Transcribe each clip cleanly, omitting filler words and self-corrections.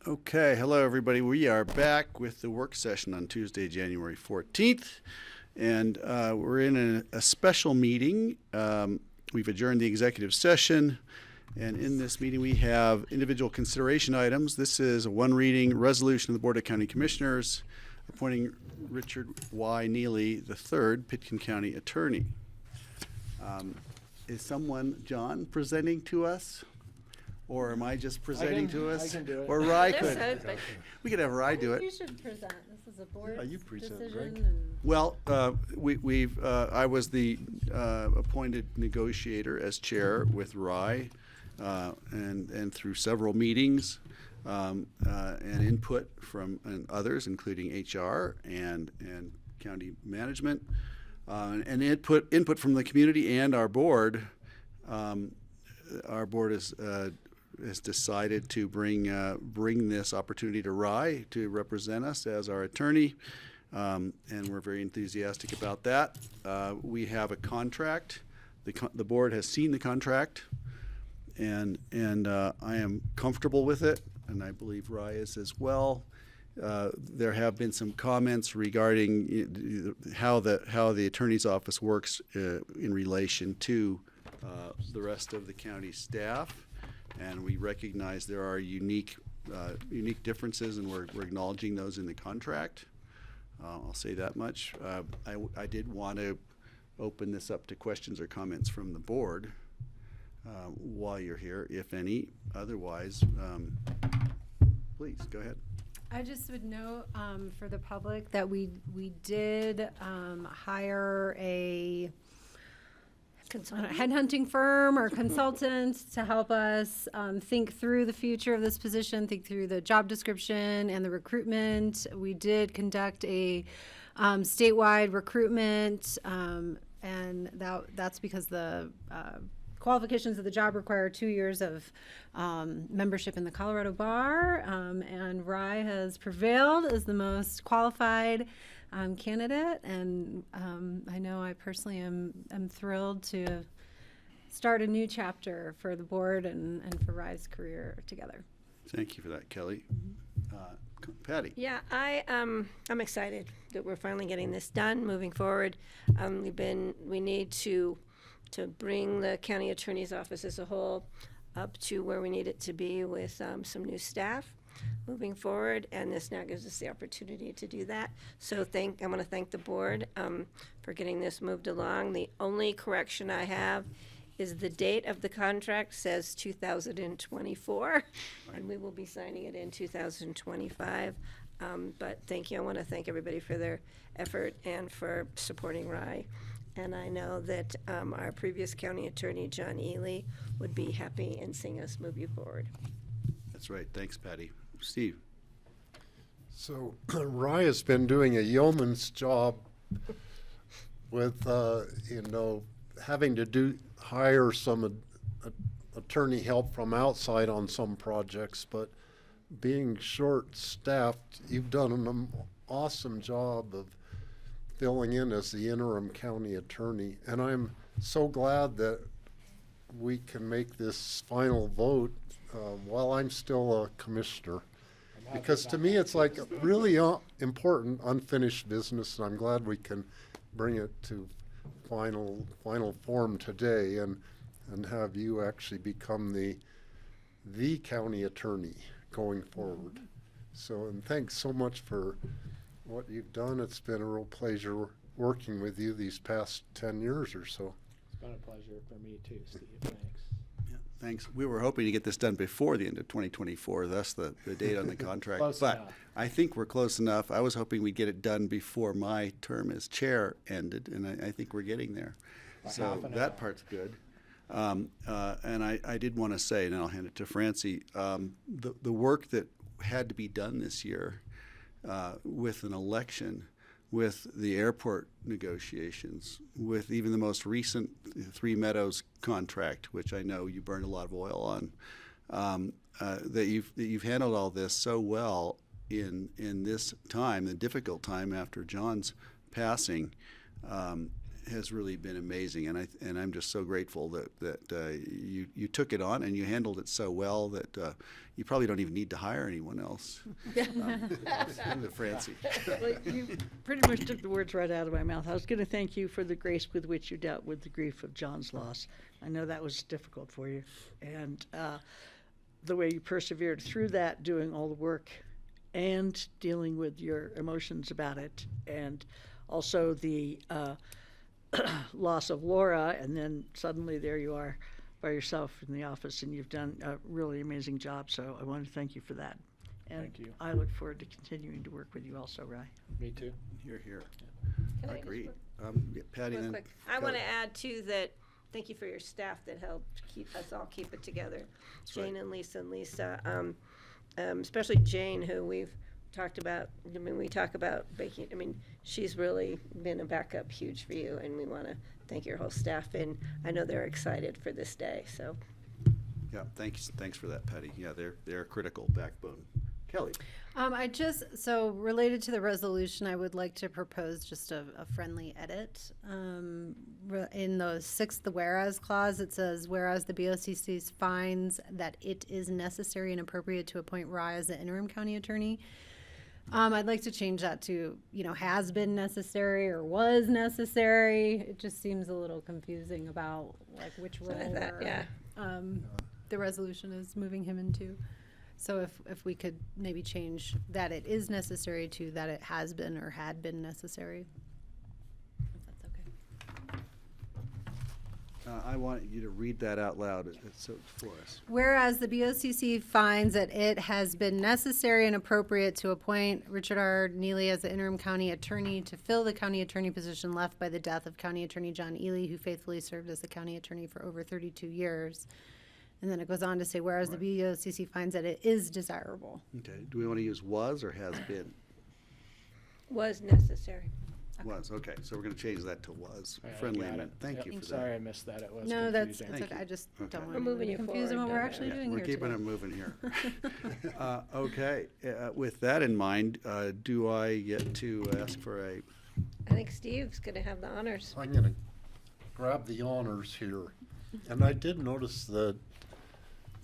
Okay, hello everybody. We are back with the work session on Tuesday, January 14th, and we're in a special meeting. We've adjourned the executive session, and in this meeting we have individual consideration items. This is a one-reading resolution of the Board of County Commissioners appointing Richard Y. Neely III, Pitkin County Attorney. Is someone, John, presenting to us? Or am I just presenting to us? I can do it. Or Rye There's could. hope, but We could have Rye do You it. should present. This is a board you present, decision. Greg. Well, I was the appointed negotiator as chair with Rye, and through several meetings, and input from others, including HR and county management, and input from the community and our board. Our board has decided to bring this opportunity to Rye to represent us as our attorney, and we're very enthusiastic about that. We have a contract. The board has seen the contract, and I am comfortable with it, and I believe Rye is as well. There have been some comments regarding how the attorney's office works in relation to the rest of the county staff, and we recognize there are unique differences, and we're acknowledging those in the contract. I'll say that much. I did want to open this up to questions or comments from the board while you're here, if any. Otherwise, please go ahead. I just would note for the public that we did hire a headhunting firm or consultant to help us think through the future of this position, think through the job description and the recruitment. We did conduct a statewide recruitment, and that's because the qualifications of the job require 2 years of membership in the Colorado Bar, and Rye has prevailed as the most qualified candidate, and I know I personally am thrilled to start a new chapter for the board and for Rye's career together. Thank you for that, Kelly. Patty. Yeah, I'm excited that we're finally getting this done, moving forward. We need to bring the county attorney's office as a whole up to where we need it to be with some new staff moving forward, and this now gives us the opportunity to do that. So I want to thank the board for getting this moved along. The only correction I have is the date of the contract says 2024, and we will be signing it in 2025. But thank you. I want to thank everybody for their effort and for supporting Rye. And I know that our previous county attorney, John Ely, would be happy in seeing us move you forward. That's right. Thanks, Patty. Steve. So Rye has been doing a yeoman's job with, having to hire some attorney help from outside on some projects, but being short-staffed, you've done an awesome job of filling in as the interim county attorney, and I'm so glad that we can make this final vote while I'm still a commissioner, because to me it's like really important unfinished business, and I'm glad we can bring it to final form today and have you actually become the county attorney going forward. So, and thanks so much for what you've done. It's been a real pleasure working with you these past 10 years or so. It's been a pleasure for me too, Steve. Thanks. Yeah, thanks. We were hoping to get this done before the end of 2024, thus the date on the contract. Close but enough. I think we're close enough. I was hoping we'd get it done before my term as chair ended, and I think we're getting there. By So half an that hour. part's good. And I did want to say, and I'll hand it to Francie, the work that had to be done this year with an election, with the airport negotiations, with even the most recent Three Meadows contract, which I know you burned a lot of oil on, that you've handled all this so well in this time, the difficult time after John's passing, has really been amazing, and I'm just so grateful that you took it on and you handled it so well that you probably don't even need to hire anyone else. Francie. Well, you pretty much took the words right out of my mouth. I was going to thank you for the grace with which you dealt with the grief of John's loss. I know that was difficult for you, and the way you persevered through that, doing all the work and dealing with your emotions about it, and also the loss of Laura, and then suddenly there you are by yourself in the office, and you've done a really amazing job, so I want to thank you for that. And Thank you. I look forward to continuing to work with you also, Rye. Me too. Here. Can I just Agreed. real Patty, then. quick, I want to add too that, thank you for your staff that helped keep us all keep it together. Jane and Lisa, especially Jane, who we've talked about, I mean, we talk about baking, I mean, she's really been a backup huge for you, and we want to thank your whole staff, and I know they're excited for this day, so. Yeah, thanks for that, Patty. Yeah, they're a critical backbone. Kelly. So related to the resolution, I would like to propose just a friendly edit. In the sixth, the whereas clause, it says, whereas the BoCC finds that it is necessary and appropriate to appoint Rye as the interim county attorney. I'd like to change that to, has been necessary or was necessary. It just seems a little confusing about like which role the resolution is moving him into. So if we could maybe change that it is necessary to that it has been or had been necessary. If that's okay. I want you to read that out loud for us. Whereas the BoCC finds that it has been necessary and appropriate to appoint Richard R. Neely as the interim county attorney to fill the county attorney position left by the death of County Attorney John Ely, who faithfully served as the county attorney for over 32 years. And then it goes on to say, whereas the BoCC finds that it is desirable. Okay. Do we want to use was or has been? Was necessary. Was, okay. So we're going to change that to was. All right, Friendly got it. amendment. Thank Yep, you for Sorry that. I missed that. It was No, that's confusing. okay. Thank you. I just Okay. don't We're want moving to you confuse them forward, what we're don't actually worry. doing We're here keeping today. it moving here. Okay. With that in mind, do I get to ask for a, I think Steve's going to have the honors. I'm gonna grab the honors here. And I did notice that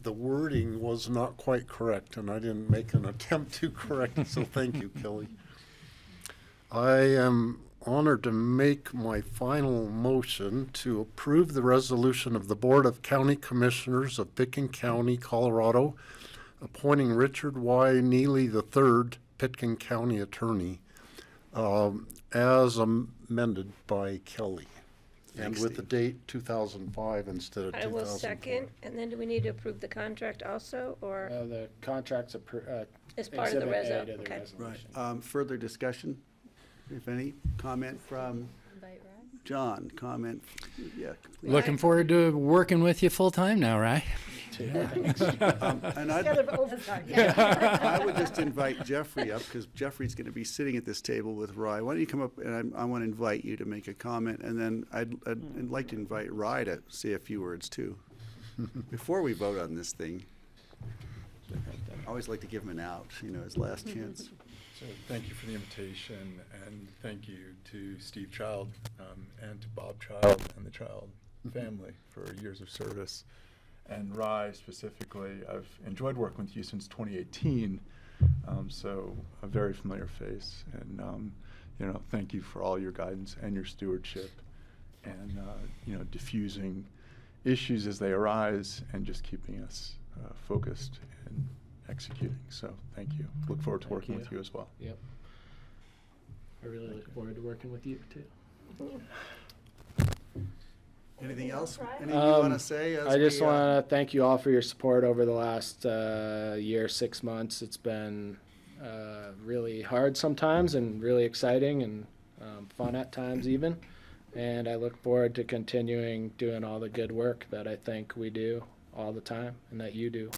the wording was not quite correct, and I didn't make an attempt to correct it, so thank you, Kelly. I am honored to make my final motion to approve the resolution of the Board of County Commissioners of Pitkin County, Colorado, appointing Richard Y. Neely III, Pitkin County Attorney, as amended by Kelly. And Thanks, with the Steve. date 2005 instead of I 2004. will second, and then do we need to approve the contract also, or The contract's as part of the Exhibit A reso? to the Okay. resolution. further discussion, if any? Comment from John? Comment? Yeah. please. Looking forward to working with you full time now, right? And I would just invite Jeffrey up, because Jeffrey's going to be sitting at this table with Rye. Why don't you come up, and I want to invite you to make a comment, and then I'd like to invite Rye to say a few words too, before we vote on this thing. I always like to give him an out, his last chance. So thank you for the invitation, and thank you to Steve Child and to Bob Child and the Child family for years of service. And Rye specifically, I've enjoyed working with you since 2018, so a very familiar face. And thank you for all your guidance and your stewardship, and diffusing issues as they arise and just keeping us focused and executing. So thank you. Look forward to Thank working you. with you as well. Yep. I really look forward to working with you too. Anything else? Anything you want to Um, say? I just want to thank you all for your support over the last year, 6 months. It's been really hard sometimes and really exciting and fun at times even. And I look forward to continuing doing all the good work that I think we do all the time and that you do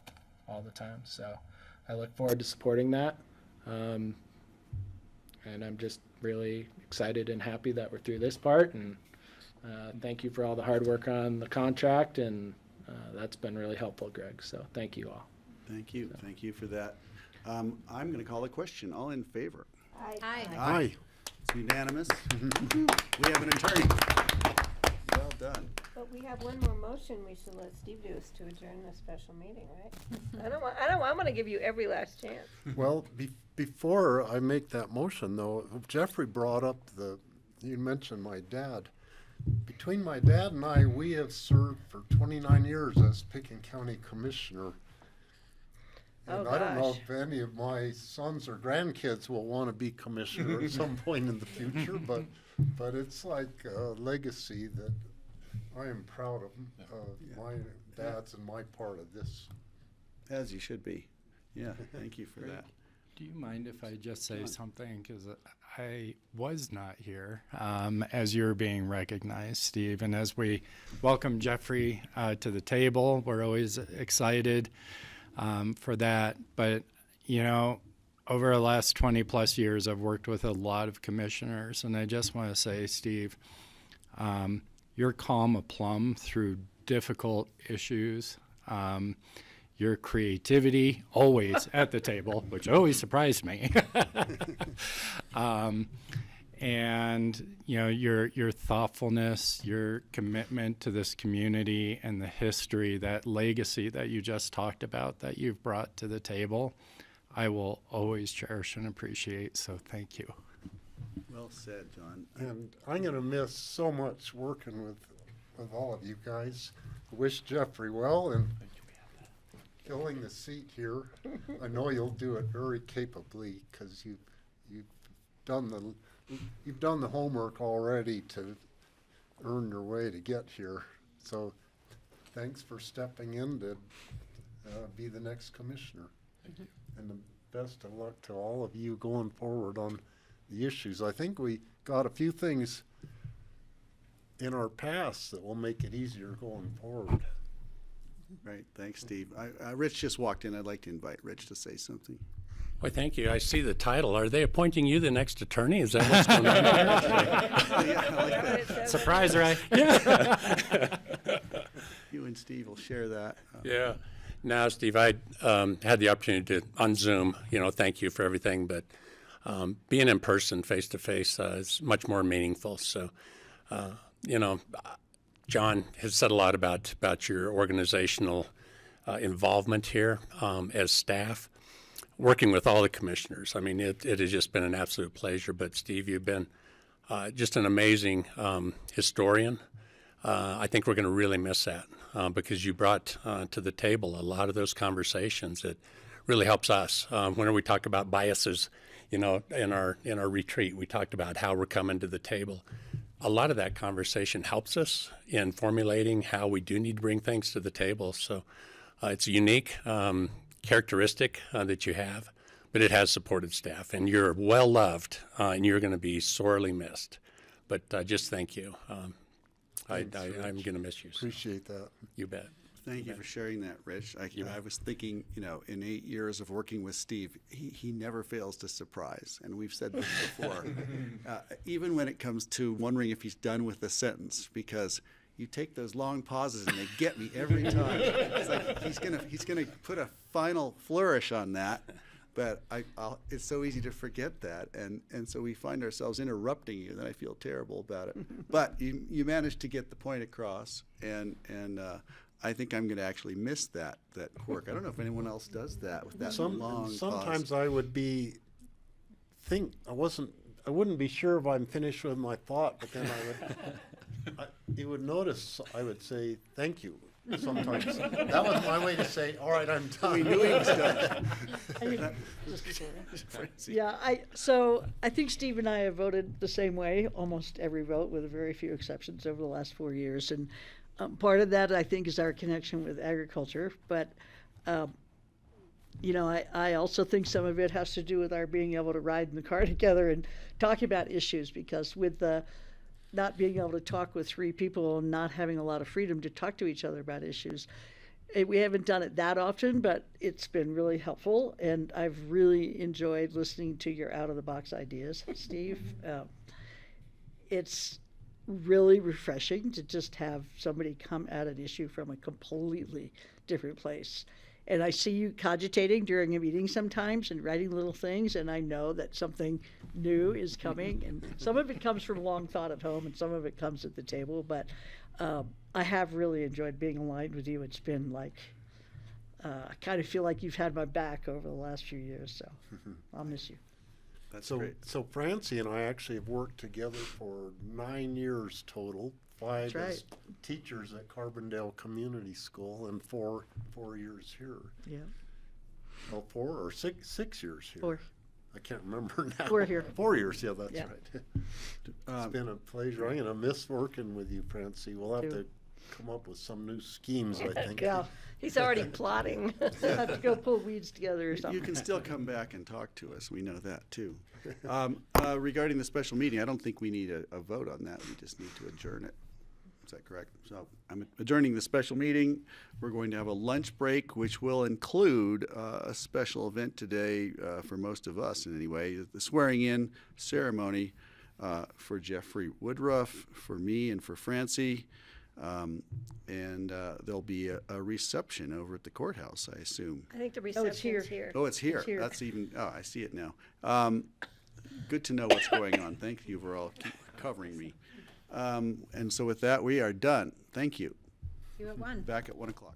all the time. So I look forward to supporting that. And I'm just really excited and happy that we're through this part. And thank you for all the hard work on the contract, and that's been really helpful, Greg. So thank you all. Thank you. Thank you for that. I'm going to call a question. All in favor? Aye. Aye. It's unanimous. We have an attorney. we have one more motion we should let Steve do, is to adjourn the special meeting, right? I'm gonna give you every last chance. Well, before I make that motion, though, Jeffrey brought up you mentioned my dad. Between my dad and I, we have served for 29 years as Pickens County Commissioner. And Oh, I don't know gosh. if any of my sons or grandkids will want to be commissioner at some point in the future, but it's like a legacy that I am proud of my dad's and my part of this. As you should be. Yeah, thank you for that. Do you mind if I just say something? Because I was not here as you're being recognized, Steve. And as we welcome Jeffrey to the table, we're always excited for that. But, you know, over the last 20 plus years, I've worked with a lot of commissioners. And I just want to say, Steve, you're calm aplomb through difficult issues. Your creativity always at the table, which always surprised me. And you know, your thoughtfulness, your commitment to this community and the history, that legacy that you just talked about that you've brought to the table, I will always cherish and appreciate. So thank you. Well said, John. And I'm going to miss so much working with all of you guys. Wish Jeffrey well and filling the seat here. I know you'll do it very capably because you've done the homework already to earn your way to get here. So thanks for stepping in to be the next commissioner. Thank you. And the best of luck to all of you going forward on the issues. I think we got a few things in our past that will make it easier going forward. Right, thanks, Steve. Rich just walked in. I'd like to invite Rich to say something. Why, thank you. I see the title. Are they appointing you the next attorney? Is that what's going on here? Yeah, I like that. Surprise, right? You and Steve will share that. Yeah. Now, Steve, I had the opportunity to, on Zoom, thank you for everything, but being in person, face-to-face, is much more meaningful. So, John has said a lot about your organizational involvement here as staff, working with all the commissioners. I mean, it has just been an absolute pleasure. But, Steve, you've been just an amazing historian. I think we're going to really miss that because you brought to the table a lot of those conversations that really helps us. Whenever we talk about biases, in our retreat, we talked about how we're coming to the table. A lot of that conversation helps us in formulating how we do need to bring things to the table. So it's a unique characteristic that you have, but it has supported staff, and you're well loved, and you're going to be sorely missed. But just thank you. I'm going to miss you. So Appreciate that. you bet. Thank you for sharing that, Rich. I was thinking, in 8 years of working with Steve, he never fails to surprise. And we've said this before, even when it comes to wondering if he's done with the sentence, because you take those long pauses and they get me every time. It's like he's gonna put a final flourish on that. But it's so easy to forget that, and so we find ourselves interrupting you, and I feel terrible about it. But you managed to get the point across, and I think I'm going to actually miss that quirk. I don't know if anyone else does that with that long Sometimes pause. I would I wouldn't be sure if I'm finished with my thought, but then you would notice I would say thank you. Sometimes that was my way to say, all right, I'm done. We knew he was done. Yeah, I think Steve and I have voted the same way, almost every vote, with very few exceptions over the last 4 years. And part of that, I think, is our connection with agriculture. But, I also think some of it has to do with our being able to ride in the car together and talk about issues, because with the not being able to talk with three people and not having a lot of freedom to talk to each other about issues. We haven't done it that often, but it's been really helpful, and I've really enjoyed listening to your out-of-the-box ideas, Steve. It's really refreshing to just have somebody come at an issue from a completely different place. And I see you cogitating during a meeting sometimes and writing little things, and I know that something new is coming. And some of it comes from long thought at home, and some of it comes at the table. But I have really enjoyed being aligned with you. It's been like, I kind of feel like you've had my back over the last few years, so I'll miss you. That's So, great. so Francie and I actually have worked together for 9 years total, 5 That's as teachers at Carbondale Community School and 4 years here. Yeah. Well, 4 or 6 years here. 4. I can't remember now. 4 here. 4 years, yeah, that's Yeah. right. It's been a pleasure. I'm gonna miss working with you, Francie. We'll have Too. to come up with some new schemes, I think. Yeah. He's already plotting. Have to go pull weeds together or You something. can still come back and talk to us. We know that too. Regarding the special meeting, I don't think we need a vote on that. We just need to adjourn it. Is that correct? So I'm adjourning the special meeting. We're going to have a lunch break, which will include a special event today for most of us, in any way, the swearing-in ceremony for Jeffrey Woodruff, for me, and for Francie. And there'll be a reception over at the courthouse, I assume. I think the Oh, it's here. reception's here. Oh, it's here. It's here. That's even, oh, I see it now. Good to know what's going on. Thank you for all keep covering me. And so with that, we are done. Thank you. See you at 1. Back at 1 o'clock.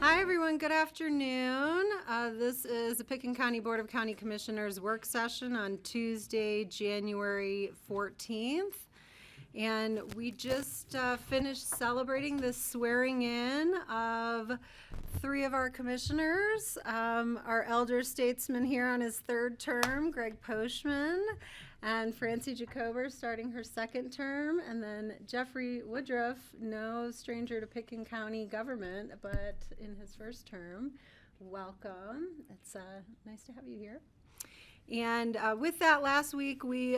Hi, everyone. Good afternoon. This is the Pickens County Board of County Commissioners work session on Tuesday, January 14th. And we just finished celebrating the swearing in of 3 of our commissioners. Our elder statesman here on his 3rd term, Greg Poshman, and Francie Jacober starting her 2nd term, and then Jeffrey Woodruff, no stranger to Pickens County government, but in his 1st term. Welcome. It's nice to have you here. And with that, last week we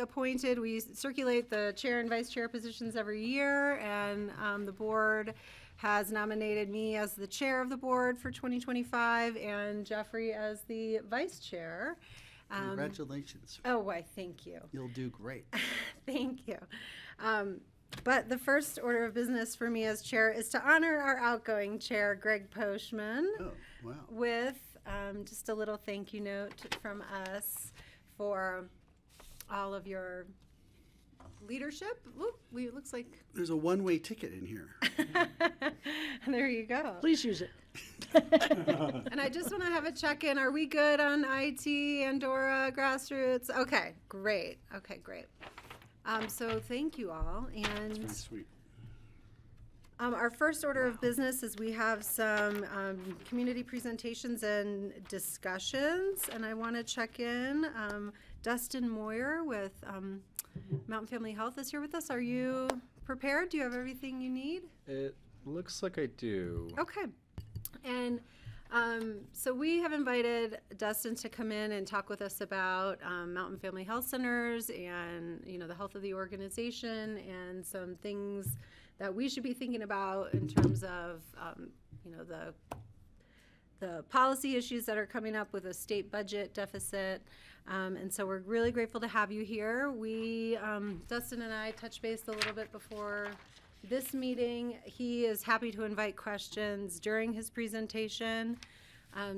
circulate the chair and vice chair positions every year, and the board has nominated me as the chair of the board for 2025 and Jeffrey as the vice chair. Congratulations. Oh, why, thank you. You'll do great. Thank you. But the first order of business for me as chair is to honor our outgoing chair, Greg Poshman, Oh, wow. with just a little thank you note from us for all of your leadership. Oop, it looks like There's a one-way ticket in here. there you go. Please use it. And I just want to have a check-in. Are we good on IT, Andorra, grassroots? Okay, great. Okay, great. So thank you all. And Very sweet. our first order of business is we have some community presentations and discussions, and I want to check in. Dustin Moyer with Mountain Family Health is here with us. Are you prepared? Do you have everything you need? It looks like I do. Okay. And so we have invited Dustin to come in and talk with us about Mountain Family Health Centers and, the health of the organization and some things that we should be thinking about in terms of, the policy issues that are coming up with a state budget deficit. And so we're really grateful to have you here. We, Dustin and I touched base a little bit before this meeting. He is happy to invite questions during his presentation.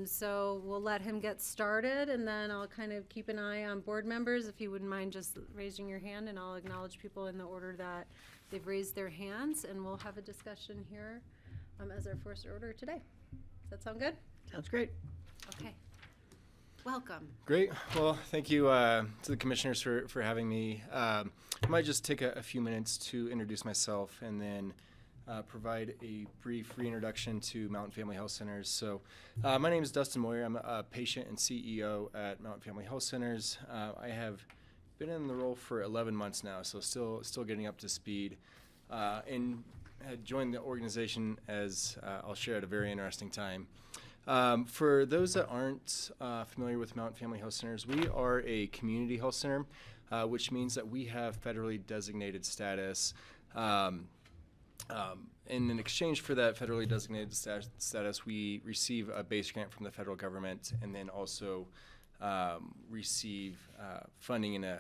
So we'll let him get started, and then I'll kind of keep an eye on board members. If you wouldn't mind just raising your hand, and I'll acknowledge people in the order that they've raised their hands, and we'll have a discussion here as our first order today. Does that sound good? Sounds great. Okay. Welcome. Great. Well, thank you to the commissioners for having me. I might just take a few minutes to introduce myself and then provide a brief reintroduction to Mountain Family Health Centers. So my name is Dustin Moyer. I'm a patient and CEO at Mountain Family Health Centers. I have been in the role for 11 months now, so still getting up to speed. And had joined the organization as I'll share at a very interesting time. For those that aren't familiar with Mountain Family Health Centers, we are a community health center, which means that we have federally designated status. And in exchange for that federally designated status, we receive a base grant from the federal government, and then also receive funding in an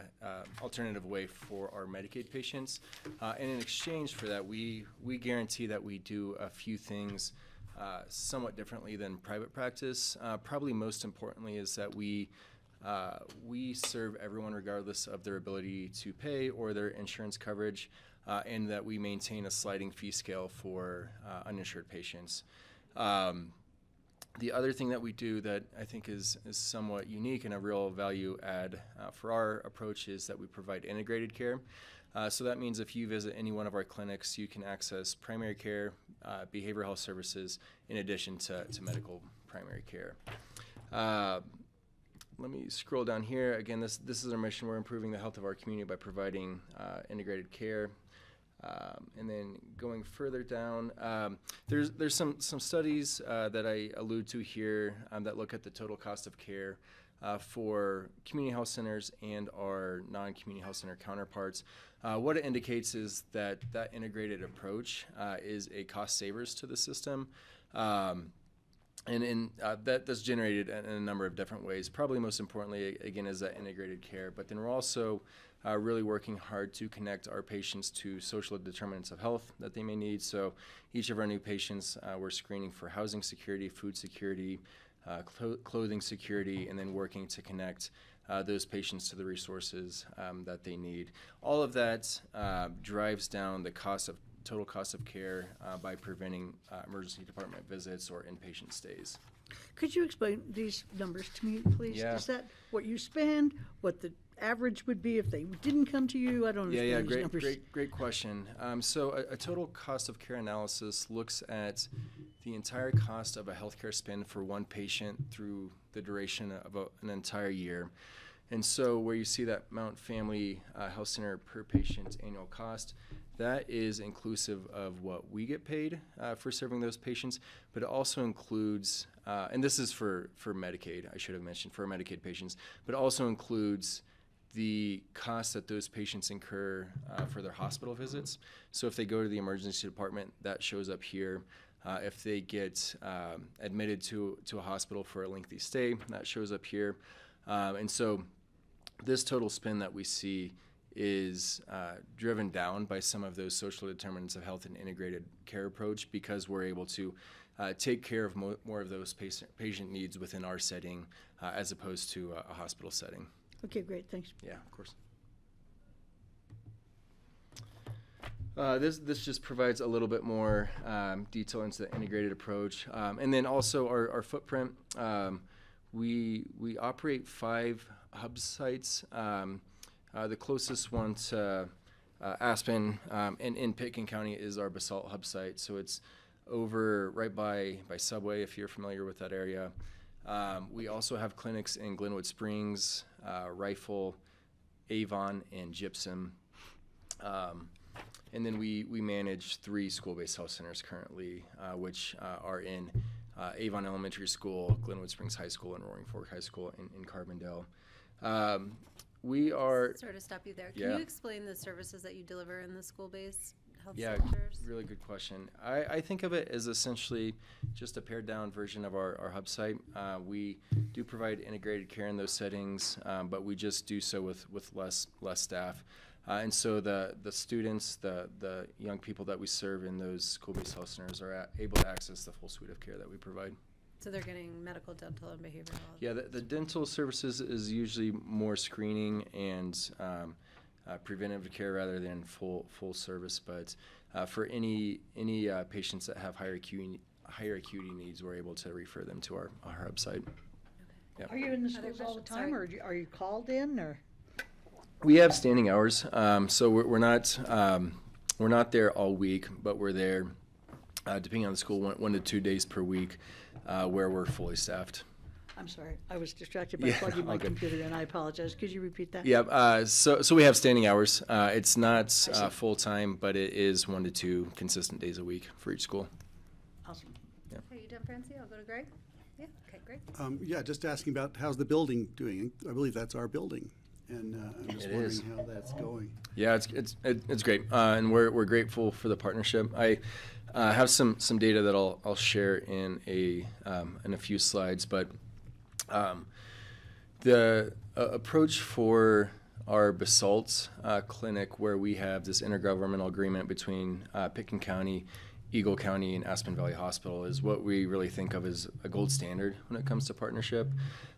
alternative way for our Medicaid patients. And in exchange for that, we guarantee that we do a few things somewhat differently than private practice. Probably most importantly is that we serve everyone regardless of their ability to pay or their insurance coverage, and that we maintain a sliding fee scale for uninsured patients. The other thing that we do that I think is somewhat unique and a real value add for our approach is that we provide integrated care. So that means if you visit any one of our clinics, you can access primary care, behavioral health services, in addition to medical primary care. Let me scroll down here. Again, this is our mission. We're improving the health of our community by providing integrated care. And then going further down, there's some studies that I allude to here that look at the total cost of care for community health centers and our non-community health center counterparts. What it indicates is that integrated approach is a cost savers to the system. And that's generated in a number of different ways. Probably most importantly, again, is that integrated care. But then we're also really working hard to connect our patients to social determinants of health that they may need. So each of our new patients, we're screening for housing security, food security, clothing security, and then working to connect those patients to the resources that they need. All of that drives down the total cost of care by preventing emergency department visits or inpatient stays. Could you explain these numbers to me, please? Yeah. Is that what you spend, what the average would be if they didn't come to you? I don't understand these numbers. Great question. So a total cost of care analysis looks at the entire cost of a healthcare spend for one patient through the duration of an entire year. And so where you see that Mount Family Health Center per patient annual cost, that is inclusive of what we get paid for serving those patients, but it also includes, and this is for Medicaid, I should have mentioned, for Medicaid patients, but it also includes the costs that those patients incur for their hospital visits. So if they go to the emergency department, that shows up here. If they get admitted to a hospital for a lengthy stay, that shows up here. And so this total spend that we see is driven down by some of those social determinants of health and integrated care approach, because we're able to take care of more of those patient needs within our setting as opposed to a hospital setting. Okay, great, thanks. Yeah, of course. This just provides a little bit more detail into the integrated approach. And then also our footprint. We operate 5 hub sites. The closest one to Aspen and in Pitkin County is our Basalt hub site. So it's over right by Subway, if you're familiar with that area. We also have clinics in Glenwood Springs, Rifle, Avon, and Gypsum. And then we manage 3 school-based health centers currently, which are in Avon Elementary School, Glenwood Springs High School, and Roaring Fork High School in Carbondale. We are... Sorry to stop you there. Can Yeah. you explain the services that you deliver in the school-based health Yeah, centers? really good question. I think of it as essentially just a pared-down version of our hub site. We do provide integrated care in those settings, but we just do so with less staff. And so the students, the young people that we serve in those school-based health centers are able to access the full suite of care that we provide. So they're getting medical, dental, and behavioral health? Yeah, the dental services is usually more screening and preventive care rather than full service. But for any patients that have higher acuity needs, we're able to refer them to our hub site. Yep. Are you in the Other schools all the questions? time, Sorry. or are you called in, or? We have standing hours, so we're not there all week, but we're there depending on the school 1 to 2 days per week, where we're fully staffed. I'm sorry, I was distracted by Yeah, plugging my all good. computer in. I apologize. Could you repeat that? Yeah, so we have standing hours. It's not full time, but it is 1 to 2 consistent days a week for each school. Awesome. Are you done, Francie? I'll go to Greg. Yeah, okay, great. Yeah, just asking about how's the building doing? I believe that's our building, and I'm just It wondering is. how that's going. Yeah, it's great, and we're grateful for the partnership. I have some data that I'll share in a few slides, but the approach for our Basalt clinic, where we have this intergovernmental agreement between Pitkin County, Eagle County, and Aspen Valley Hospital, is what we really think of as a gold standard when it comes to partnership.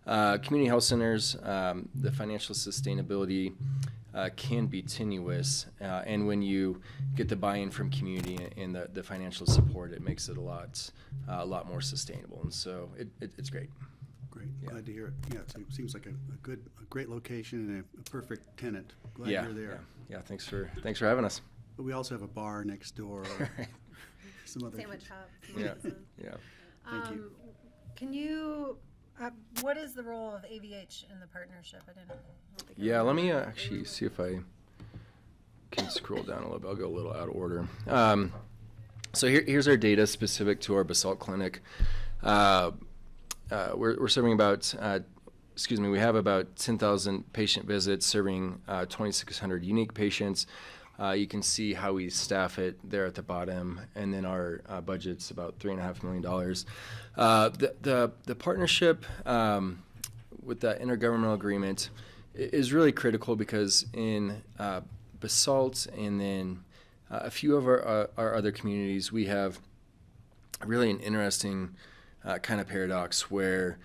Community health centers, the financial sustainability can be tenuous, and when you get the buy-in from community and the financial support, it makes it a lot more sustainable, and so it's great. Great, Yeah. glad to hear it. Yeah, it seems like a great location and a perfect tenant. Glad Yeah, you're there. yeah. Thanks for having us. But we also have a bar next door. Some other. Sandwich hub. Yeah, yeah. Thank you. Can you, what is the role of AVH in the partnership? I don't think I Yeah, let me remember. actually see if I can scroll down a little bit. I'll go a little out of order. So here's our data specific to our Basalt clinic. We're serving about, we have about 10,000 patient visits, serving 2,600 unique patients. You can see how we staff it there at the bottom, and then our budget's about $3.5 million. The partnership with that intergovernmental agreement is really critical because in Basalt and then a few of our other communities, we have really an interesting kind of paradox where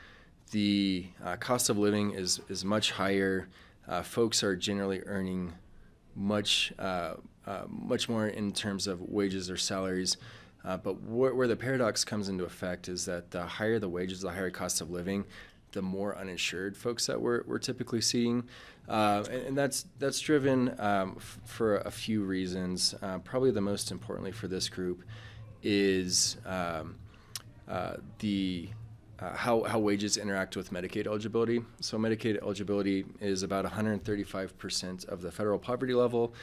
The cost of living is much higher. Folks are generally earning much more in terms of wages or salaries. But where the paradox comes into effect is that the higher the wages, the higher cost of living, the more uninsured folks that we're typically seeing. And that's driven for a few reasons. Probably the most importantly for this group is how wages interact with Medicaid eligibility. So Medicaid eligibility is about 135% of the federal poverty level.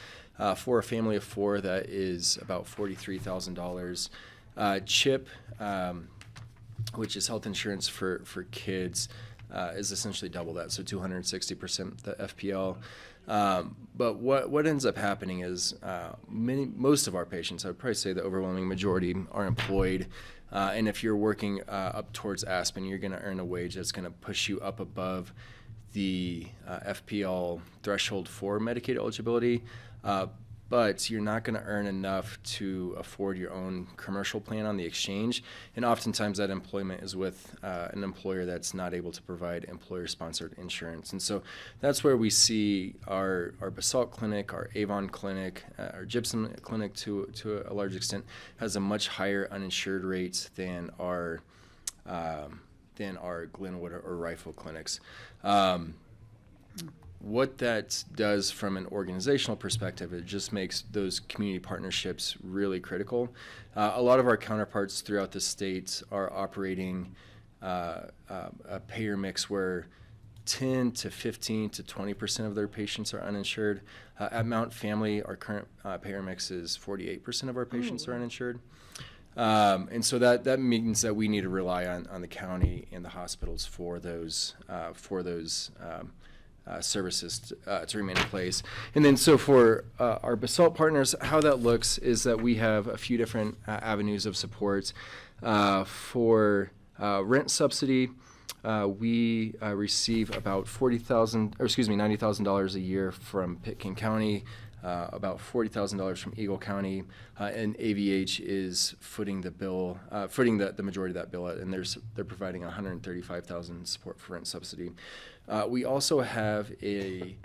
For a family of four, that is about $43,000. CHIP, which is health insurance for kids, is essentially double that, so 260% the FPL. But what ends up happening is most of our patients, I would probably say the overwhelming majority, are employed. And if you're working up towards Aspen, you're going to earn a wage that's going to push you up above the FPL threshold for Medicaid eligibility. But you're not going to earn enough to afford your own commercial plan on the exchange. And oftentimes that employment is with an employer that's not able to provide employer-sponsored insurance. And so that's where we see our Basalt Clinic, our Avon Clinic, our Gypsum Clinic to a large extent has a much higher uninsured rate than our Glenwood or Rifle clinics. What that does from an organizational perspective, it just makes those community partnerships really critical. A lot of our counterparts throughout the state are operating a payer mix where 10 to 15 to 20% of their patients are uninsured. At Mount Family, our current payer mix is 48% of our patients are uninsured. And so that means that we need to rely on the county and the hospitals for those services to remain in place. And then so for our Basalt partners, how that looks is that we have a few different avenues of support. For rent subsidy, we receive about $90,000 a year from Pitkin County, about $40,000 from Eagle County, and AVH is footing the majority of that bill, and they're providing $135,000 support for rent subsidy. We also have a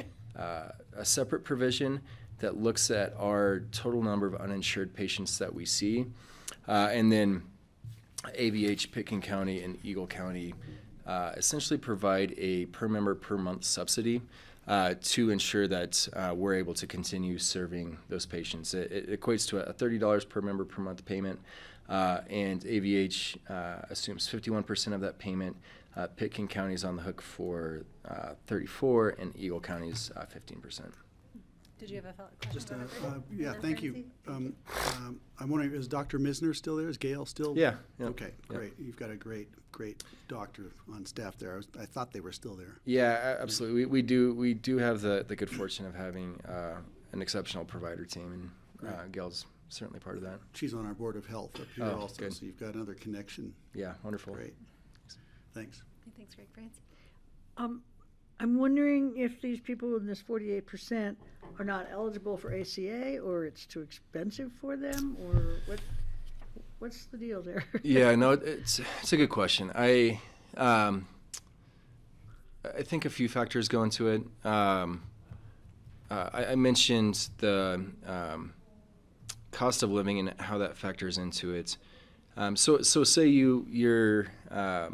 separate provision that looks at our total number of uninsured patients that we see, and then AVH, Pitkin County, and Eagle County essentially provide a per member per month subsidy to ensure that we're able to continue serving those patients. It equates to a $30 per member per month payment, and AVH assumes 51% of that payment. Pitkin County is on the hook for 34%, and Eagle County is 15%. Did you have a question? Just, yeah, thank you. I'm wondering, is Dr. Misner still there? Is Gail still? Yeah. Okay, great. You've got a great doctor on staff there. I thought they were still there. Yeah, absolutely. We do have the good fortune of having an exceptional provider team, and Gail's certainly part of that. She's on our Board of Health up here also, good. so you've got another connection. Yeah, wonderful. Great. Thanks. Thanks, Greg. France? I'm wondering if these people in this 48% are not eligible for ACA, or it's too expensive for them, or what's the deal there? Yeah, no, it's a good question. I think a few factors go into it. I mentioned the cost of living and how that factors into it. So say you're a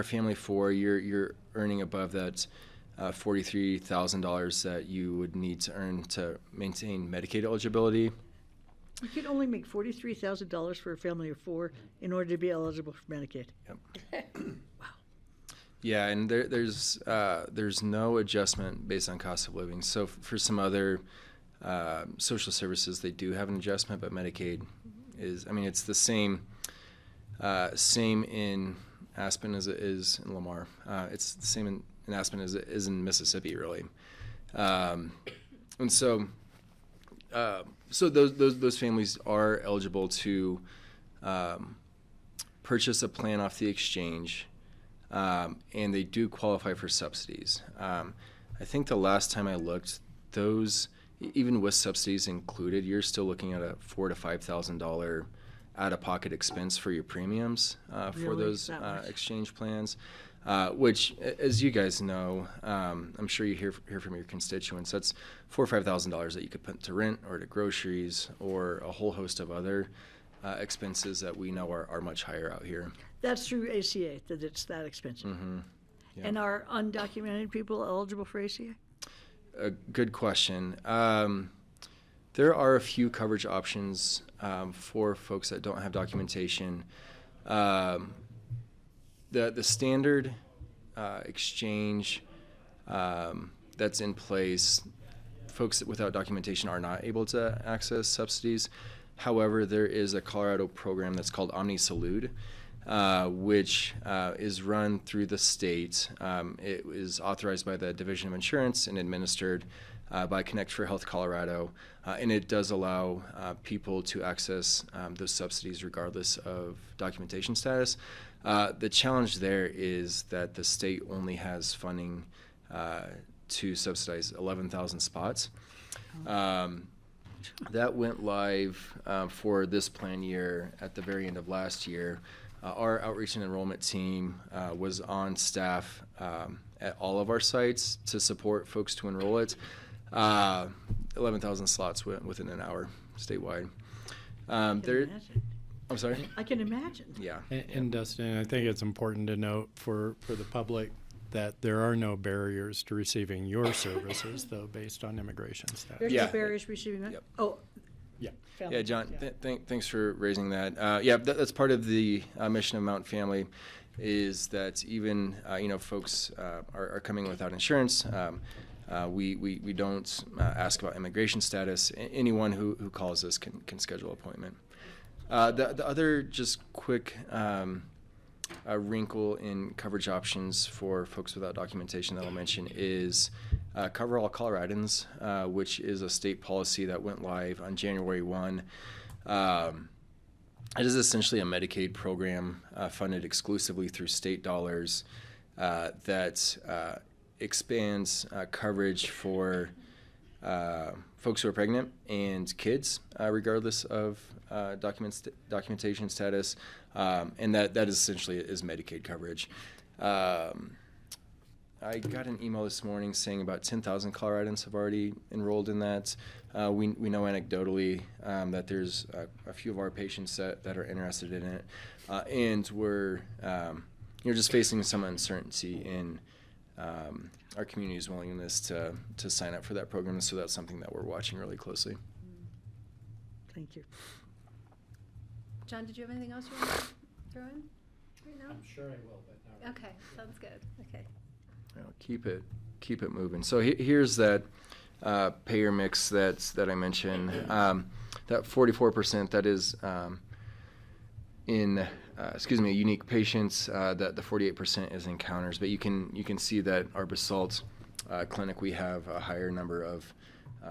family of four, you're earning above that $43,000 that you would need to earn to maintain Medicaid eligibility. You can only make $43,000 for a family of four in order to be eligible for Medicaid. Yep. Wow. Yeah, and there's no adjustment based on cost of living. So for some other social services, they do have an adjustment, but Medicaid is, I mean, it's the same in Aspen as it is in Lamar. It's the same in Aspen as it is in Mississippi, really. And so those families are eligible to purchase a plan off the exchange, and they do qualify for subsidies. I think the last time I looked, those, even with subsidies included, you're still looking at a $4,000 to $5,000 out-of-pocket expense for your premiums for Really? those That much? exchange plans. which, as you guys know, I'm sure you hear from your constituents, that's $4,000 or $5,000 that you could put to rent or to groceries or a whole host of other expenses that we know are much higher out here. That's through ACA, that it's that expensive. Mm-hmm. Yeah. And are undocumented people eligible for ACA? A good question. There are a few coverage options for folks that don't have documentation. The standard exchange that's in place, folks without documentation are not able to access subsidies. However, there is a Colorado program that's called Omni Salud, which is run through the state. It is authorized by the Division of Insurance and administered by Connect for Health Colorado, and it does allow people to access those subsidies regardless of documentation status. The challenge there is that the state only has funding to subsidize 11,000 spots. That went live for this plan year at the very end of last year. Our outreach and enrollment team was on staff at all of our sites to support folks to enroll it. 11,000 slots within an hour statewide. I can imagine. I'm sorry? I can imagine. Yeah. And Dustin, I think it's important to note for the public that there are no barriers to receiving your services, though, based on immigration status. There's Yeah. no barriers receiving that? Yep. Oh. Yeah. Yeah, John, thanks for raising that. That's part of the mission of Mountain Family, is that even folks are coming without insurance. We don't ask about immigration status. Anyone who calls us can schedule an appointment. The other just quick wrinkle in coverage options for folks without documentation that I'll mention is Cover All Coloradans, which is a state policy that went live on January 1. It is essentially a Medicaid program funded exclusively through state dollars that expands coverage for folks who are pregnant and kids, regardless of documentation status, and that is essentially is Medicaid coverage. I got an email this morning saying about 10,000 Coloradans have already enrolled in that. We know anecdotally that there's a few of our patients that are interested in it, and we're just facing some uncertainty in our community's willingness to sign up for that program. So that's something that we're watching really closely. Thank you. John, did you have anything else you want to throw in right now? I'm sure I will, but not Okay, sounds good. Okay. Keep it moving. So here's that payer mix that I mentioned. That 44% that is in unique patients. That the 48% is encounters. But you can see that our Basalt clinic, we have a higher number of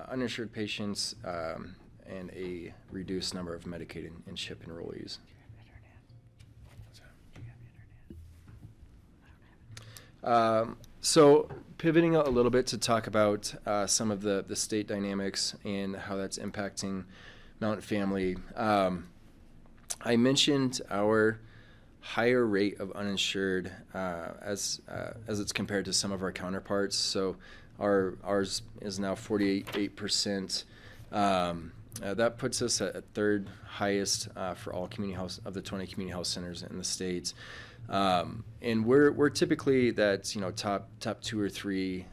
uninsured patients and a reduced number of Medicaid and CHIP enrollees. So pivoting a little bit to talk about some of the state dynamics and how that's impacting Mountain Family. I mentioned our higher rate of uninsured as it's compared to some of our counterparts. So ours is now 48%. That puts us at third highest for all community health of the 20 community health centers in the state. And we're typically that top 2 or 3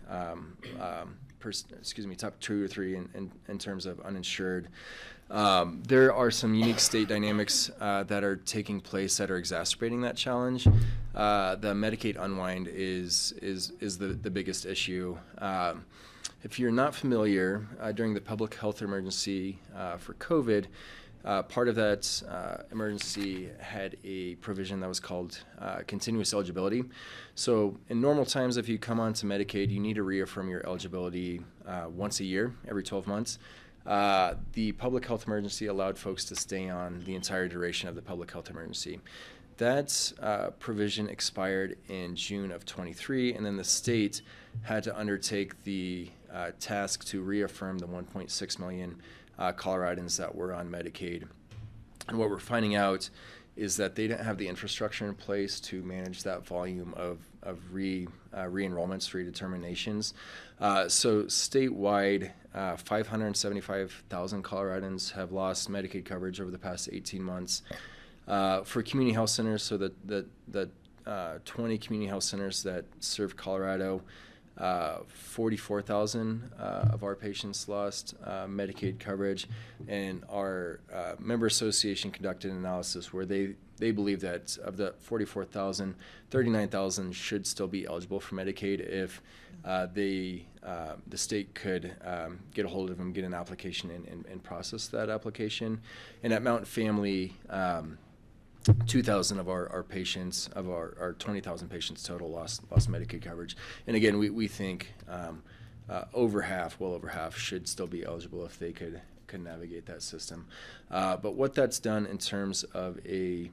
top 2 or 3 in terms of uninsured. There are some unique state dynamics that are taking place that are exacerbating that challenge. The Medicaid unwind is the biggest issue. If you're not familiar, during the public health emergency for COVID, part of that emergency had a provision that was called continuous eligibility. So in normal times, if you come onto Medicaid, you need to reaffirm your eligibility once a year, every 12 months. The public health emergency allowed folks to stay on the entire duration of the public health emergency. That provision expired in June of 23, and then the state had to undertake the task to reaffirm the 1.6 million Coloradans that were on Medicaid. And what we're finding out is that they didn't have the infrastructure in place to manage that volume of re-enrollments, redeterminations. So statewide, 575,000 Coloradans have lost Medicaid coverage over the past 18 months. For community health centers, so the 20 community health centers that serve Colorado, 44,000 of our patients lost Medicaid coverage, and our member association conducted an analysis where they believe that of the 44,000, 39,000 should still be eligible for Medicaid if the state could get a hold of them, get an application, and process that application. And at Mountain Family, 2,000 of our patients, of our 20,000 patients total, lost Medicaid coverage. And again, we think over half, well over half, should still be eligible if they could navigate that system. But what that's done in terms of a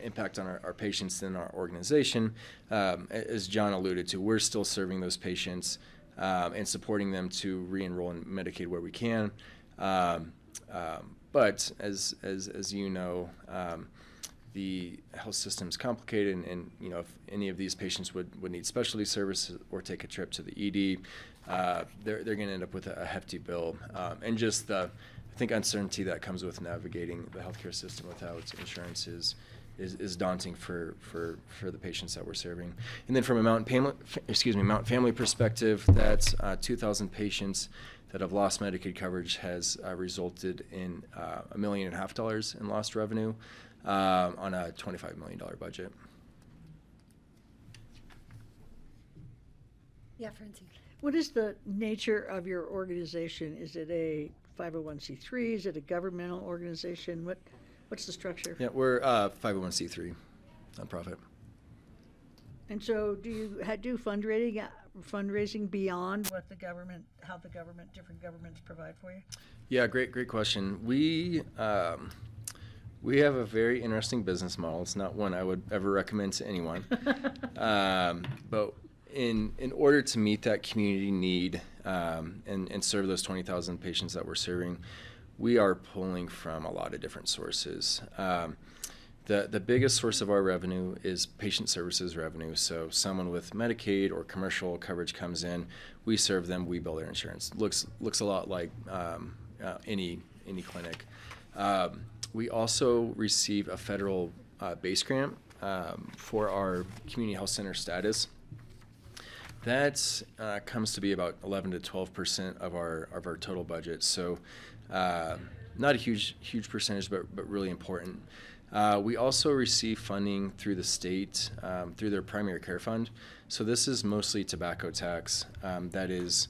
impact on our patients and our organization, as John alluded to, we're still serving those patients and supporting them to re-enroll in Medicaid where we can. But as you know, the health system is complicated, and you know, if any of these patients would need specialty services or take a trip to the ED, they're going to end up with a hefty bill, and just the, I think, uncertainty that comes with navigating the healthcare system without insurance is daunting for the patients that we're serving. And then from a Mountain Family perspective, that's 2,000 patients that have lost Medicaid coverage has resulted in $1.5 million in lost revenue on a $25 million budget. Yeah, Francine. What is the nature of your organization? Is it a 501c3? Is it a governmental organization? What's the structure? Yeah, we're 501c3 nonprofit. And so do you do fundraising beyond what the government, different governments provide for you? Yeah, great question. We have a very interesting business model. It's not one I would ever recommend to anyone. But in order to meet that community need and serve those 20,000 patients that we're serving, we are pulling from a lot of different sources. The biggest source of our revenue is patient services revenue. So someone with Medicaid or commercial coverage comes in, we serve them, we bill their insurance. Looks a lot like any clinic. We also receive a federal base grant for our community health center status. That comes to be about 11 to 12% of our total budget. So not a huge percentage, but really important. We also receive funding through the state, through their primary care fund. So this is mostly tobacco tax that is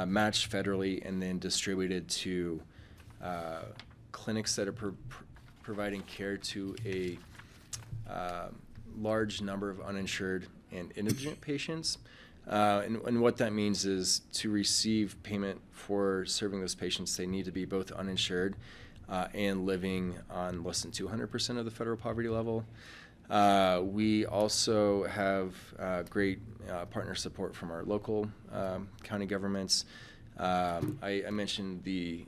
matched federally and then distributed to clinics that are providing care to a large number of uninsured and indigent patients. And what that means is to receive payment for serving those patients, they need to be both uninsured and living on less than 200% of the federal poverty level. We also have great partner support from our local county governments. I mentioned the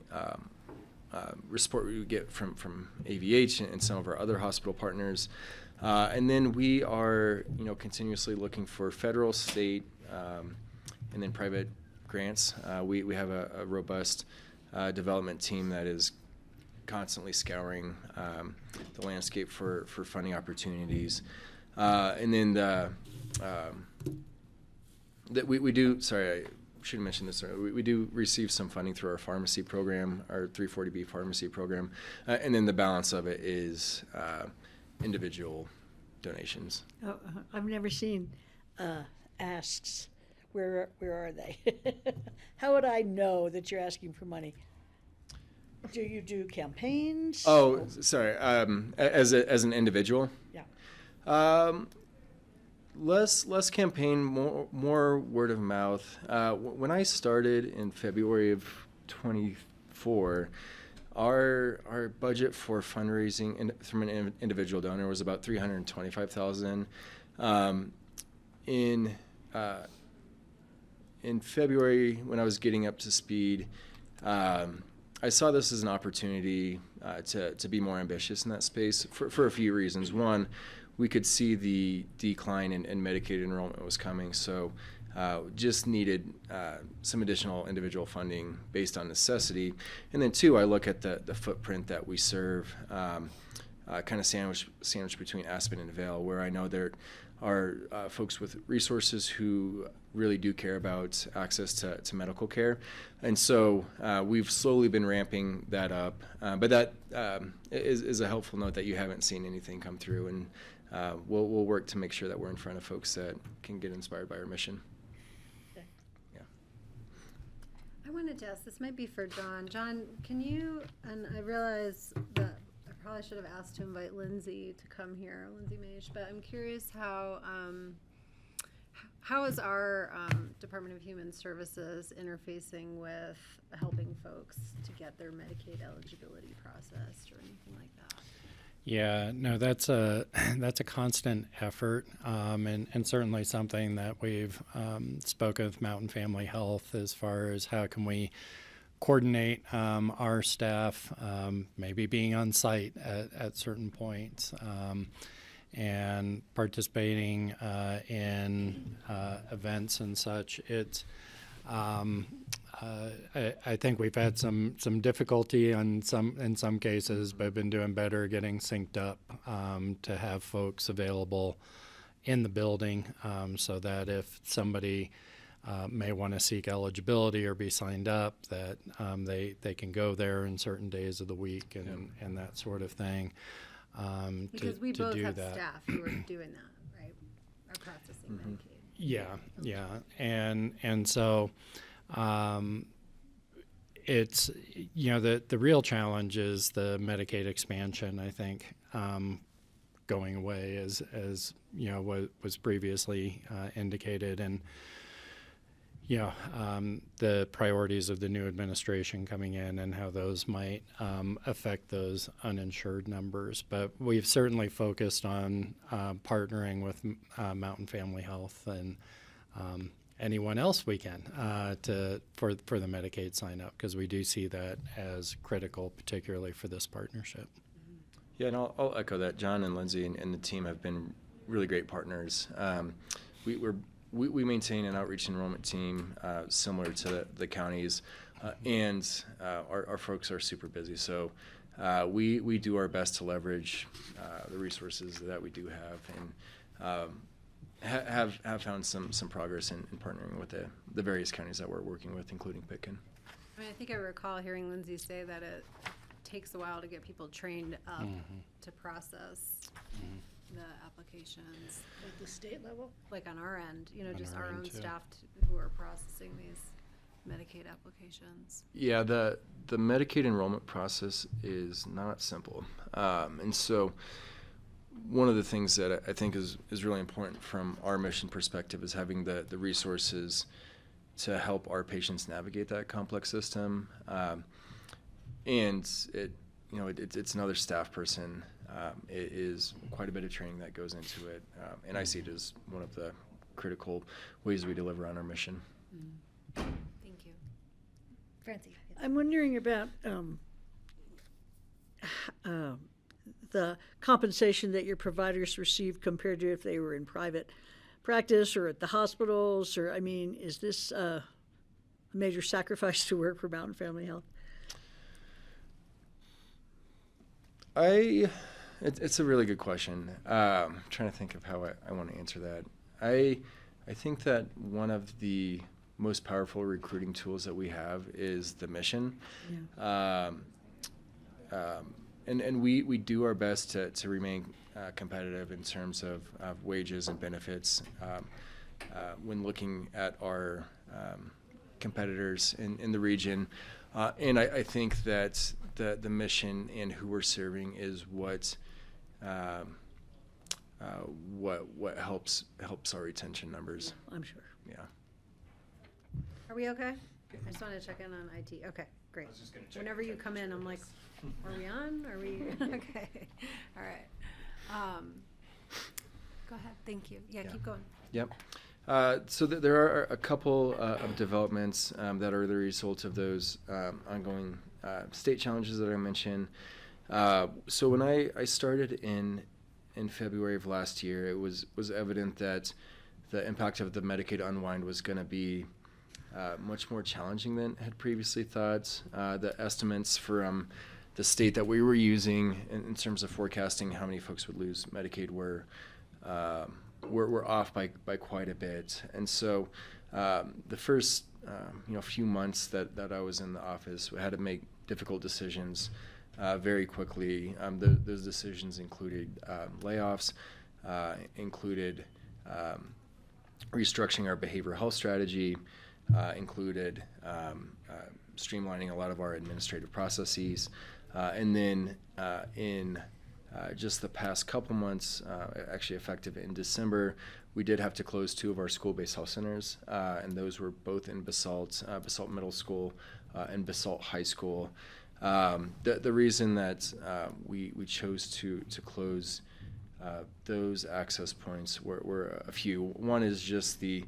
support we get from AVH and some of our other hospital partners. And then we are, continuously looking for federal, state, and then private grants. We have a robust development team that is constantly scouring the landscape for funding opportunities. And then we do, sorry, I should have mentioned this. We do receive some funding through our pharmacy program, our 340B pharmacy program. And then the balance of it is individual donations. Oh, I've never seen asks. Where are they? How would I know that you're asking for money? Do you do campaigns? Oh, sorry. As an individual? Yeah. Less campaign, more word of mouth. When I started in February of 24, our budget for fundraising from an individual donor was about $325,000. In February, when I was getting up to speed, I saw this as an opportunity to be more ambitious in that space for a few reasons. One, we could see the decline in Medicaid enrollment was coming, so just needed some additional individual funding based on necessity. And then two, I look at the footprint that we serve, kind of sandwiched between Aspen and Vail, where I know there are folks with resources who really do care about access to medical care. And so we've slowly been ramping that up. But that is a helpful note that you haven't seen anything come through. And we'll work to make sure that we're in front of folks that can get inspired by our mission. I wanted to ask, this might be for John. John, can you, and I realize that I probably should have asked to invite Lindsay to come here, Lindsay Mage, but I'm curious how is our Department of Human Services interfacing with helping folks to get their Medicaid eligibility processed or anything like that? Yeah, no, that's a constant effort, and certainly something that we've spoken with Mountain Family Health as far as how can we coordinate our staff, maybe being on site at certain points, and participating in events and such. It's I think we've had some difficulty in some cases, but been doing better getting synced up to have folks available in the building, so that if somebody may want to seek eligibility or be signed up, that they can go there in certain days of the week and that sort of thing. Because we both have that. staff who are doing that, right? Are processing Medicaid. Yeah, and so it's, the real challenge is the Medicaid expansion, I think, going away as what was previously indicated, and the priorities of the new administration coming in and how those might affect those uninsured numbers. But we've certainly focused on partnering with Mountain Family Health and anyone else we can for the Medicaid sign up, because we do see that as critical, particularly for this partnership. Yeah, and I'll echo that. John and Lindsay and the team have been really great partners. We maintain an outreach enrollment team similar to the counties, and our folks are super busy. So we do our best to leverage the resources that we do have, and have found some progress in partnering with the various counties that we're working with, including Pitkin. I mean, I think I recall hearing Lindsay say that it takes a while to get people trained up to process the applications. At the state level? Like on our end, On just our our end, own too. staff who are processing these Medicaid applications. Yeah, the Medicaid enrollment process is not simple, and so one of the things that I think is really important from our mission perspective is having the resources to help our patients navigate that complex system, and it's another staff person. It is quite a bit of training that goes into it, and I see it as one of the critical ways we deliver on our mission. Thank you. Francie. I'm wondering about the compensation that your providers receive compared to if they were in private practice or at the hospitals, or, I mean, is this a major sacrifice to work for Mountain Family Health? It's a really good question. I'm trying to think of how I want to answer that. I think that one of the most powerful recruiting tools that we have is the mission. Yeah. And we do our best to remain competitive in terms of wages and benefits when looking at our competitors in the region. And I think that the mission and who we're serving is what helps our retention numbers. I'm sure. Yeah. Are we okay? I just wanted to check in on IT. Okay, great. Whenever you come in, I'm like, are we on? Are we, okay, all right. Go ahead, thank you. Yeah, keep going. Yep. So there are a couple of developments that are the result of those ongoing state challenges that I mentioned. So when I started in February of last year, it was evident that the impact of the Medicaid unwind was going to be much more challenging than had previously thought. The estimates from the state that we were using in terms of forecasting how many folks would lose Medicaid were off by quite a bit. And so the first few months that I was in the office, we had to make difficult decisions very quickly. Those decisions included layoffs, included restructuring our behavioral health strategy, included streamlining a lot of our administrative processes, and then in just the past couple months, actually effective in December, we did have to close 2 of our school-based health centers, and those were both in Basalt Middle School and Basalt High School. The reason that we chose to close those access points were a few. One is just the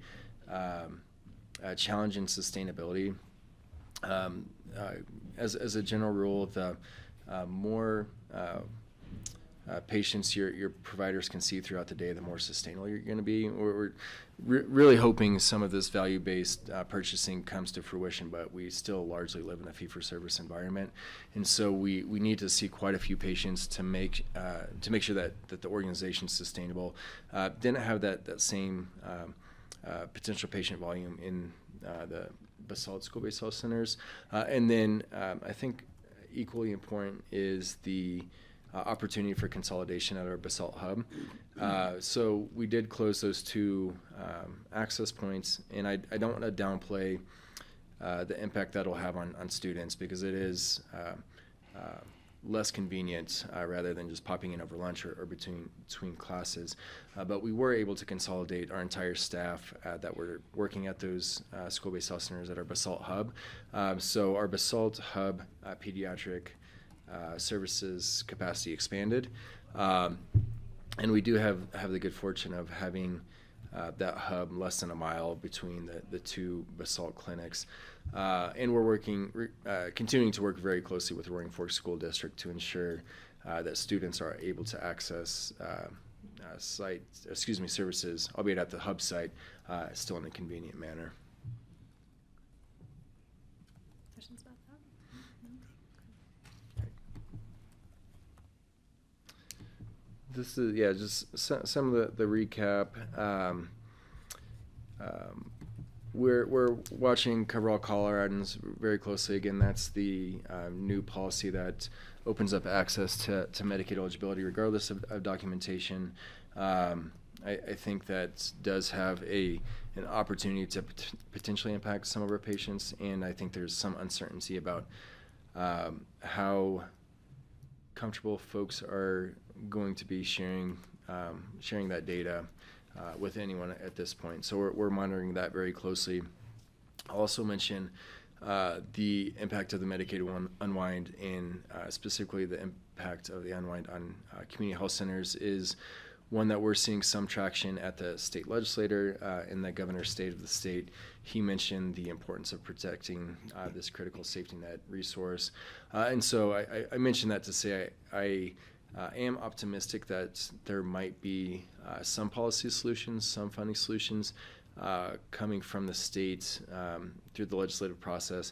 challenge in sustainability. As a general rule, the more patients your providers can see throughout the day, the more sustainable you're going to be. We're really hoping some of this value-based purchasing comes to fruition, but we still largely live in a fee-for-service environment, and so we need to see quite a few patients to make sure that the organization's sustainable. Didn't have that same potential patient volume in the Basalt school-based health centers, and then I think equally important is the opportunity for consolidation at our Basalt hub. So we did close those 2 access points, and I don't want to downplay the impact that'll have on students, because it is less convenient rather than just popping in over lunch or between classes. But we were able to consolidate our entire staff that were working at those school-based health centers at our Basalt hub. So our Basalt hub pediatric services capacity expanded, and we do have the good fortune of having that hub less than a mile between the 2 Basalt clinics, and we're continuing to work very closely with the Roaring Fork School District to ensure that students are able to access services, albeit at the hub site, still in a convenient manner. Questions about that? This is just some of the recap. We're watching Coverall Coloradans very closely. Again, that's the new policy that opens up access to Medicaid eligibility regardless of documentation. I think that does have an opportunity to potentially impact some of our patients, and I think there's some uncertainty about how comfortable folks are going to be sharing that data with anyone at this point. So we're monitoring that very closely. I'll also mention the impact of the Medicaid unwind, and specifically the impact of the unwind on community health centers is one that we're seeing some traction at the state legislator and the governor's state of the state. He mentioned the importance of protecting this critical safety net resource. And so I mentioned that to say I am optimistic that there might be some policy solutions, some funding solutions coming from the state through the legislative process.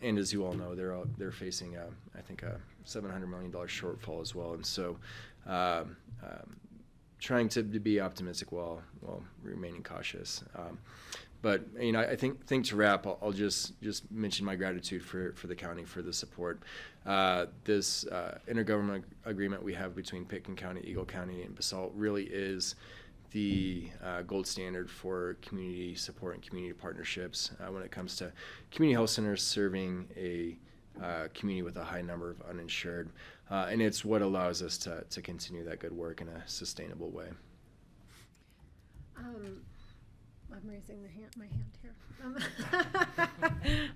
And as you all know, they're facing, I think, a $700 million shortfall as well. And so trying to be optimistic while remaining cautious. But I think to wrap, I'll just mention my gratitude for the county for the support. This intergovernmental agreement we have between Pitkin County, Eagle County, and Basalt really is the gold standard for community support and community partnerships when it comes to community health centers serving a community with a high number of uninsured. And it's what allows us to continue that good work in a sustainable way. I'm raising my hand here.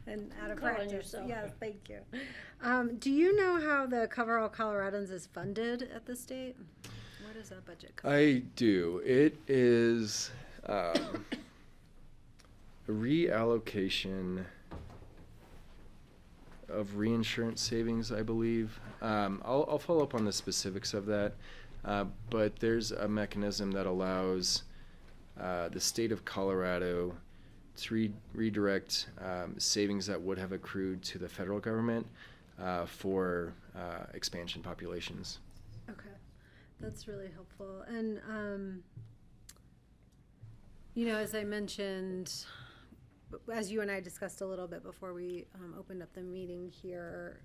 And out of Call on practice. yourself. Yes, thank you. Do you know how the Coverall Coloradans is funded at the state? Where does that budget come? I do. It is a reallocation of reinsurance savings, I believe. I'll follow up on the specifics of that, but there's a mechanism that allows the state of Colorado to redirect savings that would have accrued to the federal government for expansion populations. Okay, that's really helpful. And, you know, as I mentioned, as you and I discussed a little bit before we opened up the meeting here,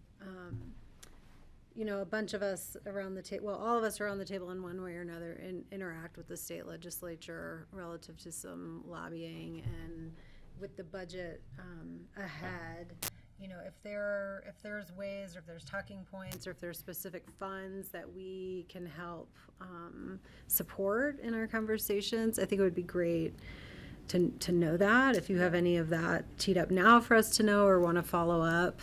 you know, a bunch of us around the table, well, all of us around the table in one way or another interact with the state legislature relative to some lobbying, and with the budget ahead. You know, if there's ways, or if there's talking points, or if there's specific funds that we can help support in our conversations, I think it would be great to know that. If you have any of that teed up now for us to know, or want to follow up.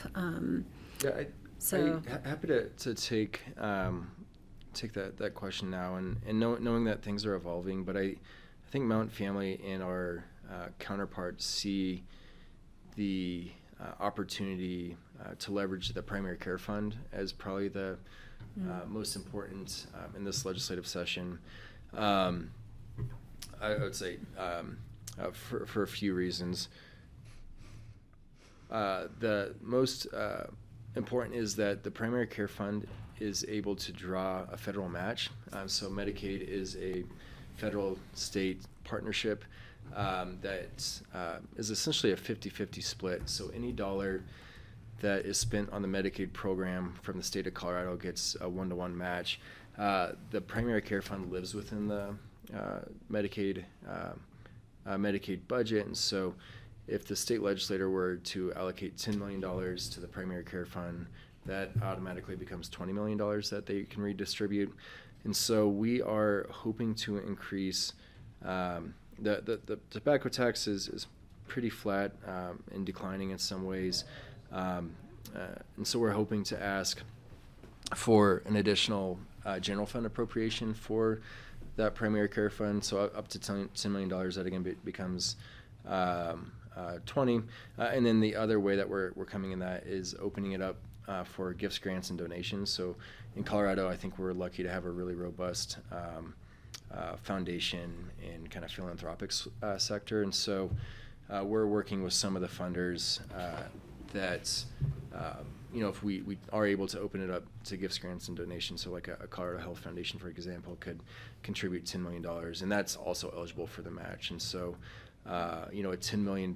Yeah, So happy to take that question now, and knowing that things are evolving, but I think Mountain Family and our counterparts see the opportunity to leverage the primary care fund as probably the most important in this legislative session. I would say for a few reasons. The most important is that the primary care fund is able to draw a federal match. So Medicaid is a federal-state partnership that is essentially a 50-50 split. So any dollar that is spent on the Medicaid program from the state of Colorado gets a 1-to-1 match. The primary care fund lives within the Medicaid budget, and so if the state legislator were to allocate $10 million to the primary care fund, that automatically becomes $20 million that they can redistribute. And so we are hoping to increase the tobacco tax is pretty flat and declining in some ways. And so we're hoping to ask for an additional general fund appropriation for that primary care fund, so up to $10 million. That again becomes 20. And then the other way that we're coming in that is opening it up for gifts, grants, and donations. So in Colorado, I think we're lucky to have a really robust foundation and kind of philanthropic sector. And so we're working with some of the funders that, if we are able to open it up to gifts, grants, and donations, so like a Colorado Health Foundation, for example, could contribute $10 million, and that's also eligible for the match. And so, a $10 million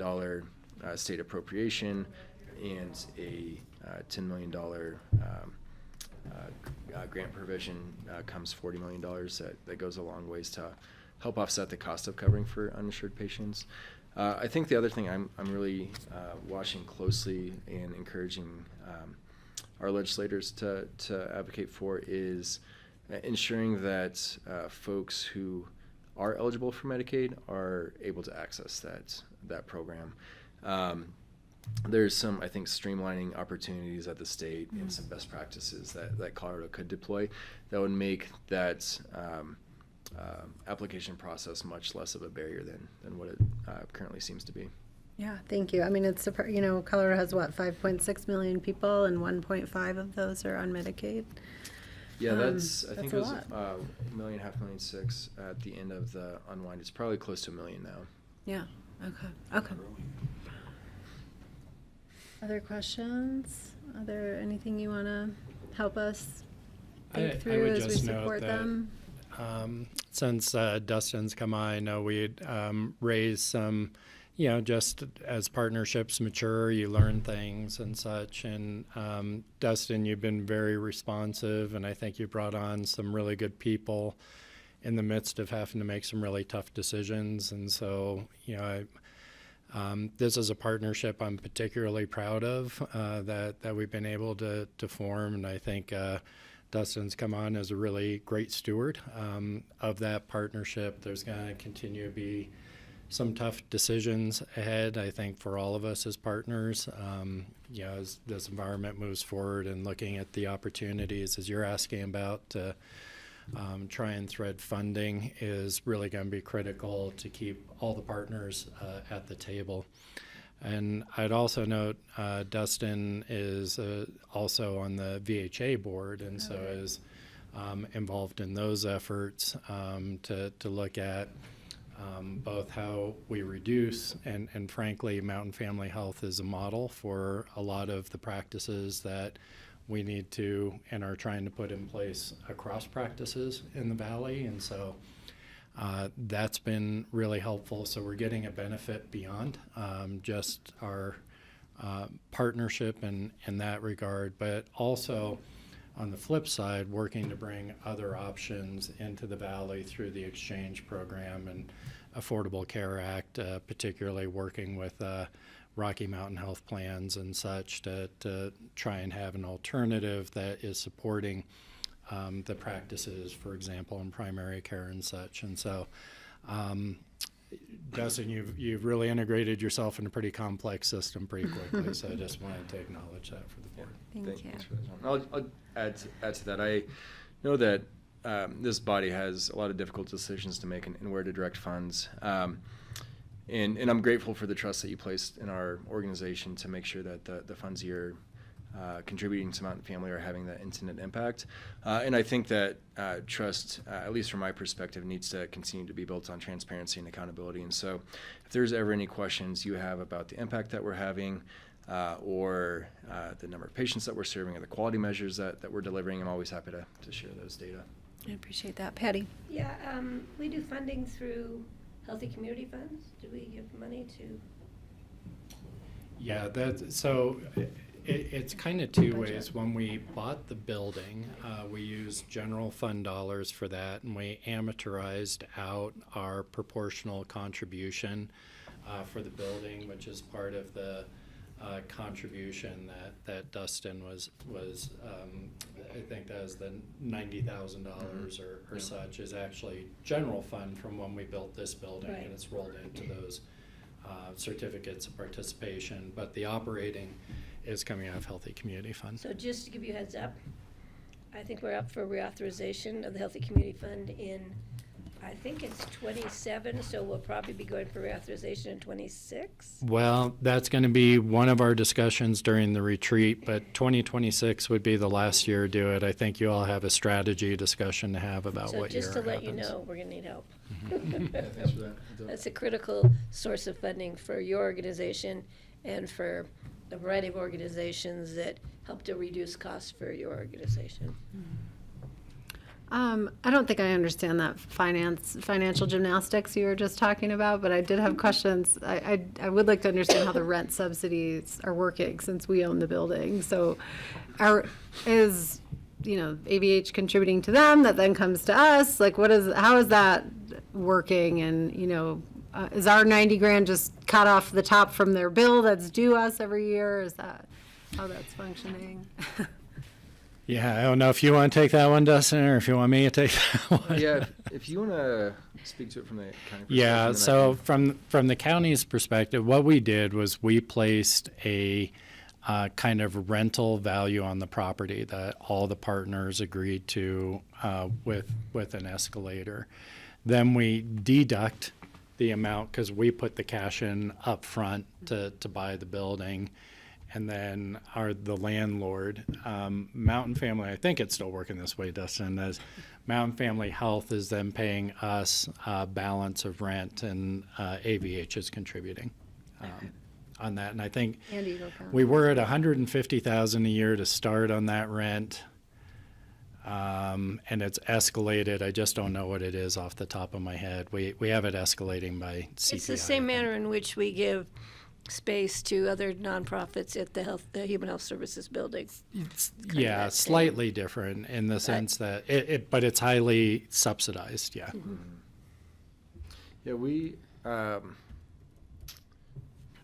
state appropriation and a $10 million grant provision comes $40 million that goes a long ways to help offset the cost of covering for uninsured patients. I think the other thing I'm really watching closely and encouraging our legislators to advocate for is ensuring that folks who are eligible for Medicaid are able to access that program. There's some, I think, streamlining opportunities at the state and some best practices that Colorado could deploy that would make that application process much less of a barrier than what it currently seems to be. yeah, thank you. I mean, it's Colorado has 5.6 million people, and 1.5 of those are on Medicaid. Yeah, I think it was a lot. 1.5 million at the end of the unwind. It's probably close to 1 million now. Yeah. Okay. Other questions? Are there anything you want to help us think I through would as we just note support that, them? Since Dustin's come on, I know we'd raised some, just as partnerships mature, you learn things and such. And Dustin, you've been very responsive, and I think you brought on some really good people in the midst of having to make some really tough decisions. And so, this is a partnership I'm particularly proud of that we've been able to form, and I think Dustin's come on as a really great steward of that partnership. There's going to continue to be some tough decisions ahead, I think, for all of us as partners. As this environment moves forward and looking at the opportunities, as you're asking about, to try and thread funding is really going to be critical to keep all the partners at the table. And I'd also note Dustin is also on the VHA board, and so is involved in those efforts to look at both how we reduce, and frankly, Mountain Family Health is a model for a lot of the practices that we need to and are trying to put in place across practices in the valley. And so that's been really helpful. So we're getting a benefit beyond just our partnership in that regard, but also on the flip side, working to bring other options into the valley through the exchange program and Affordable Care Act, particularly working with Rocky Mountain Health Plans and such to try and have an alternative that is supporting the practices, for example, in primary care and such. And so, Dustin, you've really integrated yourself in a pretty complex system pretty quickly. So I just wanted to acknowledge that for the board. Thank you. Thanks for that, John. I'll add to that. I know that this body has a lot of difficult decisions to make and where to direct funds. And I'm grateful for the trust that you placed in our organization to make sure that the funds you're contributing to Mountain Family are having that intended impact. And I think that trust, at least from my perspective, needs to continue to be built on transparency and accountability. And so if there's ever any questions you have about the impact that we're having, or the number of patients that we're serving, or the quality measures that we're delivering, I'm always happy to share those data. I appreciate that. Patty? Yeah, we do funding through Healthy Community Funds. Do we give money to? Yeah, so it's kind of two Budget. ways. When we bought the building, we used general fund dollars for that, and we amortized out our proportional contribution for the building, which is part of the contribution that Dustin was I think that was the $90,000 or such, is actually general fund from when we built this building, Right. and it's rolled into those certificates of participation. But the operating is coming out of Healthy Community Fund. So just to give you a heads up, I think we're up for reauthorization of the Healthy Community Fund in, I think it's 27, so we'll probably be going for reauthorization in 26. Well, that's going to be one of our discussions during the retreat, but 2026 would be the last year to do it. I think you all have a strategy discussion to have about So what year just to let you happens. know, we're gonna need help. Yeah, thanks for that. That's a critical source of funding for your organization and for a variety of organizations that help to reduce costs for your organization. I don't think I understand that financial gymnastics you were just talking about, but I did have questions. I would like to understand how the rent subsidies are working since we own the building. So is AVH contributing to them that then comes to us? Like how is that working? And, is our 90 grand just cut off the top from their bill that's due us every year? Is that how that's functioning? Yeah, I don't know if you want to take that one, Dustin, or if you want me to take that one. Yeah, if you want to speak to it from the county perspective. Yeah, then I so can- from the county's perspective, what we did was we placed a kind of rental value on the property that all the partners agreed to with an escalator. Then we deduct the amount because we put the cash in up front to buy the building. And then the landlord, Mountain Family, I think it's still working this way, Dustin, as Mountain Family Health is then paying us a balance of rent, and AVH is contributing on that. And I think And Eagle County. we were at $150,000 a year to start on that rent, and it's escalated. I just don't know what it is off the top of my head. We have it escalating by CPI. It's the same manner in which we give space to other nonprofits at the Human Health Services building. Yeah, that same- slightly different in the sense that but it's highly subsidized. Yeah. Yeah, we kind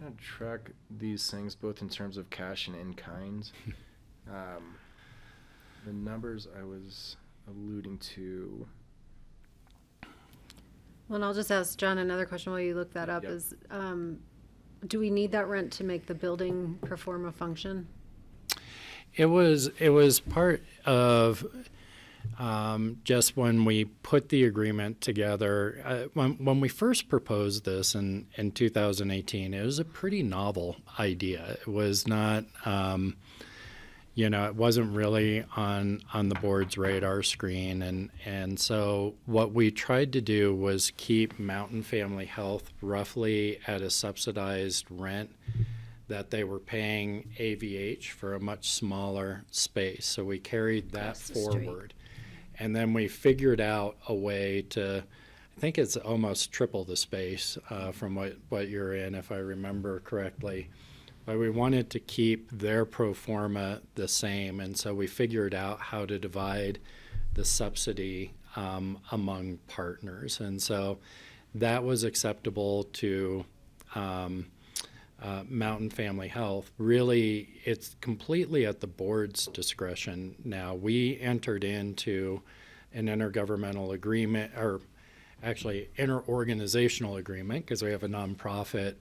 of track these things both in terms of cash and in kind. The numbers I was alluding to. Well, and I'll just ask John another question while you look that up. Yep. Is do we need that rent to make the building perform a function? It was part of just when we put the agreement together, when we first proposed this in 2018, it was a pretty novel idea. It was not, it wasn't really on the board's radar screen. And so what we tried to do was keep Mountain Family Health roughly at a subsidized rent that they were paying AVH for a much smaller space. So we carried that Across the street. forward. And then we figured out a way to, I think it's almost triple the space from what you're in, if I remember correctly. But we wanted to keep their pro forma the same, and so we figured out how to divide the subsidy among partners. And so that was acceptable to Mountain Family Health. Really, it's completely at the board's discretion now. We entered into an intergovernmental agreement, or actually interorganizational agreement, because we have a nonprofit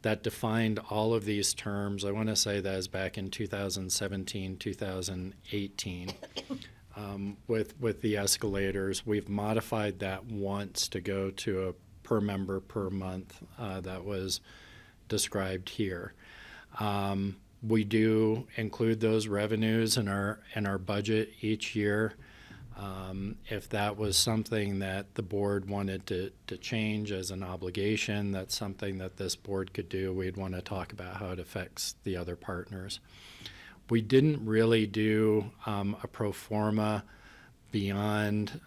that defined all of these terms. I want to say that is back in 2017, 2018. With the escalators, we've modified that once to go to a per member per month that was described here. We do include those revenues in our budget each year. If that was something that the board wanted to change as an obligation, that's something that this board could do. We'd want to talk about how it affects the other partners. We didn't really do a pro forma beyond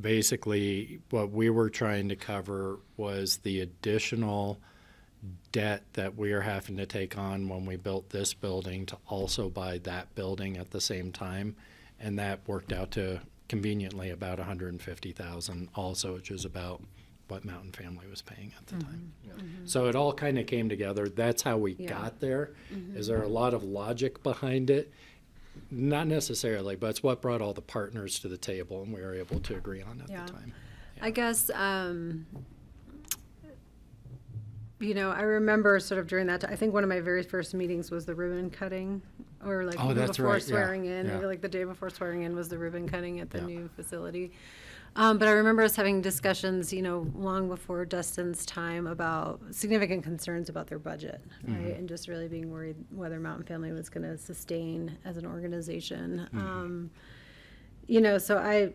basically what we were trying to cover was the additional debt that we are having to take on when we built this building to also buy that building at the same time. And that worked out to conveniently about $150,000 also, which is about what Mountain Family was paying at the time. So it all kind of came together. That's how we got there. Is there a lot of logic behind it? Not necessarily, but it's what brought all the partners to the table and we were able to agree on at the time. I guess, I remember sort of during that, I think one of my very first meetings was the ribbon cutting, or like Oh, even that's before right, yeah, swearing in, yeah. maybe like the day before swearing in was the ribbon cutting at the Yeah. new facility. But I remember us having discussions, long before Dustin's time about significant concerns about their budget, right? And just really being worried whether Mountain Family was going to sustain as an organization. So I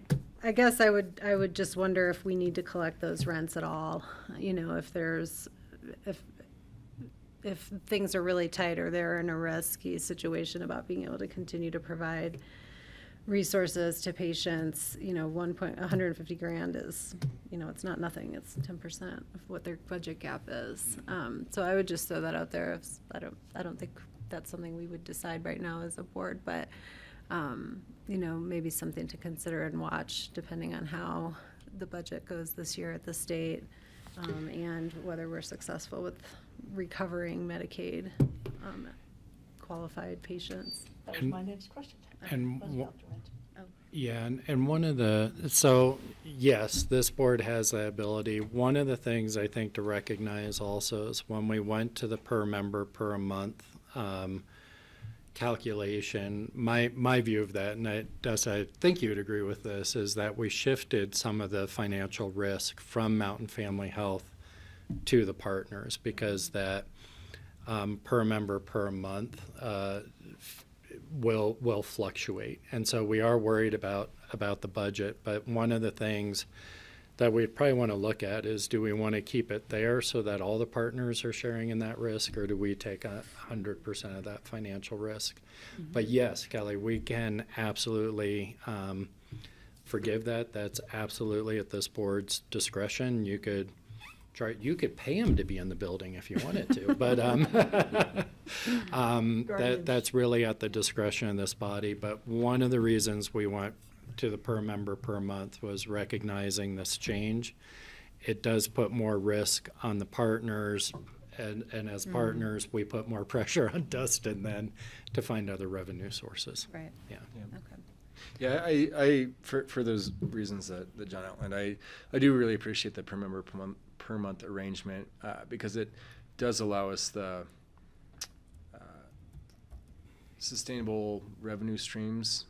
guess I would just wonder if we need to collect those rents at all, if things are really tight or they're in a risky situation about being able to continue to provide resources to patients. $150,000 is, it's not nothing. It's 10% of what their budget gap is. So I would just throw that out there. I don't think that's something we would decide right now as a board, but maybe something to consider and watch depending on how the budget goes this year at the state. And whether we're successful with recovering Medicaid qualified patients. That was my next question. And Was about the rent. Yeah, and one of yes, this board has that ability. One of the things I think to recognize also is when we went to the per member per month calculation, my view of that, and I think you would agree with this, is that we shifted some of the financial risk from Mountain Family Health to the partners, because that per member per month will fluctuate. And so we are worried about the budget, but one of the things that we probably want to look at is, do we want to keep it there so that all the partners are sharing in that risk, or do we take 100% of that financial risk? But yes, Kelly, we can absolutely forgive that. That's absolutely at this board's discretion. You could pay him to be in the building if you wanted to, but that's really at the discretion of this body. But one of the reasons we went to the per member per month was recognizing this change. It does put more risk on the partners, and as partners, we put more pressure on Dustin then to find other revenue sources. Right. Yeah. Okay. Yeah, I for those reasons that John outlined, I do really appreciate the per member per month arrangement because it does allow us the sustainable revenue streams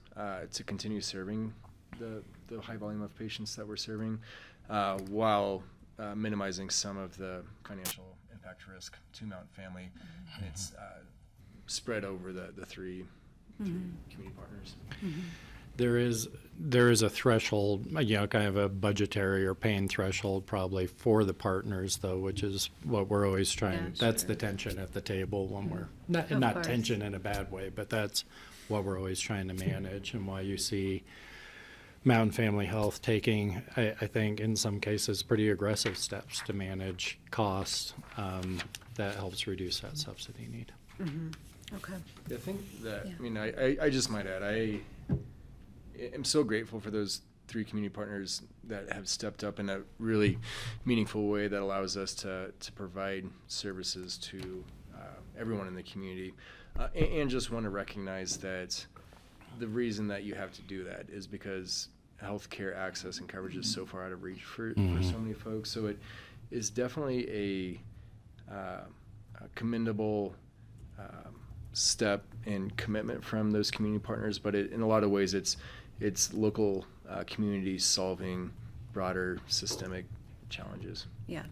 to continue serving the high volume of patients that we're serving, while minimizing some of the financial impact risk to Mountain Family. It's spread over the three community partners. There is a threshold, kind of a budgetary or paying threshold probably for the partners though, which is what we're always trying. Yeah, That's sure. the tension at the table when we're not Of not course. tension in a bad way, but that's what we're always trying to manage, and why you see Mountain Family Health taking, I think, in some cases, pretty aggressive steps to manage costs. That helps reduce that subsidy need. Okay. I think that, Yeah. I mean, I just might add, I am so grateful for those three community partners that have stepped up in a really meaningful way that allows us to provide services to everyone in the community. And just want to recognize that the reason that you have to do that is because healthcare access and coverage is so far out of reach for so many folks. So it is definitely a commendable step and commitment from those community partners, but in a lot of ways it's local communities solving broader systemic challenges. Yeah,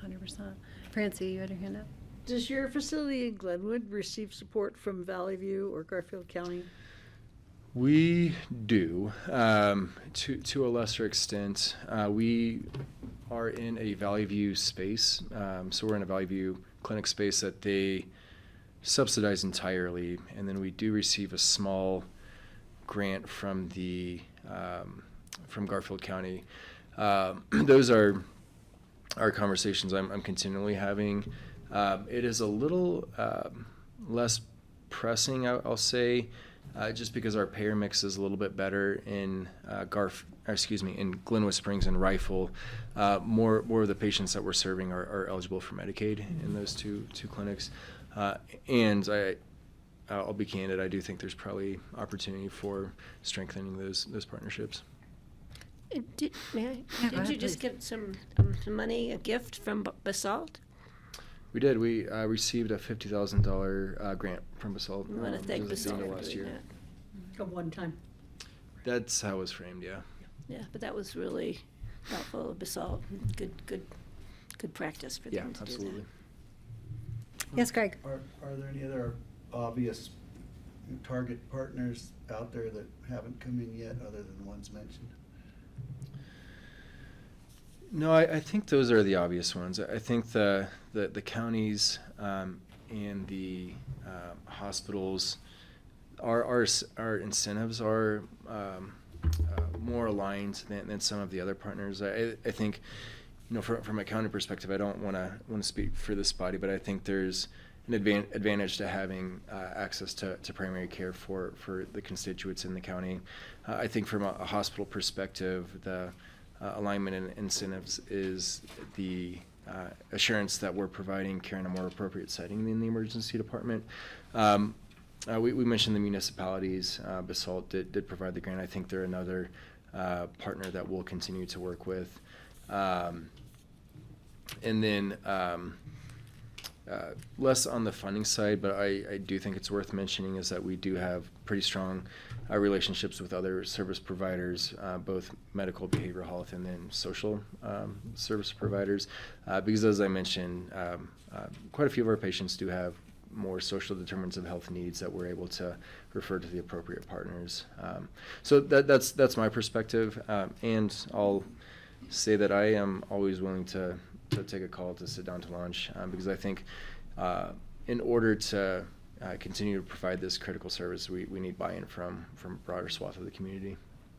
100%. Francie, you had your hand up. Does your facility in Glenwood receive support from Valley View or Garfield County? We do, to a lesser extent. We are in a Valley View space, so we're in a Valley View clinic space that they subsidize entirely, and then we do receive a small grant from the from Garfield County. Those are conversations I'm continually having. It is a little less pressing, I'll say, just because our payer mix is a little bit better in in Glenwood Springs and Rifle. More of the patients that we're serving are eligible for Medicaid in those two clinics. And I'll be candid, I do think there's probably opportunity for strengthening those partnerships. Did go you ahead, just please. get some money, a gift from Basalt? We did. We received a $50,000 grant from Basalt. We want to thank just at the Basalt end for of last doing year. that. A one-time. That's how it was framed, yeah. Yeah, but that was really helpful of Basalt. Good practice for Yeah, them to absolutely. do Yes, Greg. Are there any other obvious target partners out there that haven't come in yet, other than the ones mentioned? No, I think those are the obvious ones. I think the counties and the hospitals, our incentives are more aligned than some of the other partners. I think, from a county perspective, I don't want to speak for this body, but I think there's an advantage to having access to primary care for the constituents in the county. I think from a hospital perspective, the alignment and incentives is the assurance that we're providing care in a more appropriate setting in the emergency department. We mentioned the municipalities. Basalt did provide the grant. I think they're another partner that we'll continue to work with. And then less on the funding side, but I do think it's worth mentioning is that we do have pretty strong relationships with other service providers, both medical, behavioral health, and then social service providers. Because as I mentioned, quite a few of our patients do have more social determinants of health needs that we're able to refer to the appropriate partners. So that's my perspective, and I'll say that I am always willing to take a call to sit down to lunch, because I think in order to continue to provide this critical service, we need buy-in from a broader swath of the community.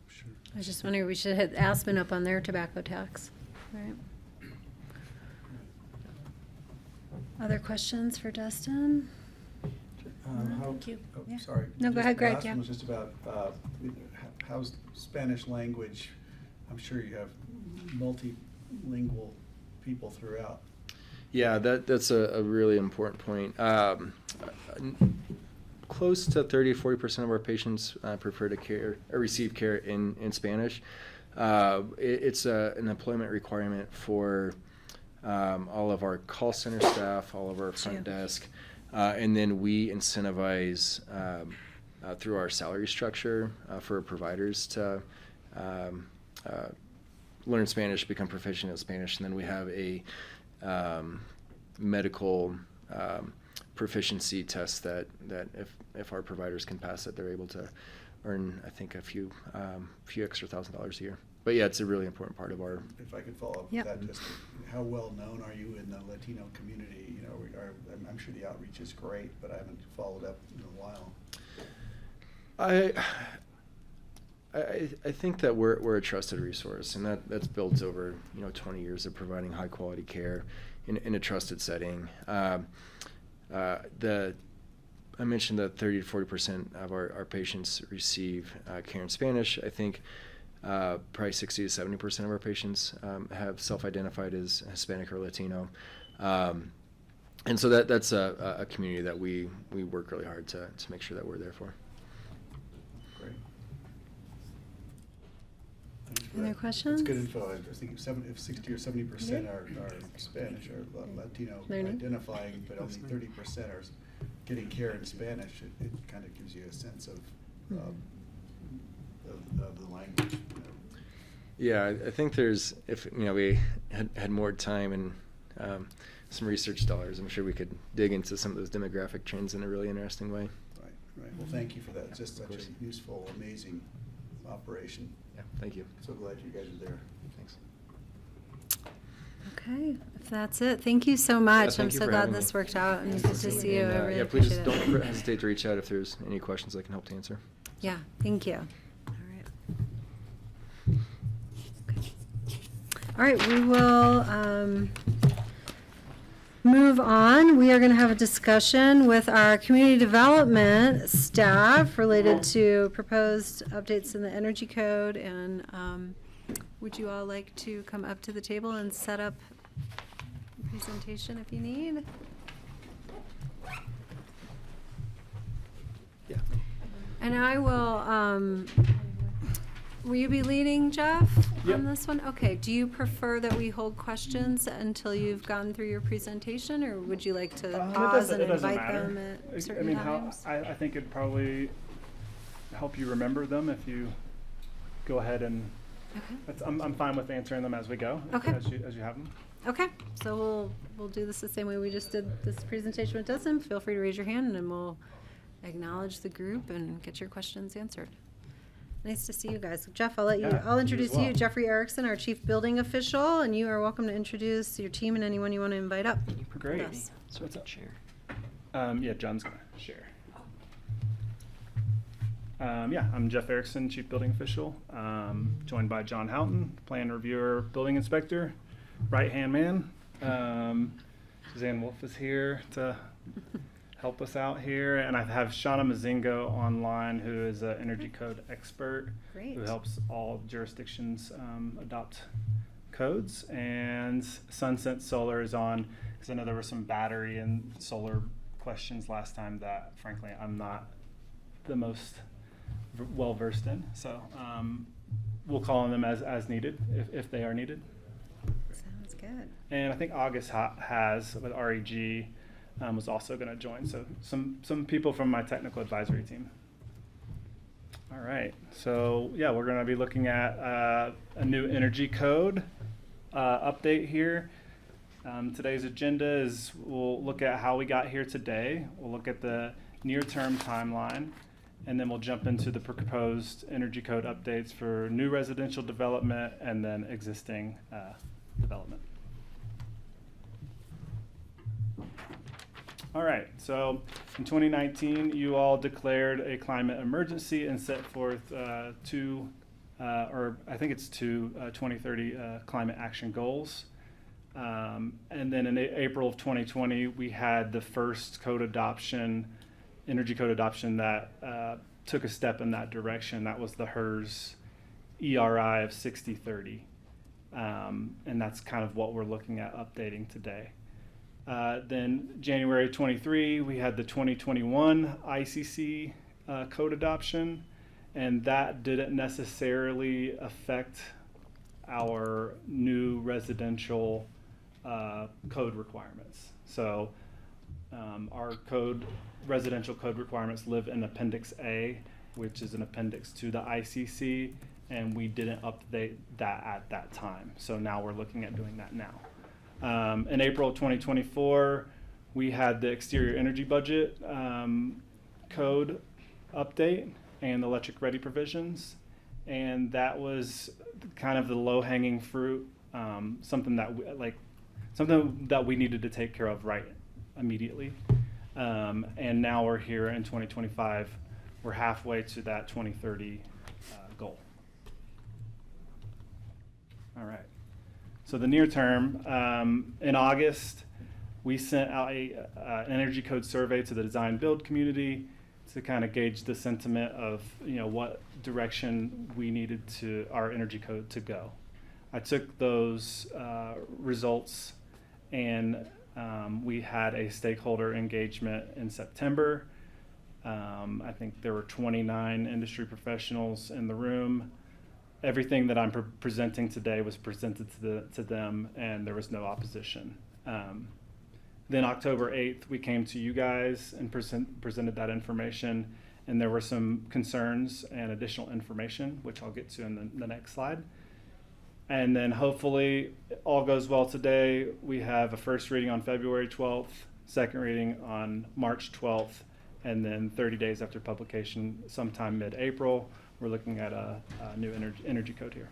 Sure. I was just wondering, we should hit Aspen up on their tobacco tax, right? Other questions for Dustin? Thank you. Oh, Yeah. sorry. No, go Just ahead, the Greg, last yeah. one was just about, how's Spanish language? I'm sure you have multilingual people throughout. Yeah, that's a really important point. Close to 30-40% of our patients prefer to receive care in Spanish. It's an employment requirement for all of our call center staff, all of our front desk, and then we incentivize through our salary structure for providers to learn Spanish, become proficient in Spanish, and then we have a medical proficiency test that if our providers can pass it, they're able to earn, I think, a few extra $1,000 a year. But yeah, it's a really important part of our. If I could follow up Yep. with that, just how well known are you in the Latino community? You know, I'm sure the outreach is great, but I haven't followed up in a while. I think that we're a trusted resource, and that's built over 20 years of providing high quality care in a trusted setting. I mentioned that 30 to 40% of our patients receive care in Spanish. I think probably 60 to 70% of our patients have self-identified as Hispanic or Latino. And so that's a community that we work really hard to make sure that we're there for. Great. Other questions? That's good info. I was thinking if 60 or 70% are Spanish or Latino Learning. identifying, but only 30% are getting care in Spanish, it kind of gives you a sense of the language. You know. Yeah, I think if we had more time and some research dollars, I'm sure we could dig into some of those demographic trends in a really interesting way. Right. Well, thank you for that. It's just such a useful, amazing operation. Yeah, thank you. So glad you guys are there. Thanks. Okay, if that's it, thank you so much. I'm thank you so for glad having this me. worked out and good to see you. And, I really yeah, please appreciate don't it. hesitate to reach out if there's any questions I can help to answer. Yeah, thank you. All right. Okay. All right, we will move on. We are going to have a discussion with our community development staff related to proposed updates in the energy code. And would you all like to come up to the table and set up a presentation if you need? Yeah. And I will, will you be leading, Jeff, Yep. on this one? Okay, do you prefer that we hold questions until you've gone through your presentation, or would you like to pause and invite them at certain times? I think it'd probably help you remember them if you go ahead and, Okay. I'm fine with answering them as we go, Okay. as you have them. Okay, so we'll do this the same way we just did this presentation with Dustin. Feel free to raise your hand and then we'll acknowledge the group and get your questions answered. Nice to see you guys. Jeff, I'll Yeah, introduce you as you, well. Jeffrey Erickson, our Chief Building Official, and you are welcome to introduce your team and anyone you want to invite up. Great. Yes. So what's up? Yeah, John's gonna share. Yeah, I'm Jeff Erickson, Chief Building Official, joined by John Houghton, Plan Reviewer, Building Inspector, right-hand man. Suzanne Wolf is here to help us out here, and I have Shauna Mazingo online, who is an energy code expert, Great. who helps all jurisdictions adopt codes. And Sunset Solar is on, because I know there were some battery and solar questions last time that, frankly, I'm not the most well versed in. So we'll call on them as needed if they are needed. Sounds good. And I think August has with REG was also going to join. So some people from my technical advisory team. All right. So yeah, we're going to be looking at a new energy code update here. Today's agenda is we'll look at how we got here today. We'll look at the near-term timeline, and then we'll jump into the proposed energy code updates for new residential development and then existing development. All right, so in 2019, you all declared a climate emergency and set forth two 2030 climate action goals. And then in April of 2020, we had the first energy code adoption that took a step in that direction. That was the HERS ERI of 60/30. And that's kind of what we're looking at updating today. Then January 23, we had the 2021 ICC code adoption, and that didn't necessarily affect our new residential code requirements. So our residential code requirements live in Appendix A, which is an appendix to the ICC, and we didn't update that at that time. So now we're looking at doing that now. In April of 2024, we had the exterior energy budget code update and the electric ready provisions, and that was kind of the low-hanging fruit, something that we needed to take care of right immediately. And now we're here in 2025. We're halfway to that 2030 goal. All right. So the near term, in August, we sent out an energy code survey to the design build community to kind of gauge the sentiment of what direction we needed our energy code to go. I took those results and we had a stakeholder engagement in September. I think there were 29 industry professionals in the room. Everything that I'm presenting today was presented to them, and there was no opposition. Then October 8th, we came to you guys and presented that information, and there were some concerns and additional information, which I'll get to in the next slide. And then hopefully all goes well today. We have a first reading on February 12th, second reading on March 12th, and then 30 days after publication, sometime mid-April, we're looking at a new energy code here.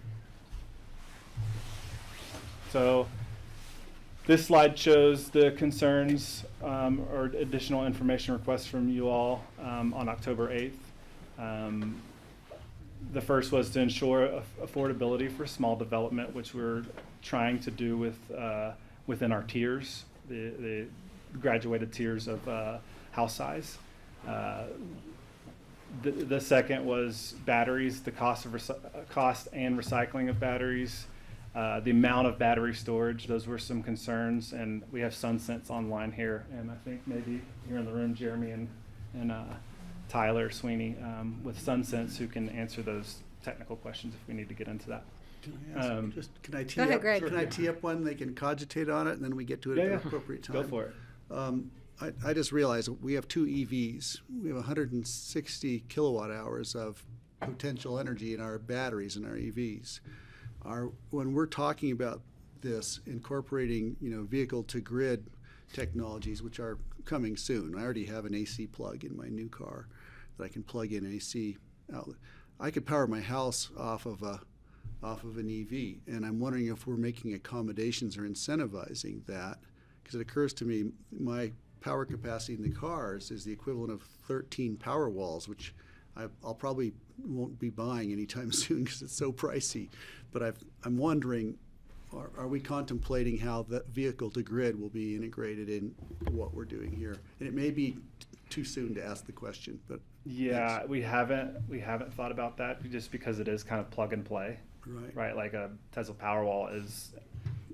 So this slide shows the concerns or additional information requests from you all on October 8th. The first was to ensure affordability for small development, which we're trying to do within our tiers, the graduated tiers of house size. The second was batteries, the cost and recycling of batteries, the amount of battery storage. Those were some concerns, and we have SunSense online here, and I think maybe here in the room, Jeremy and Tyler Sweeney with SunSense, who can answer those technical questions if we need to get into that. Can I ask, can I tee Go ahead, up? Greg. Can I tee up one? They can cogitate on it, and then we get to it at the appropriate time. Go for it. I just realized we have two EVs. We have 160 kilowatt hours of potential energy in our batteries in our EVs. When we're talking about this, incorporating vehicle to grid technologies, which are coming soon. I already have an AC plug in my new car that I can plug in AC outlet. I could power my house off of an EV, and I'm wondering if we're making accommodations or incentivizing that, because it occurs to me my power capacity in the cars is the equivalent of 13 power walls, which I'll probably won't be buying anytime soon because it's so pricey. But I'm wondering, are we contemplating how that vehicle to grid will be integrated in what we're doing here? And it may be too soon to ask the question, but Yeah, thanks. we haven't thought about that just because it is kind of plug and play, right? Like a Tesla Powerwall is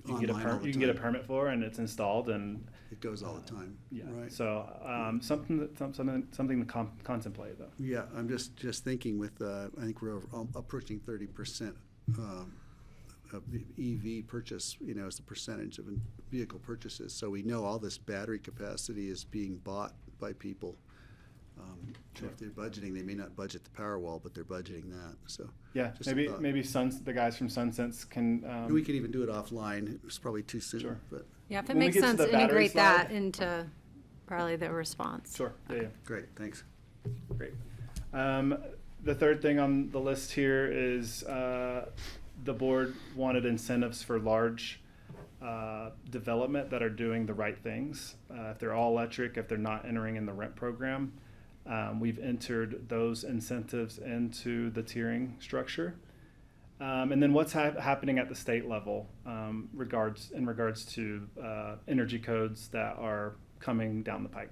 you can get a permit for, and it's installed, and It goes all the time. yeah. Right. So something to contemplate though. Yeah, I'm just thinking with I think we're approaching 30% of the EV purchase, as the percentage of vehicle purchases. So we know all this battery capacity is being bought by people. If they're budgeting, they may not budget the Powerwall, but they're budgeting that. So Yeah, just a maybe thought. the guys from SunSense can. We could even do it offline. It's probably too soon. Sure. But Yeah, if it When we makes get to sense, the battery integrate that slide- into probably the response. Sure. Yeah. great, thanks. Great. The third thing on the list here is the board wanted incentives for large development that are doing the right things. If they're all electric, if they're not entering in the rent program, we've entered those incentives into the tiering structure. And then what's happening at the state level in regards to energy codes that are coming down the pike.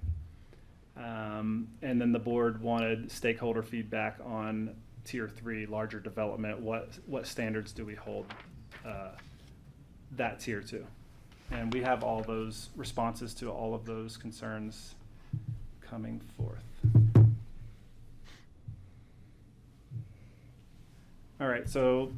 And then the board wanted stakeholder feedback on tier 3 larger development. What standards do we hold that tier to? And we have all those responses to all of those concerns coming forth. All right, so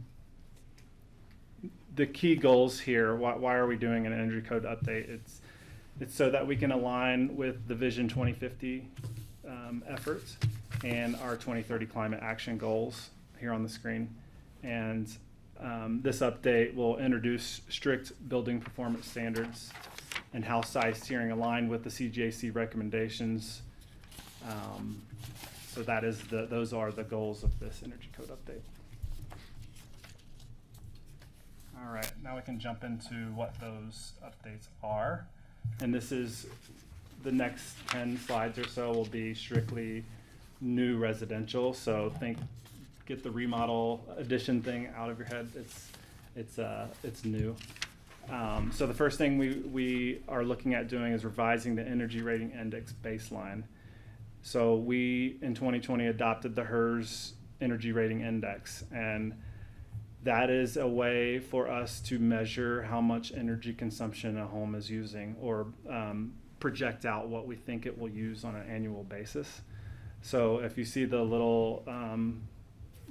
the key goals here, why are we doing an energy code update? It's so that we can align with the Vision 2050 efforts and our 2030 climate action goals here on the screen. And this update will introduce strict building performance standards and house size tiering aligned with the CJC recommendations. So those are the goals of this energy code update. All right, now we can jump into what those updates are. And this is the next 10 slides or so will be strictly new residential. So get the remodel addition thing out of your head. It's new. So the first thing we are looking at doing is revising the energy rating index baseline. So we in 2020 adopted the HERS energy rating index, and that is a way for us to measure how much energy consumption a home is using, or project out what we think it will use on an annual basis. So if you see the little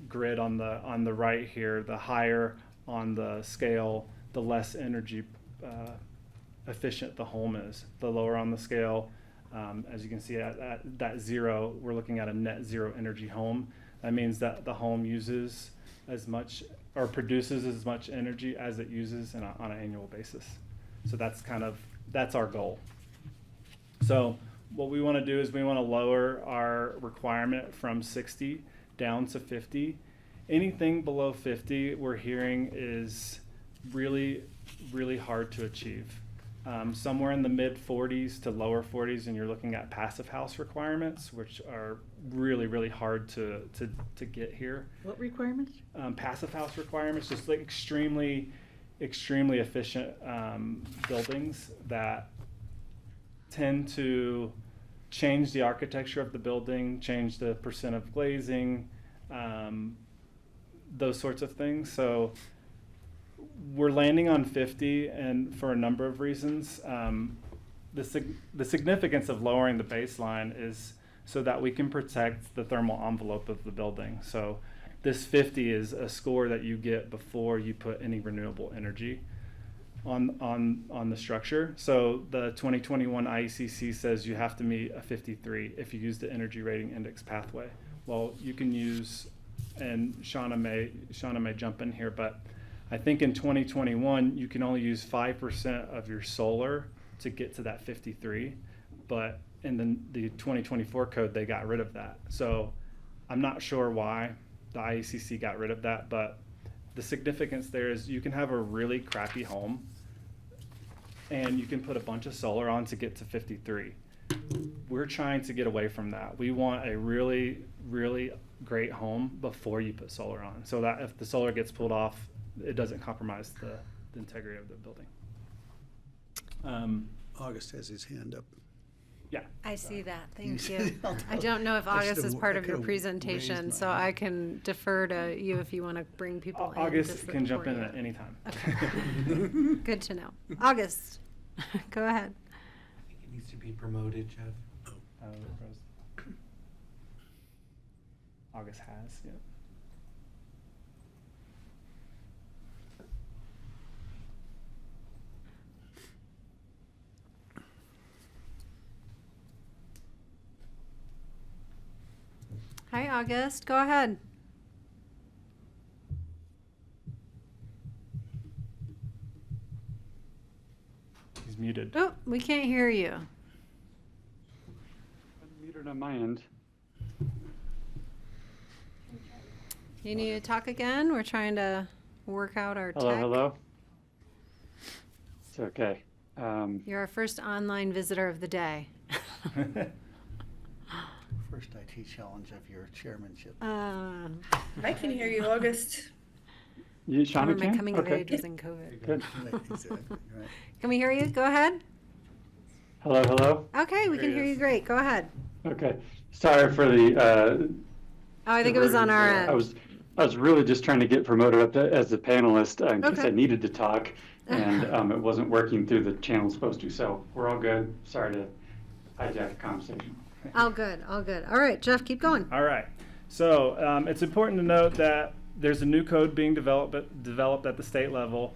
grid on the right here, the higher on the scale, the less energy efficient the home is. The lower on the scale, as you can see at that 0, we're looking at a net zero energy home. That means that the home uses as much or produces as much energy as it uses on an annual basis. So that's our goal. So what we want to do is we want to lower our requirement from 60 down to 50. Anything below 50, we're hearing, is really, really hard to achieve. Somewhere in the mid 40s to lower 40s, and you're looking at passive house requirements, which are really, really hard to get here. What requirements? Passive house requirements, just like extremely efficient buildings that tend to change the architecture of the building, change the percent of glazing, those sorts of things. So we're landing on 50, and for a number of reasons. The significance of lowering the baseline is so that we can protect the thermal envelope of the building. So this 50 is a score that you get before you put any renewable energy on the structure. So the 2021 IECC says you have to meet a 53 if you use the energy rating index pathway. Well, you can use, and Shauna may jump in here, but I think in 2021 you can only use 5% of your solar to get to that 53, but in the 2024 code they got rid of that. So I'm not sure why the IECC got rid of that, but the significance there is you can have a really crappy home and you can put a bunch of solar on to get to 53. We're trying to get away from that. We want a really, really great home before you put solar on, so that if the solar gets pulled off, it doesn't compromise the integrity of the building. August has his hand up. Yeah. I see that. Thank you. I don't know if August is part of your presentation, so I can defer to you if you want to bring people in. August can jump in at any time. Okay. Good to know. August, go ahead. I think it needs to be promoted, Jeff. August has, yeah. Hi, August. Go ahead. He's muted. Oh, we can't hear you. Muted on my end. You need to talk again? We're trying to work out our Hello, tech. hello. It's okay. You're our first online visitor of the day. First IT challenge of your chairmanship. I can hear you, August. You, Shauna, my can? coming of Okay. age was in COVID. Good. Right, exactly, right. Can we hear you? Go ahead. Hello, hello. Okay, we can hear you great. Go ahead. Okay. Sorry for the. Oh, I think it was on our I end. was really just trying to get promoted up as a panelist in case Okay. I needed to talk, and it wasn't working through the channel it's supposed to. So we're all good. Sorry to hijack the conversation. All good, all good. All right, Jeff, keep going. All right. So it's important to note that there's a new code being developed at the state level.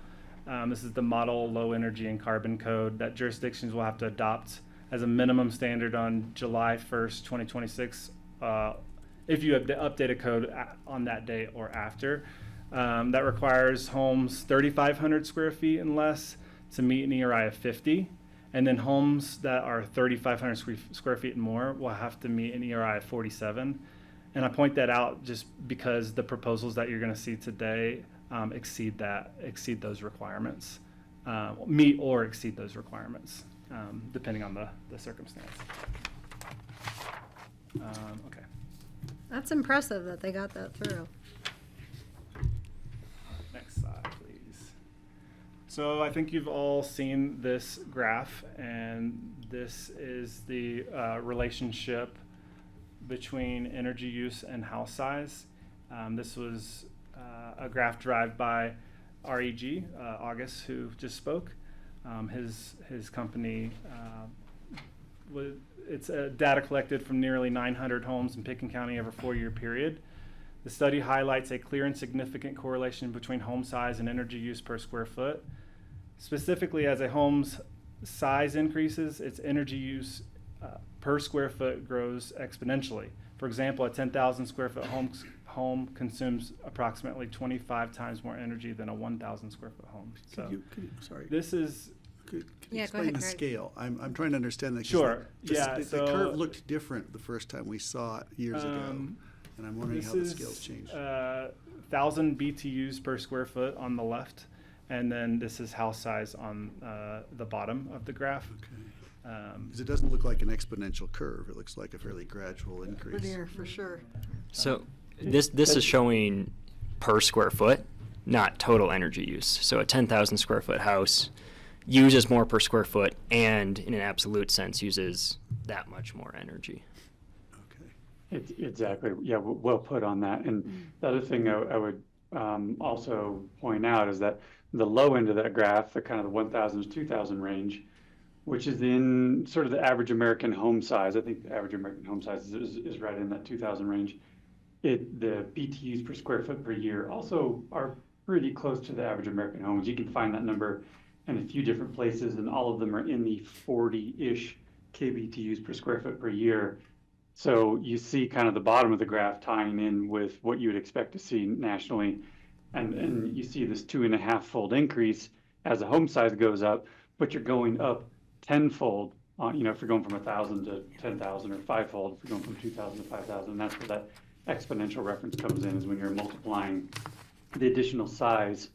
This is the Model Low Energy and Carbon Code that jurisdictions will have to adopt as a minimum standard on July 1st, 2026, if you update a code on that date or after. That requires homes 3,500 square feet and less to meet an ERI of 50. And then homes that are 3,500 square feet and more will have to meet an ERI of 47. And I point that out just because the proposals that you're going to see today exceed those requirements, meet or exceed those requirements, depending on the circumstance. Okay. That's impressive that they got that through. Next slide, please. So I think you've all seen this graph, and this is the relationship between energy use and house size. This was a graph derived by REG, August, who just spoke. His company, it's data collected from nearly 900 homes in Pickens County over a 4-year period. The study highlights a clear and significant correlation between home size and energy use per square foot. Specifically, as a home's size increases, its energy use per square foot grows exponentially. For example, a 10,000 square foot home consumes approximately 25 times more energy than a 1,000 square foot home. So Sorry. this is Could you Yeah, go explain ahead, the Greg. scale? I'm trying to understand that. 'cause Sure. the- Yeah, The so, curve looked different the first time we saw it years ago, and I'm wondering this how the is scales changed. 1,000 BTUs per square foot on the left, and then this is house size on the bottom of the graph. Okay. Because it doesn't look like an exponential curve. It looks like a fairly gradual increase. Linear, for sure. So this is showing per square foot, not total energy use. So a 10,000 square foot house uses more per square foot and in an absolute sense uses that much more energy. Okay. Exactly. Yeah, well put on that. And the other thing I would also point out is that the low end of that graph, the kind of the 1,000 to 2,000 range, which is in sort of the average American home size. I think the average American home size is right in that 2,000 range. The BTUs per square foot per year also are pretty close to the average American homes. You can find that number in a few different places, and all of them are in the 40-ish kBTUs per square foot per year. So you see kind of the bottom of the graph tying in with what you would expect to see nationally. And you see this 2.5-fold increase as the home size goes up, but you're going up tenfold on, if you're going from 1,000 to 10,000, or fivefold if you're going from 2,000 to 5,000. That's where that exponential reference comes in, is when you're multiplying the additional size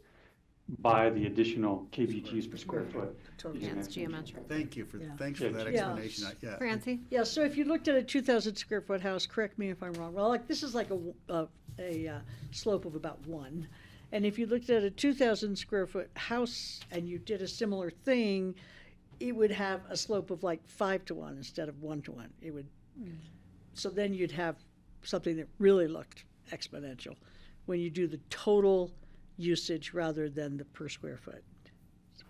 by the additional kBTUs per square foot. Yeah, it's geometric. Thank you for Yeah. thanks for that Yeah. explanation. Yeah. Francie? Yeah, so if you looked at a 2,000 square foot house, correct me if I'm wrong, well, like, this is like a slope of about 1. And if you looked at a 2,000 square foot house and you did a similar thing, it would have a slope of like 5 to 1 instead of 1 to 1. It would, so then you'd have something that really looked exponential when you do the total usage rather than the per square foot.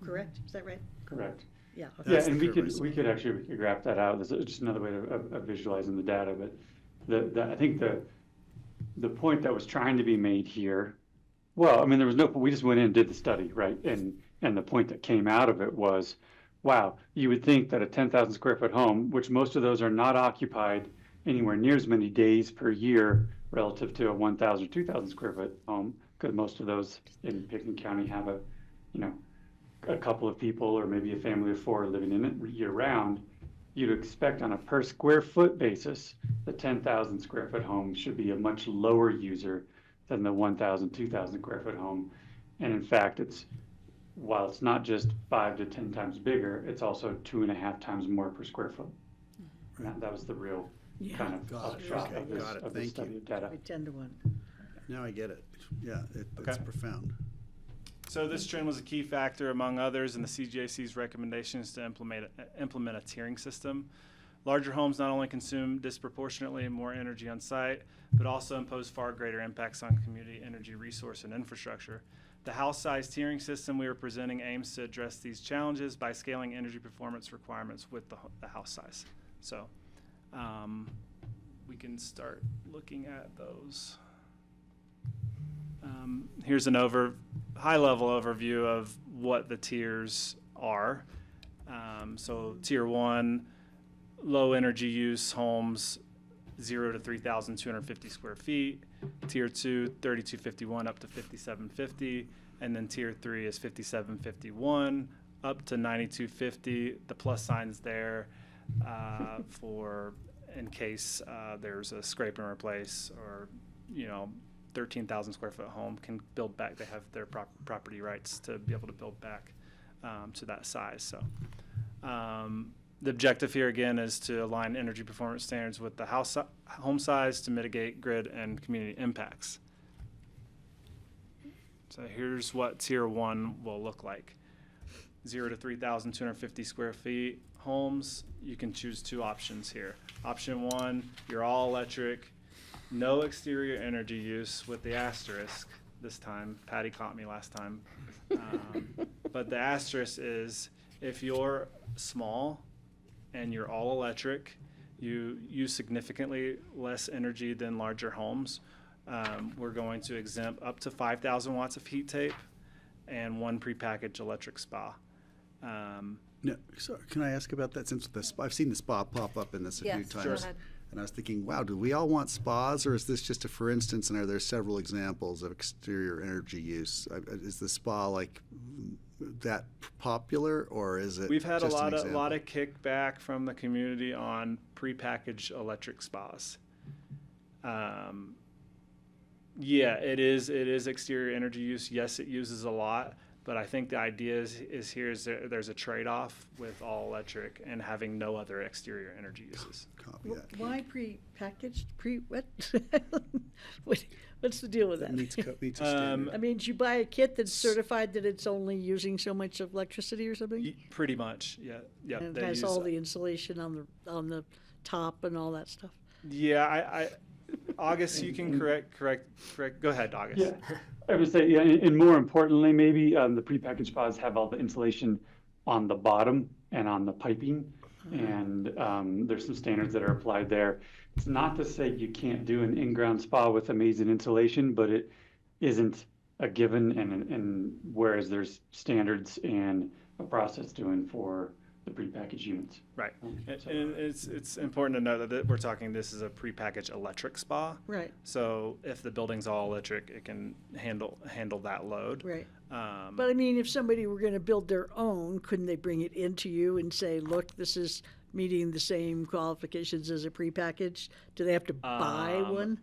Correct? Is that right? Correct. Yeah. Yeah, That's and the we curve I could saw. we could actually graph that out. This is just another way of visualizing the data. But I think the point that was trying to be made here, well, I mean, there was no. We just went in and did the study, right? And the point that came out of it was, wow, you would think that a 10,000 square foot home, which most of those are not occupied anywhere near as many days per year relative to a 1,000 or 2,000 square foot home, because most of those in Pickens County have a couple of people or maybe a family of 4 living in it year round. You'd expect on a per square foot basis, the 10,000 square foot home should be a much lower user than the 1,000, 2,000 square foot home. And in fact, while it's not just 5 to 10 times bigger, it's also 2.5 times more per square foot. And that was the real kind of Got it. upshot Okay, of this, got it. of this Thank study you. of data. 10 to 1. Now I get it. Yeah, it's Okay. profound. So this trend was a key factor, among others, in the CJC's recommendations to implement a tiering system. Larger homes not only consume disproportionately more energy on site, but also impose far greater impacts on community energy resource and infrastructure. The house size tiering system we are presenting aims to address these challenges by scaling energy performance requirements with the house size. So we can start looking at those. Here's an high-level overview of what the tiers are. So tier 1, low energy use homes 0 to 3,250 square feet. Tier 2, 3,251 up to 5,750. And then Tier 3 is 5,751 up to 9,250. The plus sign's there for in case there's a scrape and replace, or 13,000 square foot home can build back. They have their property rights to be able to build back to that size. So the objective here again is to align energy performance standards with the home size to mitigate grid and community impacts. So here's what Tier 1 will look like. 0 to 3,250 square feet homes, you can choose two options here. Option 1, you're all electric, no exterior energy use, with the asterisk this time. Patty caught me last time. But the asterisk is if you're small and you're all electric, you use significantly less energy than larger homes. We're going to exempt up to 5,000 watts of heat tape and one prepackaged electric spa. No, so can I ask about that? Since the spa, I've seen the spa pop up in this a few Yes, go times. ahead. And I was thinking, wow, do we all want spas, or is this just a for instance, and are there several examples of exterior energy use? Is the spa like that popular, or is it We've had a just an lot example? of kickback from the community on prepackaged electric spas. Yeah, it is exterior energy use. Yes, it uses a lot, but I think the idea is there's a trade-off with all electric and having no other exterior energy uses. Copy that. Why pre-packaged? What? What's the deal with that? Meets a standard. I mean, do you buy a kit that's certified that it's only using so much electricity or something? Pretty much, yeah. And they it has use- all the insulation on the top and all that stuff. Yeah, I August, you can correct. Go ahead, August. Yeah, I would say, yeah, and more importantly, maybe the prepackaged spas have all the insulation on the bottom and on the piping, and there's some standards that are applied there. It's not to say you can't do an in-ground spa with amazing insulation, but it isn't a given, and whereas there's standards and a process doing for the prepackaged units. Right, and it's important to know that we're talking, this is a prepackaged electric spa. Right. So if the building's all electric, it can handle that load. Right. But I mean, if somebody were going to build their own, couldn't they bring it into you and say, look, this is meeting the same qualifications as a prepackaged? Do they have to buy one?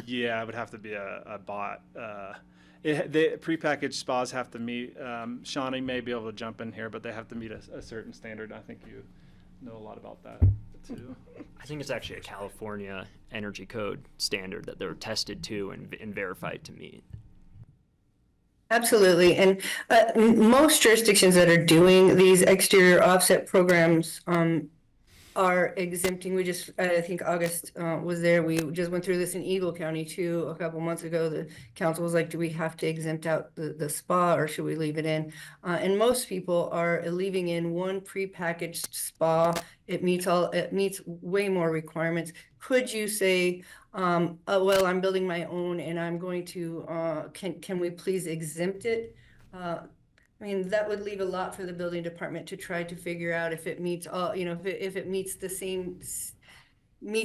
Yeah, it would have to be a bot. The prepackaged spas have to meet, Shawnee may be able to jump in here, but they have to meet a certain standard. I think you know a lot about that too. I think it's actually a California energy code standard that they're tested to and verified to meet. Absolutely. And most jurisdictions that are doing these exterior offset programs are exempting. We just, I think August was there. We just went through this in Eagle County too a couple months ago. The council was like, do we have to exempt out the spa, or should we leave it in? And most people are leaving in one prepackaged spa. It meets way more requirements. Could you say, well, I'm building my own and I'm going to, can we please exempt it? I mean, that would leave a lot for the building department to try to figure out if it meets all, if it meets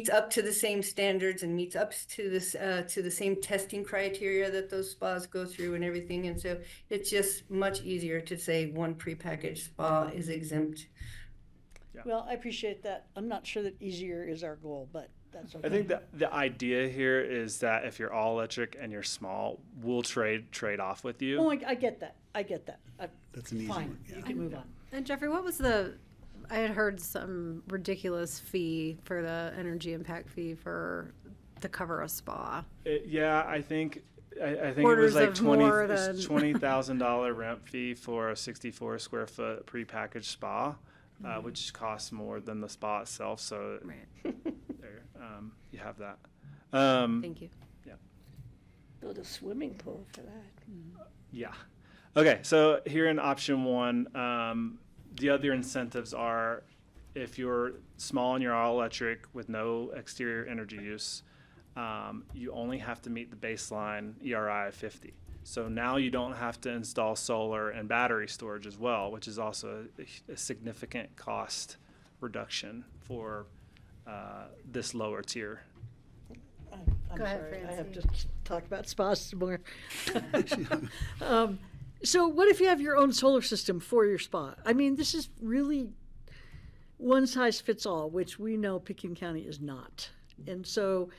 up to the same standards and meets up to this, to the same testing criteria that those spas go through and everything. And so it's just much easier to say one prepackaged spa is exempt. Well, I appreciate that. I'm not sure that easier is our goal, but that's okay. I think that the idea here is that if you're all electric and you're small, we'll trade off with you. Oh, I get that. That's an easy Fine, one. Yeah. you can move on. And Jeffrey, what was I had heard some ridiculous fee for the energy impact fee to cover a spa. Yeah, I think it Orders was like of more than- $20,000 rent fee for a 64 square foot prepackaged spa, which costs more than the spa itself. So there, you have that. Thank you. Yeah. Build a swimming pool for that. Yeah. Okay, so here in option 1, the other incentives are if you're small and you're all electric with no exterior energy use, you only have to meet the baseline ERI of 50. So now you don't have to install solar and battery storage as well, which is also a significant cost reduction for this lower tier I'm Go ahead, sorry, I have to Francine. talk about spas some more. So what if you have your own solar system for your spa? I mean, this is really one size fits all, which we know Picayune County is not. And so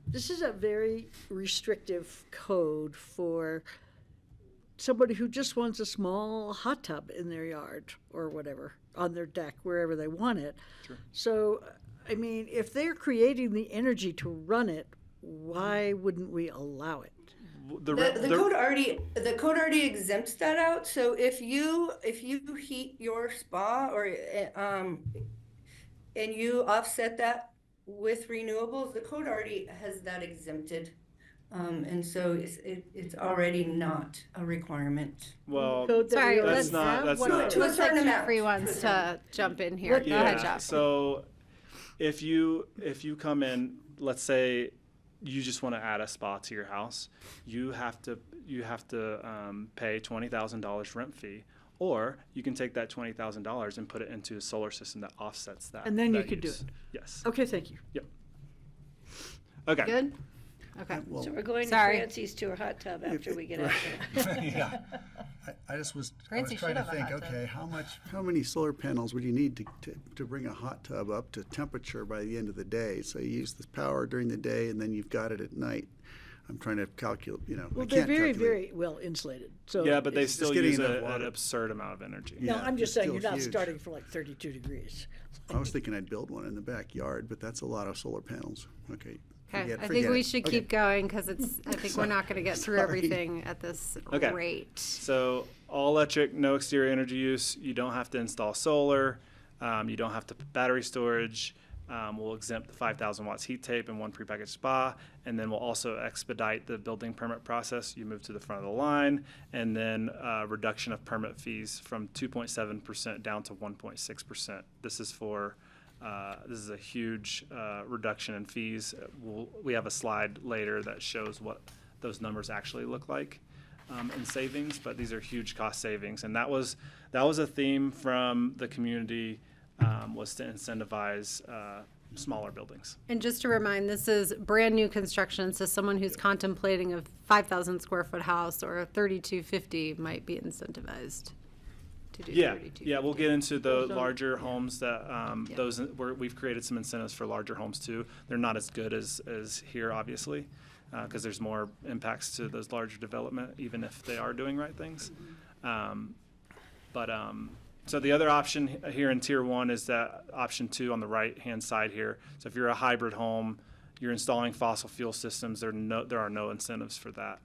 this is a very restrictive code for somebody who just wants a small hot tub in their yard or whatever, on their deck, wherever they want it. Sure. So, I mean, if they're creating the energy to run it, why wouldn't we allow it? The code already exempts that out. So if you heat your spa or and you offset that with renewables, the code already has that exempted. And so it's already not a requirement. Well, Code that we Sorry, already that's not- have? that's What not- is To a it? Looks like certain amount. Jeffrey wants to jump in here. Go yeah. ahead, Jeff. So if you come in, let's say you just want to add a spa to your house, you have to pay $20,000 rent fee, or you can take that $20,000 and put it into a solar system that offsets that. And then you that could do use. it. Yes. Okay, thank you. Yep. Okay. Good? Okay. Well, So we're going Sorry. to Francie's to her hot tub after we get out there. yeah. I just was Francie trying to should have a think, hot tub. okay, how many solar panels would you need to bring a hot tub up to temperature by the end of the day? So you use the power during the day and then you've got it at night. I'm trying to calculate, I Well, can't they're very, calculate. very well insulated, so. Yeah, but they it's- still getting use enough an water. absurd amount of energy. No, Yeah, I'm just it's saying, still you're not huge. starting for like 32 degrees. I was thinking I'd build one in the backyard, but that's a lot of solar panels. Okay. Okay, forget I think we it. should Okay. keep going because I think we're not going to get through Sorry. everything at this Okay. rate. So all electric, no exterior energy use. You don't have to install solar. You don't have to put battery storage. We'll exempt the 5,000 watts heat tape and one prepackaged spa, and then we'll also expedite the building permit process. You move to the front of the line, and then reduction of permit fees from 2.7% down to 1.6%. This is for this is a huge reduction in fees. We have a slide later that shows what those numbers actually look like in savings, but these are huge cost savings, and that was a theme from the community. Was to incentivize smaller buildings. And just to remind, this is brand new construction, so someone who's contemplating a 5,000 square foot house or a 3250 might be incentivized to do Yeah, 3250. yeah, we'll get into the larger homes that those we've created some incentives for larger homes too. They're not as good as here, obviously, because there's more impacts to those larger development, even if they are doing right things. So the other option here in Tier 1 is that option 2 on the right-hand side here. So if you're a hybrid home, you're installing fossil fuel systems, there are no incentives for that.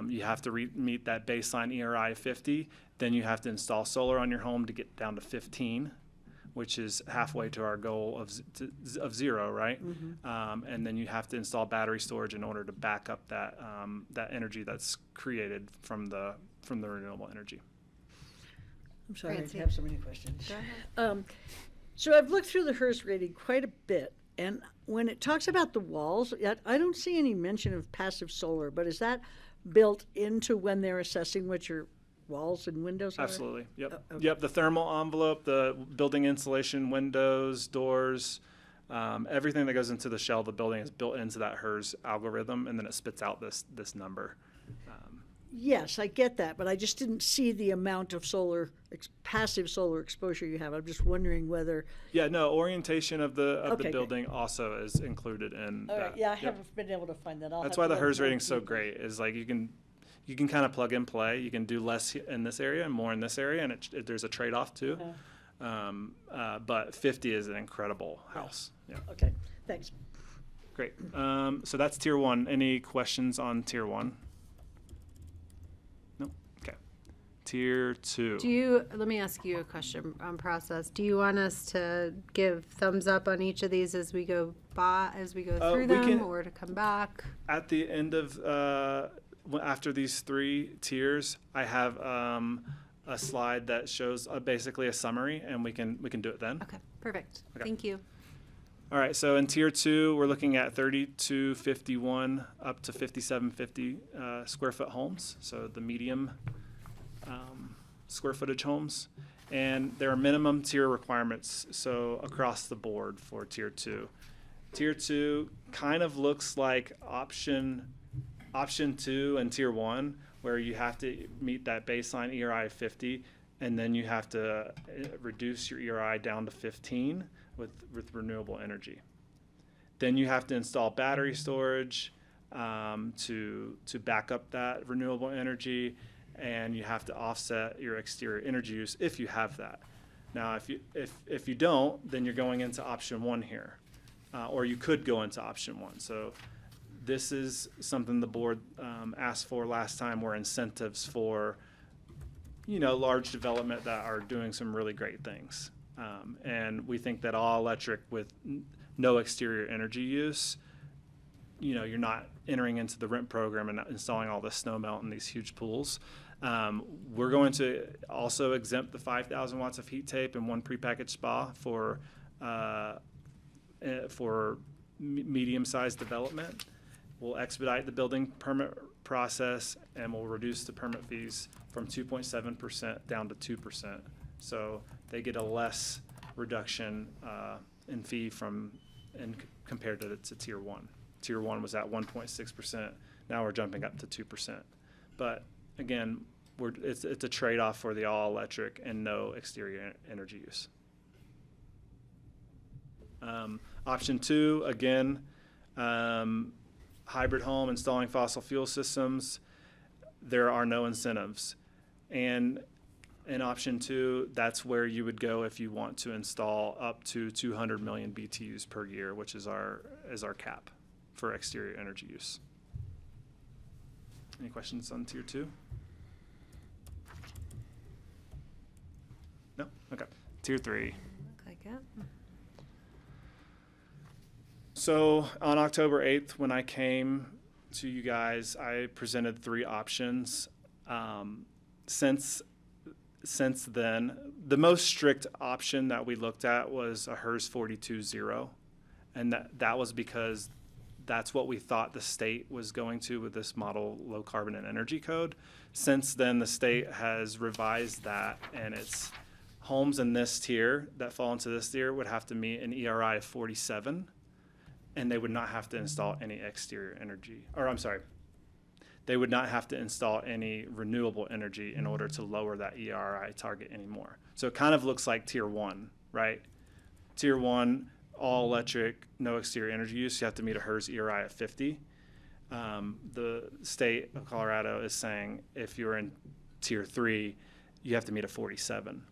You have to meet that baseline ERI of 50. Then you have to install solar on your home to get down to 15, which is halfway to our goal of 0, right? Mm-hmm. And then you have to install battery storage in order to back up that energy that's created from the renewable energy. I'm sorry, Francie. I have so many questions. Go ahead. So I've looked through the HERS rating quite a bit, and when it talks about the walls, I don't see any mention of passive solar, but is that built into when they're assessing what your walls and windows are? Absolutely. Yep. okay. Yep. The thermal envelope, the building insulation, windows, doors, everything that goes into the shell of the building is built into that HERS algorithm, and then it spits out this number. Yes, I get that, but I just didn't see the amount of passive solar exposure you have. I'm just wondering whether. Yeah. No. Orientation of the Okay, good. building also is included in All that. right, yeah, I Yep. haven't been able to find that. That's why the HERS rating's so great. Is like you can kind of plug and play. You can do less in this area and more in this area, and there's a trade-off too. But 50 is an incredible house. Yeah. Okay, thanks. Great. So that's Tier 1. Any questions on Tier 1? No? Okay. Tier 2. Let me ask you a question on process. Do you want us to give thumbs up on each of these as we go through we them, can- or to come back? At the end of, after these 3 tiers, I have a slide that shows basically a summary, and we can do it then. Okay, perfect. Okay. Thank you. All right, so in Tier 2, we're looking at 3251 up to 5750 square foot homes, so the medium square footage homes. And there are minimum tier requirements, so across the board for Tier 2. Tier 2 kind of looks like option 2 and Tier 1, where you have to meet that baseline ERI of 50, and then you have to reduce your ERI down to 15 with renewable energy. Then you have to install battery storage to back up that renewable energy, and you have to offset your exterior energy use if you have that. Now, if you don't, then you're going into option 1 here, or you could go into option 1. So this is something the board asked for last time, were incentives for, large development that are doing some really great things. And we think that all electric with no exterior energy use, you're not entering into the rent program and installing all this snow melt in these huge pools. We're going to also exempt the 5,000 watts of heat tape and 1 prepackaged spa for medium-sized development. We'll expedite the building permit process, and we'll reduce the permit fees from 2.7% down to 2%. So they get a less reduction in fee compared to Tier 1. Tier 1 was at 1.6%. Now we're jumping up to 2%. But again, it's a trade-off for the all-electric and no exterior energy use. Option 2, again, hybrid home installing fossil fuel systems. There are no incentives. And in option 2, that's where you would go if you want to install up to 200 million BTUs per year, which is our cap for exterior energy use. Any questions on Tier 2? No? Okay. Tier 3. Look like it. So on October 8th, when I came to you guys, I presented 3 options. Since then, the most strict option that we looked at was a HERS 42.0, and that was because that's what we thought the state was going to with this model low carbon and energy code. Since then, the state has revised that, and it's homes in this tier that fall into this tier would have to meet an ERI of 47, and they would not have to install any exterior energy, or I'm sorry, they would not have to install any renewable energy in order to lower that ERI target anymore. So it kind of looks like Tier 1, right? Tier 1, all electric, no exterior energy use, you have to meet a HERS ERI at 50. The state of Colorado is saying if you're in Tier 3, you have to meet a 47.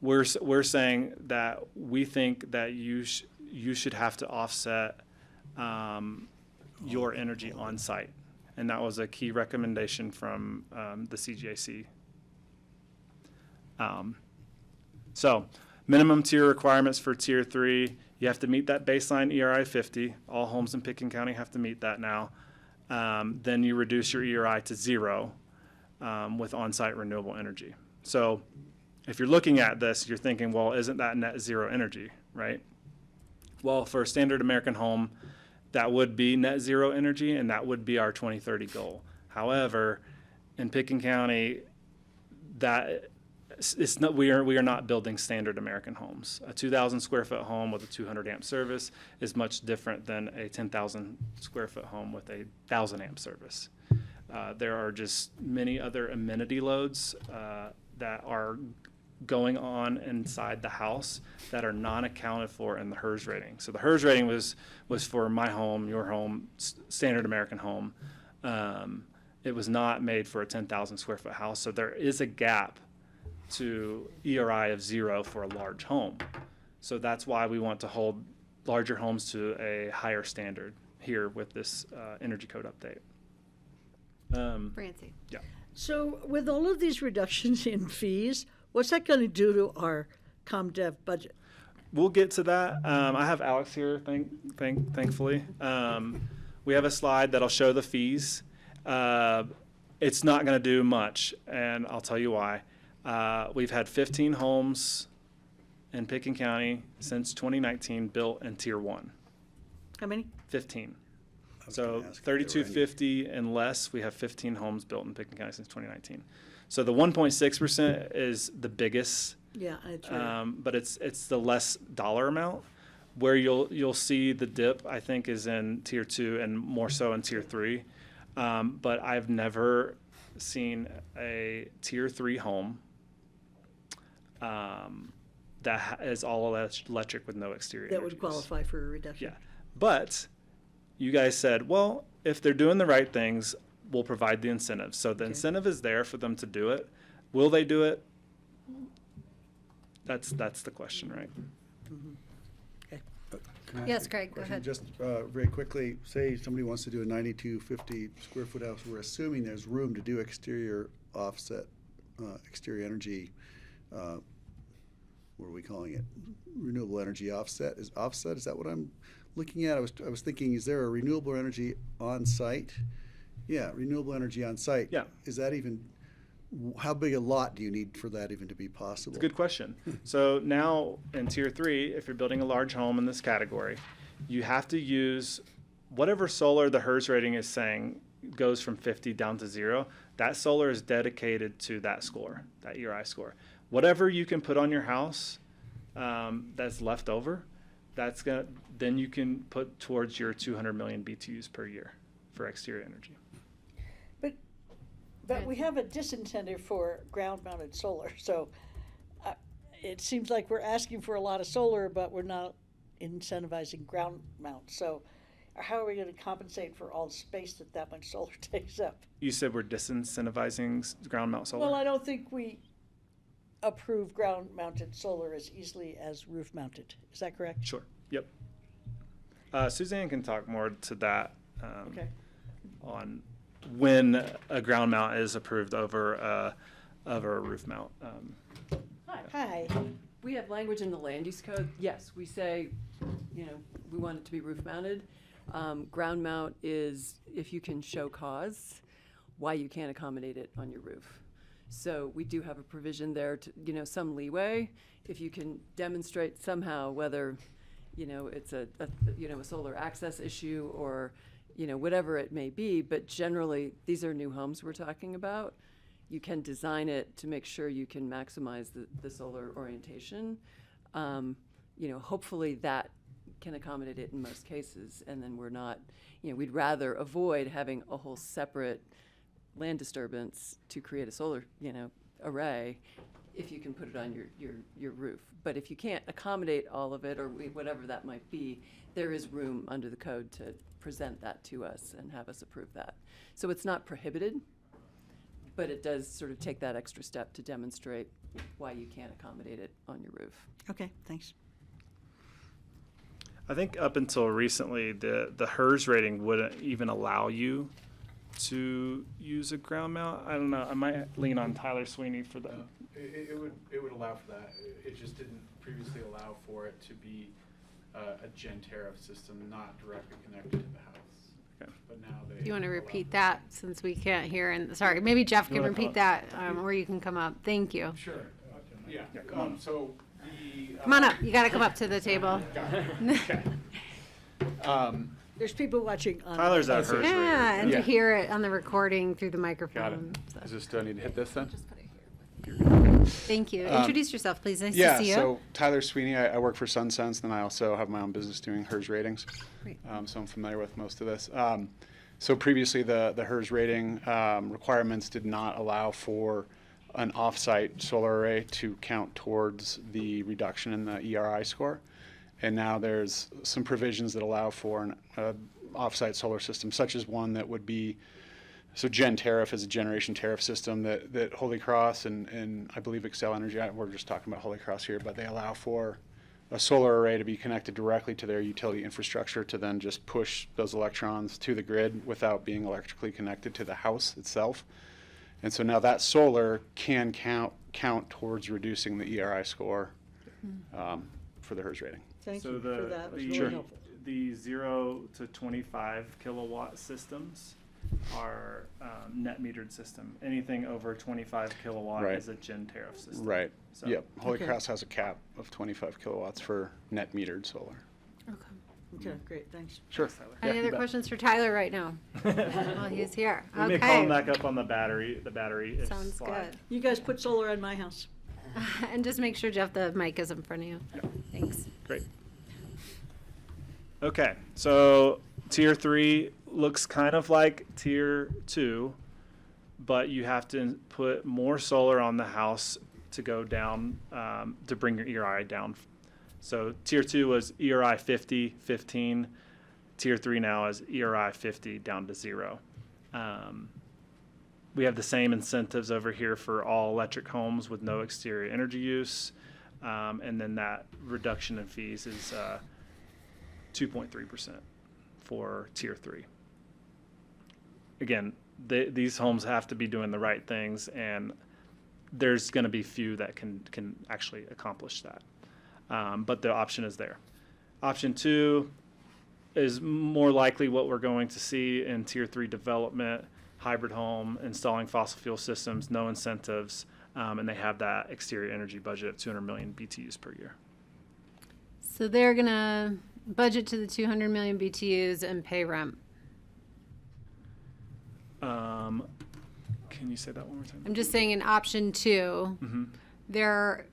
We're saying that we think that you should have to offset your energy on site. And that was a key recommendation from the CJC. So minimum tier requirements for Tier 3, you have to meet that baseline ERI 50. All homes in Pickens County have to meet that now. Then you reduce your ERI to 0 with on-site renewable energy. So if you're looking at this, you're thinking, well, isn't that net zero energy, right? Well, for a standard American home, that would be net zero energy, and that would be our 2030 goal. However, in Pickens County, we are not building standard American homes. A 2,000 square foot home with a 200 amp service is much different than a 10,000 square foot home with a 1,000 amp service. There are just many other amenity loads that are going on inside the house that are non-accounted for in the HERS rating. So the HERS rating was for my home, your home, standard American home. It was not made for a 10,000 square foot house. So there is a gap to ERI of 0 for a large home. So that's why we want to hold larger homes to a higher standard here with this energy code update. Francie. Yeah. So with all of these reductions in fees, what's that going to do to our ComDev budget? We'll get to that. I have Alex here, thankfully. We have a slide that'll show the fees. It's not going to do much, and I'll tell you why. We've had 15 homes in Pickens County since 2019 built in Tier 1. How many? 15. So 3250 and less, we have 15 homes built in Pickens County since 2019. So the 1.6% is the biggest, Yeah, it's right. but it's the less dollar amount. Where you'll see the dip, I think, is in tier 2 and more so in tier 3. But I've never seen a tier 3 home that is all electric with no exterior That energy would use. qualify for a reduction. Yeah. But you guys said, well, if they're doing the right things, we'll provide the incentive. So the incentive is there for them to do it. Will they do it? That's the question, right? Can I Yes, ask a Craig, go question? ahead. Just very quickly, say somebody wants to do a 9250 square foot house. We're assuming there's room to do exterior offset, exterior energy, what are we calling it? Renewable energy offset? Is that what I'm looking at? I was thinking, is there a renewable energy on site? Yeah, renewable energy on site. Yeah. Is that even, how big a lot do you need for that even to be possible? It's a good question. So now in tier 3, if you're building a large home in this category, you have to use whatever solar the HERS rating is saying goes from 50 down to 0. That solar is dedicated to that score, that ERI score. Whatever you can put on your house that's left over, then you can put towards your 200 million BTUs per year for exterior energy. But we have a disincentive for ground-mounted solar, so it seems like we're asking for a lot of solar, but we're not incentivizing ground mount. So how are we going to compensate for all the space that much solar takes up? You said we're disincentivizing ground mount solar? Well, I don't think we approve ground-mounted solar as easily as roof-mounted. Is that correct? Sure. Yep. Suzanne can talk more to that Okay. on when a ground mount is approved over a roof mount. Hi. We have language in the land use code. Yes, we say, we want it to be roof mounted. Ground mount is if you can show cause why you can't accommodate it on your roof. So we do have a provision there to, some leeway. If you can demonstrate somehow whether, it's a solar access issue or, whatever it may be, but generally these are new homes we're talking about. You can design it to make sure you can maximize the solar orientation. Hopefully that can accommodate it in most cases, and then we're not, we'd rather avoid having a whole separate land disturbance to create a solar, array if you can put it on your roof. But if you can't accommodate all of it or whatever that might be, there is room under the code to present that to us and have us approve that. So it's not prohibited, but it does sort of take that extra step to demonstrate why you can't accommodate it on your roof. Okay, thanks. I think up until recently, the HERS rating wouldn't even allow you to use a ground mount. I don't know. I might lean on Tyler Sweeney for that. It would allow for that. It just didn't previously allow for it to be a gen tariff system, not directly connected to the house. Okay. But now they. You want to repeat that since we can't hear? And sorry, maybe Jeff can repeat that, or you can come up. Thank you. Sure. Yeah. Come on. So the. Come on up. You got to come up to the table. Okay. There's people watching on. Tyler's at HERS Yeah, rating. and to hear it on the recording through the microphone. So. Is this, do I need to hit this then? Thank you. Introduce yourself, please. Nice Yeah, to see you. so Tyler Sweeney, I work for SunSense, and I also have my own business doing HERS ratings. Great. So I'm familiar with most of this. So previously, the HERS rating requirements did not allow for an off-site solar array to count towards the reduction in the ERI score. And now there's some provisions that allow for an off-site solar system, such as one that would be, so Gen Tariff is a generation tariff system that Holy Cross and I believe Excel Energy, we're just talking about Holy Cross here, but they allow for a solar array to be connected directly to their utility infrastructure to then just push those electrons to the grid without being electrically connected to the house itself. And so now that solar can count towards reducing the ERI score for the HERS rating. Thank So you for that. It was really the, helpful. the 0 to 25 kilowatt systems are net metered system. Anything over 25 kilowatt Right. is a gen tariff system. Right. So, Yep. Holy Okay. Cross has a cap of 25 kilowatts for net metered solar. Okay, great, thanks. Sure. Tyler. Any Yeah, other you bet. questions for Tyler right now? Well, he's here. We may call him Okay. back up on the battery. The battery is Sounds fine. good. You guys put solar on my house. And just make sure, Jeff, the mic is in front of you. Thanks. Great. Okay, so tier 3 looks kind of like tier 2, but you have to put more solar on the house to go down, to bring your ERI down. So tier 2 was ERI 50, 15. Tier 3 now is ERI 50 down to 0. We have the same incentives over here for all electric homes with no exterior energy use. And then that reduction in fees is 2.3% for tier 3. Again, these homes have to be doing the right things, and there's going to be few that can actually accomplish that. But the option is there. Option 2 is more likely what we're going to see in tier 3 development, hybrid home, installing fossil fuel systems, no incentives, and they have that exterior energy budget of 200 million BTUs per year. So they're gonna budget to the 200 million BTUs and pay rent. Can you say that one more time? I'm just saying in option 2, they're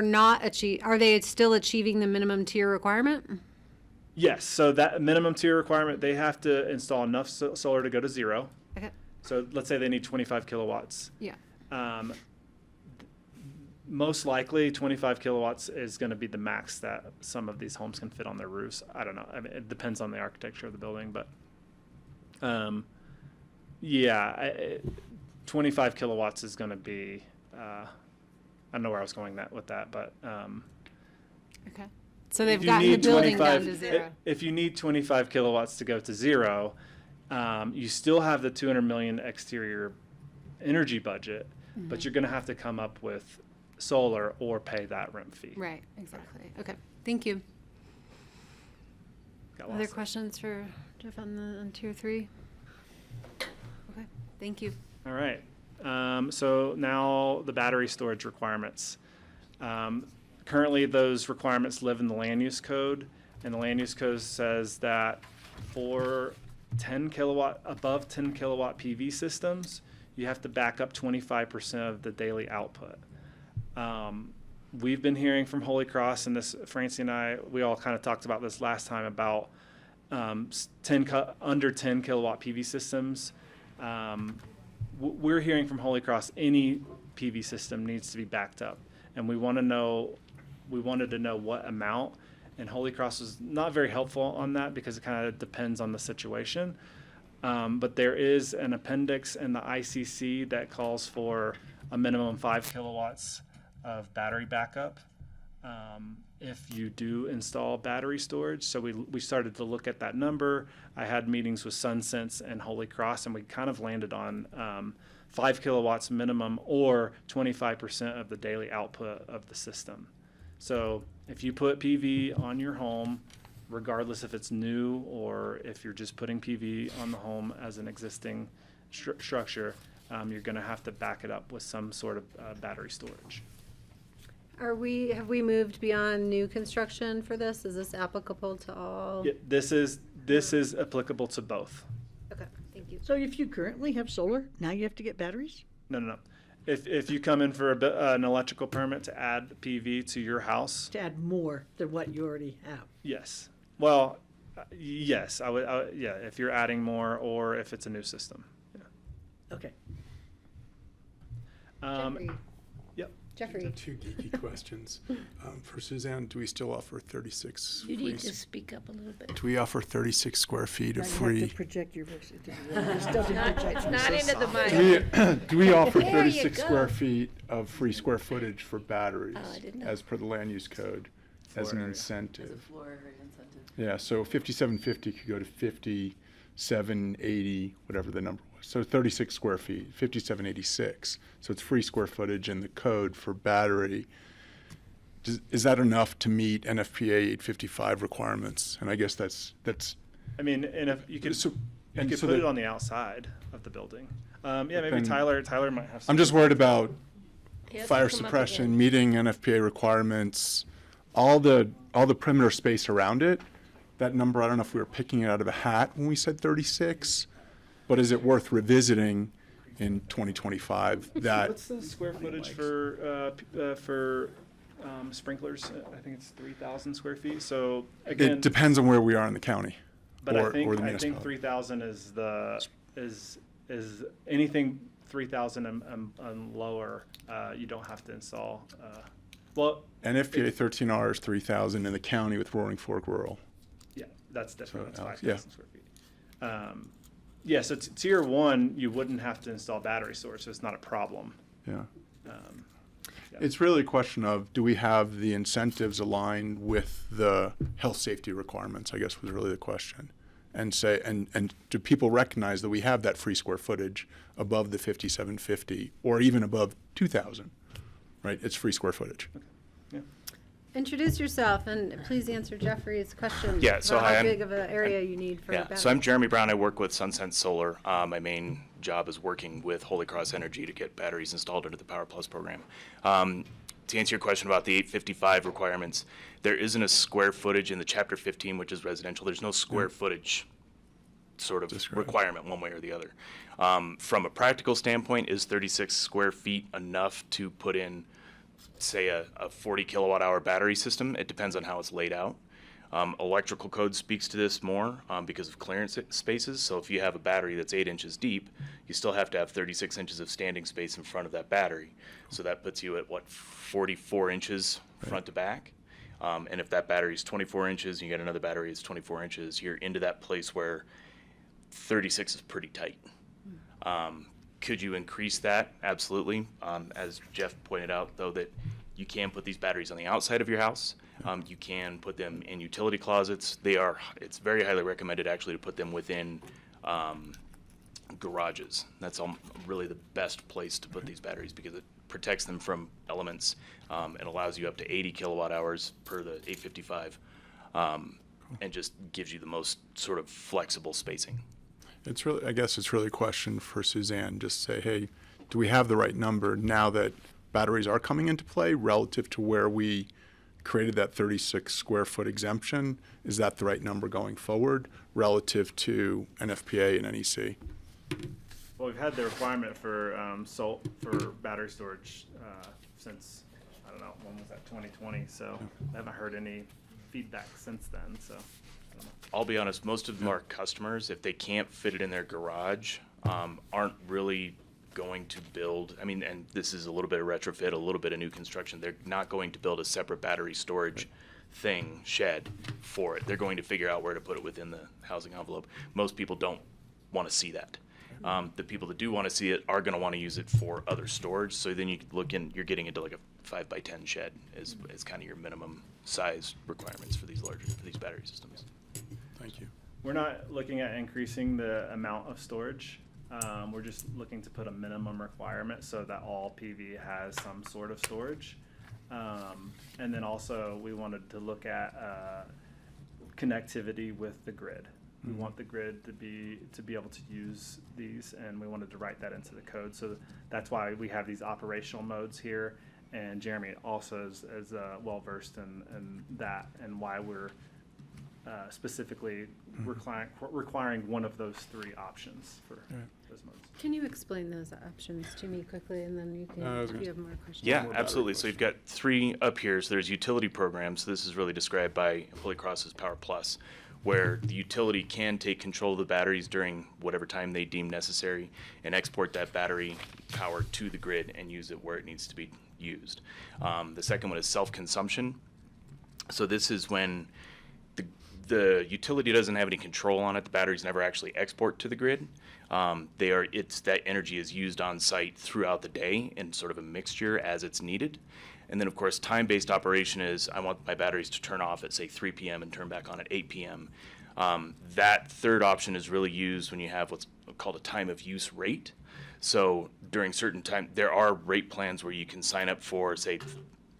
not are they still achieving the minimum tier requirement? Yes, so that minimum tier requirement, they have to install enough solar to go to 0. Okay. So let's say they need 25 kilowatts. Yeah. Most likely 25 kilowatts is going to be the max that some of these homes can fit on their roofs. I don't know. I mean, it depends on the architecture of the building, but 25 kilowatts is going to be, I don't know where I was going with that, but okay. So they've gotten the building down to 0. If you need 25 kilowatts to go to 0, you still have the 200 million exterior energy budget, but you're going to have to come up with solar or pay that rent fee. Right, exactly. Okay, thank you. Other questions for Jeff on tier 3? Okay, thank you. All right. So now the battery storage requirements. Currently, those requirements live in the land use code, and the land use code says that for above 10 kilowatt PV systems, you have to back up 25% of the daily output. We've been hearing from Holy Cross, and Francie and I, we all kind of talked about this last time about under 10 kilowatt PV systems. We're hearing from Holy Cross any PV system needs to be backed up, and we wanted to know what amount, and Holy Cross was not very helpful on that because it kind of depends on the situation. But there is an appendix in the ICC that calls for a minimum 5 kilowatts of battery backup if you do install battery storage. So we started to look at that number. I had meetings with SunSense and Holy Cross, and we kind of landed on 5 kilowatts minimum or 25% of the daily output of the system. So if you put PV on your home, regardless if it's new or if you're just putting PV on the home as an existing structure, you're going to have to back it up with some sort of battery storage. Have we moved beyond new construction for this? Is this applicable to all? Yeah, this is applicable to both. Okay, thank you. So if you currently have solar, now you have to get batteries? No. If you come in for an electrical permit to add PV to your house. To add more than what you already have? Yes. Well, yes, I would, yeah, if you're adding more or if it's a new system. Yeah. Okay. Jeffrey. Yep. Jeffrey. Two geeky questions. For Suzanne, do we still offer 36? You need to speak up a little bit. Do we offer 36 square feet of Now free? you have to project your voice. It's not into the mic. Do we offer There you 36 go. square feet of free square footage for batteries Oh, I didn't know. as per the land use code as an incentive? floor area incentive. Yeah, so 5750 could go to 5780, whatever the number was. So 36 square feet, 5786. So it's free square footage in the code for battery. Is that enough to meet NFPA 855 requirements? And I guess that's. I mean, and if you could, So- you could so put that- it on the outside of the building. Yeah, maybe then- Tyler might have some. I'm just worried about He has to fire come up suppression, again. meeting NFPA requirements, all the perimeter space around it. That number, I don't know if we were picking it out of a hat when we said 36, but is it worth revisiting in 2025? That What's the square footage for sprinklers. I think it's 3,000 square feet. So again, It depends on where we are in the county, but or I think the I think municipality. 3,000 is anything 3,000 and lower. You don't have to install. Well, NFPA 13R is 3,000 in the county with Roaring Fork Rural. yeah, that's different. So, That's 5,000 yeah. square feet. Yeah, so tier 1, you wouldn't have to install battery storage, so it's not a problem. Yeah. Um, It's really a question of, do we have the incentives aligned with the health safety requirements, I guess was really the question. And say, and do people recognize that we have that free square footage above the 5,750 or even above 2,000, right? It's free square footage. Introduce yourself and please answer Jeffrey's question. Yeah, so about hi, how I'm- big of an area you need for a Yeah, battery. so I'm Jeremy Brown. I work with SunSense Solar. My main job is working with Holy Cross Energy to get batteries installed into the Power Plus program. To answer your question about the 855 requirements, there isn't a square footage in the Chapter 15, which is residential. There's no square footage sort of requirement one way or the other. From a practical standpoint, is 36 square feet enough to put in, say, a 40 kilowatt hour battery system? It depends on how it's laid out. Electrical code speaks to this more because of clearance spaces. So if you have a battery that's 8 inches deep, you still have to have 36 inches of standing space in front of that battery. So that puts you at, what, 44 inches front to back? And if that battery is 24 inches and you get another battery that's 24 inches, you're into that place where 36 is pretty tight. Could you increase that? Absolutely. As Jeff pointed out, though, that you can put these batteries on the outside of your house. You can put them in utility closets. It's very highly recommended actually to put them within garages. That's really the best place to put these batteries because it protects them from elements and allows you up to 80 kilowatt hours per the 855 and just gives you the most sort of flexible spacing. It's really, I guess it's really a question for Suzanne, just say, hey, do we have the right number now that batteries are coming into play relative to where we created that 36 square foot exemption? Is that the right number going forward relative to NFPA and NEC? Well, we've had the requirement for for battery storage since, I don't know, when was that, 2020? So I haven't heard any feedback since then. So I don't know. I'll be honest, most of them are customers. If they can't fit it in their garage, aren't really going to build, I mean, and this is a little bit of retrofit, a little bit of new construction. They're not going to build a separate battery storage shed for it. They're going to figure out where to put it within the housing envelope. Most people don't want to see that. The people that do want to see it are going to want to use it for other storage. So then you look in, you're getting into like a 5x10 shed is kind of your minimum size requirements for these battery systems. Thank you. We're not looking at increasing the amount of storage. We're just looking to put a minimum requirement so that all PV has some sort of storage. And then also we wanted to look at connectivity with the grid. We want the grid to be able to use these, and we wanted to write that into the code. So that's why we have these operational modes here. And Jeremy also is well versed in that, and why we're specifically requiring one of those 3 options for those modes. Can you explain those options to me quickly, and then you can, if you have more questions. Yeah, absolutely. So you've got 3 up here. So there's utility programs. This is really described by Holy Cross's Power Plus, where the utility can take control of the batteries during whatever time they deem necessary and export that battery power to the grid and use it where it needs to be used. The second one is self-consumption. So this is when the utility doesn't have any control on it. The batteries never actually export to the grid. That energy is used on site throughout the day in sort of a mixture as it's needed. And then, of course, time-based operation is I want my batteries to turn off at, say, 3 p.m. and turn back on at 8 p.m. That third option is really used when you have what's called a time of use rate. So during certain time, there are rate plans where you can sign up for, say,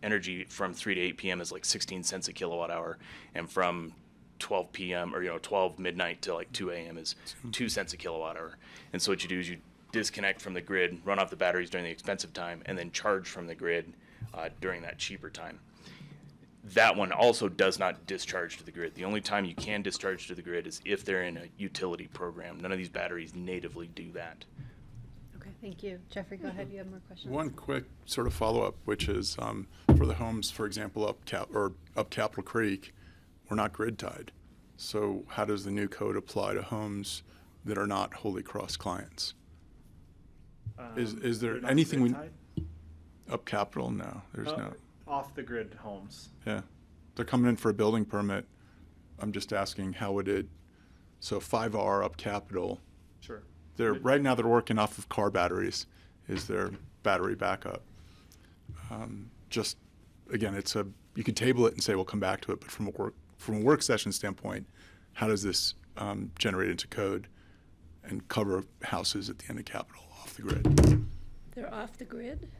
energy from 3 to 8 p.m. is like 16 cents a kilowatt hour, and from 12 p.m. or 12 midnight to like 2 a.m. is 2 cents a kilowatt hour. And so what you do is you disconnect from the grid, run off the batteries during the expensive time, and then charge from the grid during that cheaper time. That one also does not discharge to the grid. The only time you can discharge to the grid is if they're in a utility program. None of these batteries natively do that. Okay, Thank you. Jeffrey, go ahead. You have more questions? One quick sort of follow-up, which is for the homes, for example, up Capitol Creek, we're not grid tied. So how does the new code apply to homes that are not Holy Cross clients? Is there They're not anything we grid tied? up Capitol? No, there's no. Off the grid homes. Yeah, they're coming in for a building permit. I'm just asking how would it? So 5R up Capitol. Sure. They're right now they're working off of car batteries. Is their battery backup? Just again, you could table it and say we'll come back to it, but from a work session standpoint, how does this generate into code and cover houses at the end of Capitol off the grid? They're off the grid?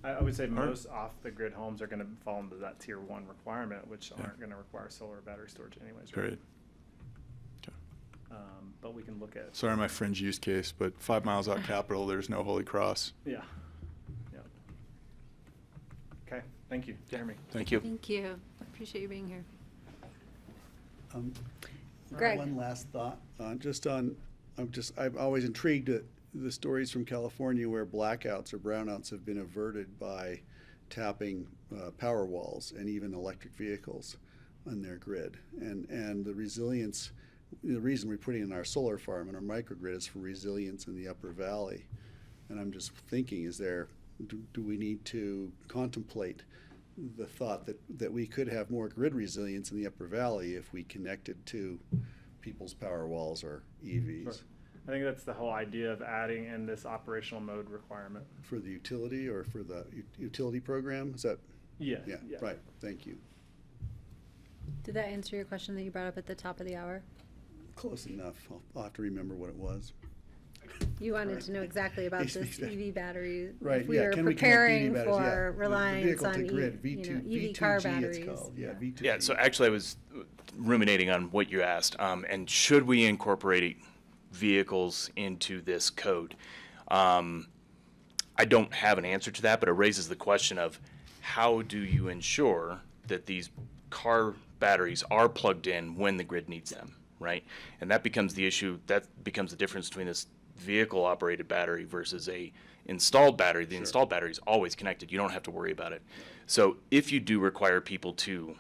I would say most off-the-grid homes are going to fall into that tier 1 requirement, which aren't going to require solar battery storage anyways. Right? Period. But we can look at. Sorry, my fringe use case, but 5 miles out Capitol, there's no Holy Cross. Yeah. Yeah. Okay. Thank you, Jeremy. Thank you. Thank you. Appreciate you being here. Greg. One last thought, I'm always intrigued at the stories from California where blackouts or brownouts have been averted by tapping power walls and even electric vehicles on their grid. And the resilience, the reason we're putting in our solar farm and our microgrid is for resilience in the Upper Valley. And I'm just thinking, do we need to contemplate the thought that we could have more grid resilience in the Upper Valley if we connected to people's power walls or EVs? Sure. I think that's the whole idea of adding in this operational mode requirement. For the utility or for the utility program? Is that? Yeah. Yeah, right. Thank you. Did that answer your question that you brought up at the top of the hour? Close enough. I'll have to remember what it was. You wanted to know exactly about this EV battery. Right, If we yeah. were Can we connect preparing EV batteries? for Yeah. The reliance vehicle on to grid, EV car V2G batteries. it's called. Yeah, V2G. Yeah, so actually I was ruminating on what you asked, and should we incorporate vehicles into this code? I don't have an answer to that, but it raises the question of how do you ensure that these car batteries are plugged in when the grid needs them, right? And that becomes the issue, that becomes the difference between this vehicle operated battery versus a installed battery. The installed battery is always connected. You don't have to worry about it. So if you do require people to,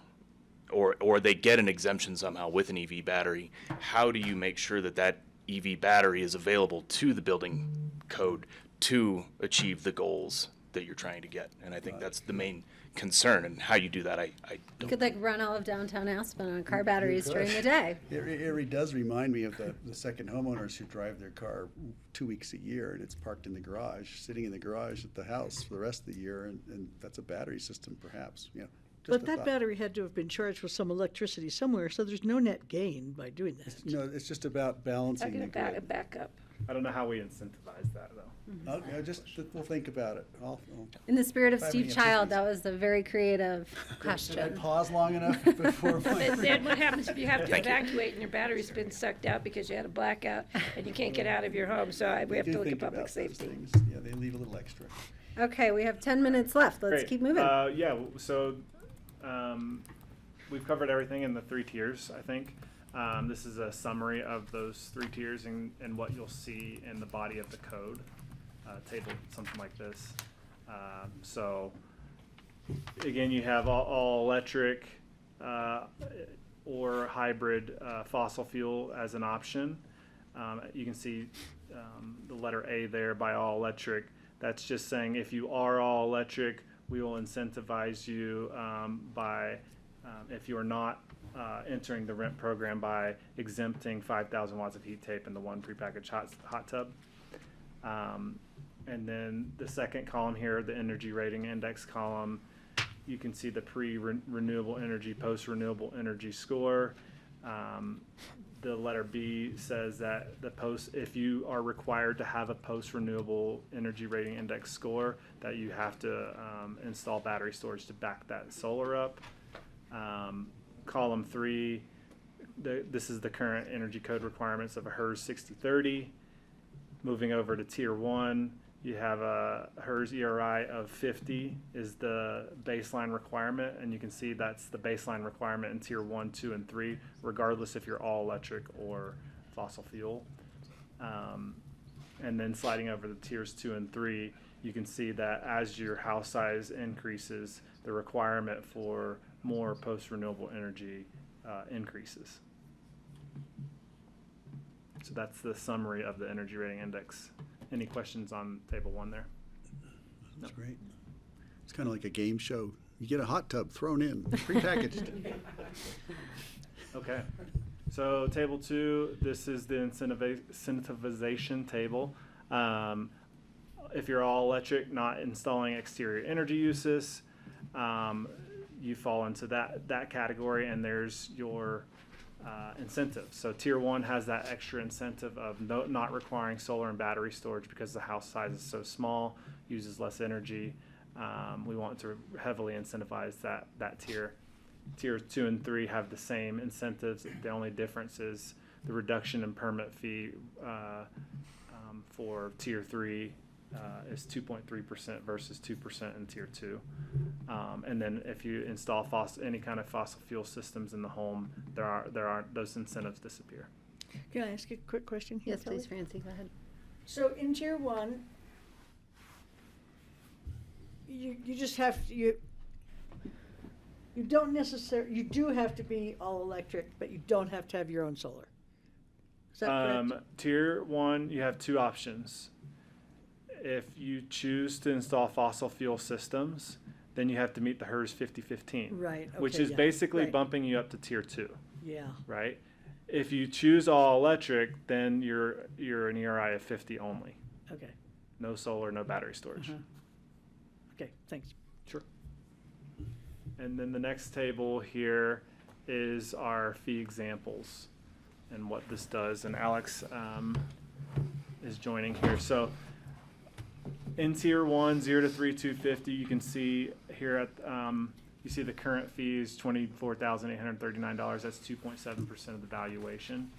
or they get an exemption somehow with an EV battery, how do you make sure that that EV battery is available to the building code to achieve the goals that you're trying to get? And I think that's the main concern, and how you do that, I You could run all of downtown Aspen on car batteries during the day. It does remind me of the second homeowners who drive their car 2 weeks a year and it's parked in the garage, sitting in the garage at the house for the rest of the year, and that's a battery system perhaps. But that battery had to have been charged with some electricity somewhere, so there's no net gain by doing that. No, it's just about balancing the grid. Back up. I don't know how we incentivize that though. Okay, we'll think about it. In the spirit of If I have Steve any Child, epiphanies. that was a very creative Did I question. pause long enough before? Then what happens if you have to evacuate and your battery's been sucked out because you had a blackout and you can't get out of your home? So we have to look at public safety. Yeah, they leave a little extra. Okay, we have 10 minutes left. Let's Great. keep moving. So we've covered everything in the 3 tiers, I think. This is a summary of those 3 tiers and what you'll see in the body of the code, table, something like this. So again, you have all electric or hybrid fossil fuel as an option. You can see the letter A there by all electric. That's just saying if you are all electric, we will incentivize you by, if you are not entering the rent program, by exempting 5,000 watts of heat tape in the 1 prepackaged hot tub. And then the second column here, the energy rating index column, you can see the pre-renewable energy, post-renewable energy score. The letter B says that if you are required to have a post-renewable energy rating index score, that you have to install battery storage to back that solar up. Column 3, this is the current energy code requirements of a HERS 6030. Moving over to tier 1, you have a HERS ERI of 50 is the baseline requirement, and you can see that's the baseline requirement in tier 1, 2, and 3, regardless if you're all electric or fossil fuel. and then sliding over to tiers 2 and 3, you can see that as your house size increases, the requirement for more post-renewable energy increases. So that's the summary of the energy rating index. Any questions on table 1 there? That's great. It's kind of like a game show. You get a hot tub thrown in, prepackaged. Okay. So table 2, this is the incentivization table. If you're all electric, not installing exterior energy uses, you fall into that category, and there's your incentives. So tier 1 has that extra incentive of not requiring solar and battery storage because the house size is so small, uses less energy. We want to heavily incentivize that tier. Tier 2 and 3 have the same incentives. The only difference is the reduction in permit fee for tier 3 is 2.3% versus 2% in tier 2. And then if you install any kind of fossil fuel systems in the home, those incentives disappear. Can I ask you a quick question here, Yes, Kelly? please, Francie, go ahead. So in tier 1, you just have to, you don't necessarily, you do have to be all electric, but you don't have to have your own solar. Is that correct? Tier 1, you have 2 options. If you choose to install fossil fuel systems, then you have to meet the HERS 5015, Right, which okay, is yeah, basically right. bumping you up to tier 2, Yeah. right? If you choose all electric, then you're an ERI of 50 only. Okay. No solar, no battery storage. Okay, thanks. Sure. And then the next table here is our fee examples and what this does. And Alex is joining here. So in tier 1, 0 to 3, 250, you can see here at you see the current fee is $24,839. That's 2.7% of the valuation.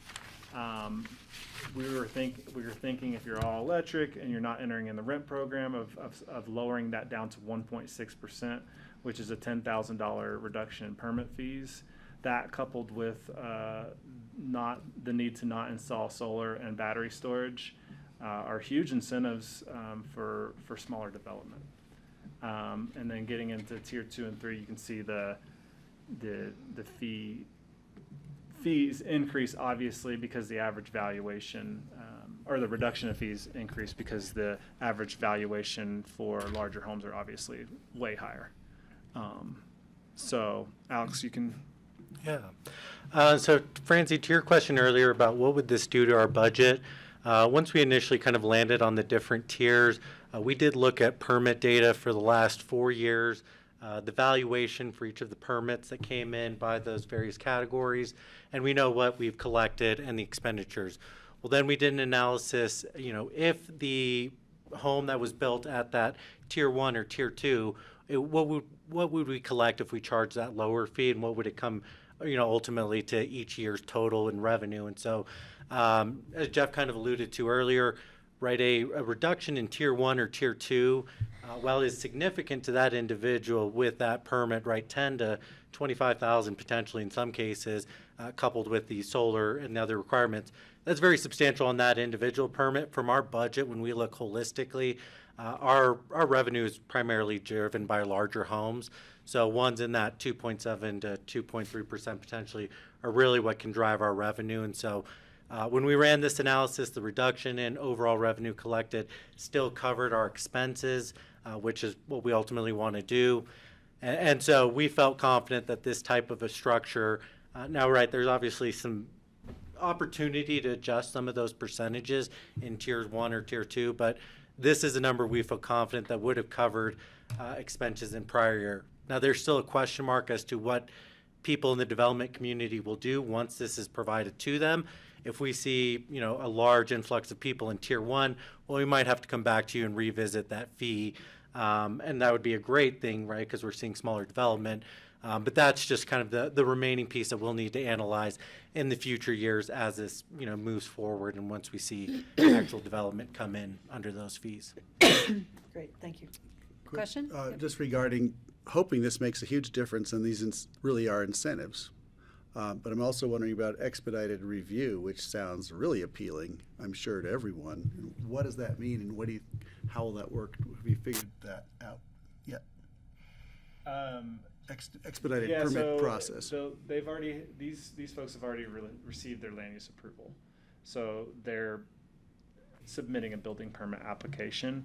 We were thinking if you're all electric and you're not entering in the rent program of lowering that down to 1.6%, which is a $10,000 reduction in permit fees. That coupled with not the need to not install solar and battery storage are huge incentives for smaller development. And then getting into tier 2 and 3, you can see the fees increase obviously because the average valuation or the reduction of fees increase because the average valuation for larger homes are obviously way higher. So Alex, you can. Yeah. So Francie, to your question earlier about what would this do to our budget, once we initially kind of landed on the different tiers, we did look at permit data for the last 4 years, the valuation for each of the permits that came in by those various categories, and we know what we've collected and the expenditures. Well, then we did an analysis, if the home that was built at that tier 1 or tier 2, what would we collect if we charged that lower fee, and what would it come, ultimately to each year's total in revenue? And so, as Jeff kind of alluded to earlier, right, a reduction in tier 1 or tier 2, while is significant to that individual with that permit, right, 10 to 25,000 potentially in some cases, coupled with the solar and other requirements, that's very substantial on that individual permit. From our budget, when we look holistically, our revenue is primarily driven by larger homes. So ones in that 2.7 to 2.3% potentially are really what can drive our revenue. And so when we ran this analysis, the reduction in overall revenue collected still covered our expenses, which is what we ultimately want to do. And so we felt confident that this type of a structure, now, right, there's obviously some opportunity to adjust some of those percentages in tiers 1 or tier 2, but this is a number we feel confident that would have covered expenses in prior year. Now, there's still a question mark as to what people in the development community will do once this is provided to them. If we see, a large influx of people in tier 1, well, we might have to come back to you and revisit that fee. And that would be a great thing, right, because we're seeing smaller development. But that's just kind of the remaining piece that we'll need to analyze in the future years as this, moves forward and once we see actual development come in under those fees. Great, thank you. Question? Just regarding hoping this makes a huge difference, and these really are incentives. But I'm also wondering about expedited review, which sounds really appealing, I'm sure, to everyone. What does that mean, and how will that work? Have you figured that out yet? Expedited permit process. So they've already, these folks have already received their land use approval. So they're submitting a building permit application.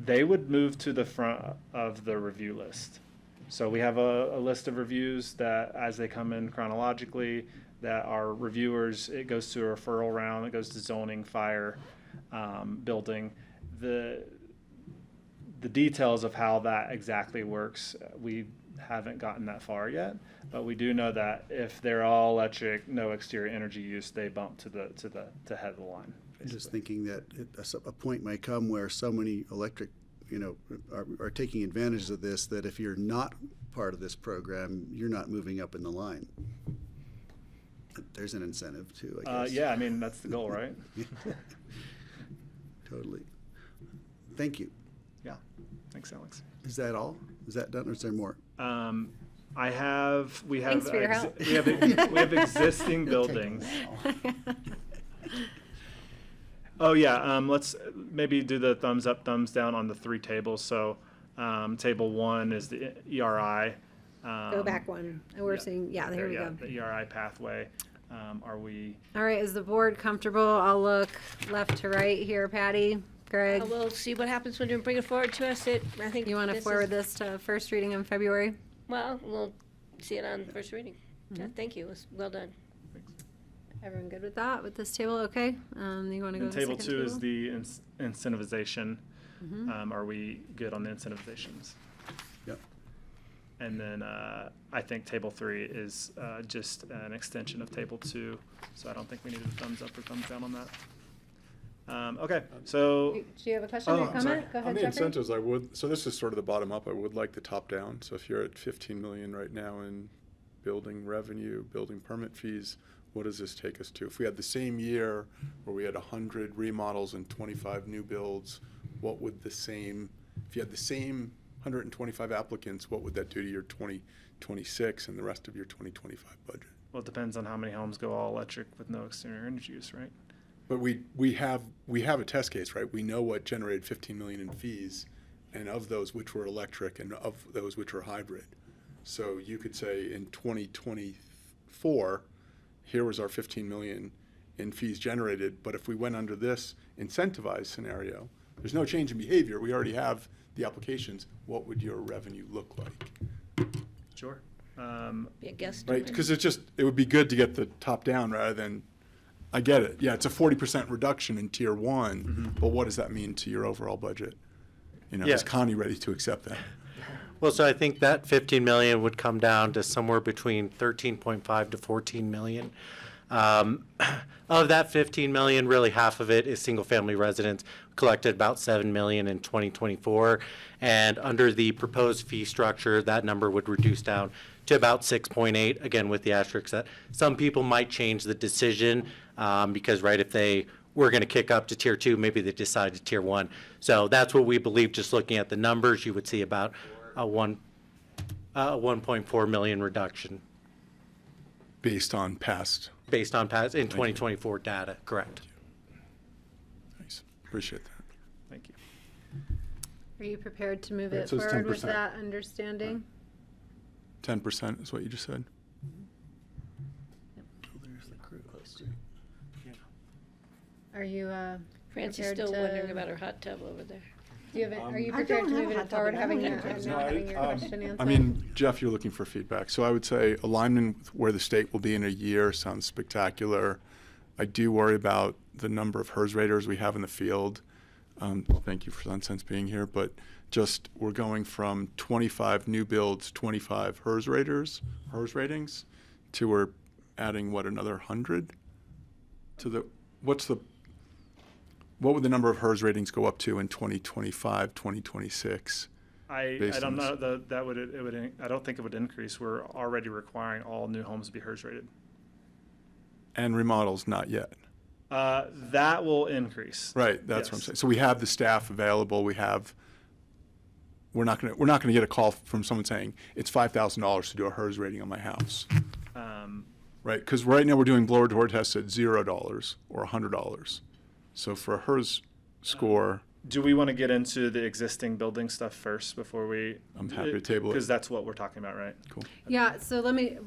They would move to the front of the review list. So we have a list of reviews that, as they come in chronologically, that our reviewers, it goes to a referral round, it goes to zoning, fire, building. The details of how that exactly works, we haven't gotten that far yet, but we do know that if they're all electric, no exterior energy use, they bump to head of the line. I'm just thinking that a point might come where so many electric, are taking advantage of this, that if you're not part of this program, you're not moving up in the line. There's an incentive too, I guess. Yeah, I mean, that's the goal, right? Totally. Thank you. Yeah, thanks, Alex. Is that all? Is that done, or is there more? We have Thanks for your help. we have existing buildings. Oh yeah, let's maybe do the thumbs up, thumbs down on the 3 tables. So table 1 is the ERI. Go back one. And we're seeing, there we go. The ERI pathway. Are we? All right, is the board comfortable? I'll look left to right here, Patty, Greg. We'll see what happens when you bring it forward to us. I think You want to forward this to first reading in February? Well, we'll see it on first reading. Yeah, thank you. It was well done. Everyone good with that, with this table? Okay. You want to go And to the table second 2 is the incentivization. Mhm. Are we good on the incentivizations? Yep. And then I think table 3 is just an extension of table 2, so I don't think we need a thumbs up or thumbs down on that. Okay, so. Do you have a question or comment? Go ahead, On the Jeffrey. incentives, so this is sort of the bottom up. I would like the top down. So if you're at 15 million right now in building revenue, building permit fees, what does this take us to? If we had the same year where we had 100 remodels and 25 new builds, what would if you had the same 125 applicants, what would that do to your 2026 and the rest of your 2025 budget? Well, it depends on how many homes go all electric with no exterior energy use, right? But we have a test case, right? We know what generated 15 million in fees, and of those which were electric and of those which were hybrid. So you could say in 2024, here was our 15 million in fees generated, but if we went under this incentivized scenario, there's no change in behavior. We already have the applications. What would your revenue look like? Sure. Be a guest. Right, because it would be good to get the top down rather than, I get it. Yeah, it's a 40% reduction in tier 1, but what does that mean to your overall budget? Is Connie ready to accept that? Well, so I think that 15 million would come down to somewhere between 13.5 to 14 million. Of that 15 million, really half of it is single-family residents. Collected about 7 million in 2024, and under the proposed fee structure, that number would reduce down to about 6.8. Again, with the asterisk that some people might change the decision because, right, if they were going to kick up to tier 2, maybe they decide to tier 1. So that's what we believe. Just looking at the numbers, you would see about a 1.4 million reduction. Based on past in 2024 data, correct. Nice. Appreciate that. Thank you. Are you prepared to move Right, it so it's forward with 10%. that understanding? 10% is what you just said. There's the crew. Are you Francie's prepared still to- wondering about her hot tub over there. Do you have it, are you I prepared don't to have move a it hot forward, topic. I having don't your, have a not hot having your question answered? I mean, Jeff, you're looking for feedback. So I would say alignment with where the state will be in a year sounds spectacular. I do worry about the number of HERS raters we have in the field. Thank you for Sunsense being here, but just we're going from 25 new builds, 25 HERS ratings, to we're adding another 100 to the what would the number of HERS ratings go up to in 2025, 2026? I based don't on know that would I don't think it would increase. We're already requiring all new homes to be HERS rated. And remodels, not yet. That will increase. Right, that's Yes. what I'm saying. So we have the staff available. We're not going to get a call from someone saying it's $5,000 to do a HERS rating on my house. Right, because right now we're doing blower door tests at $0 or $100. So for a HERS score, Do we want to get into the existing building stuff first before we? I'm happy to table it. Because that's what we're talking about, right? Cool. Yeah, so you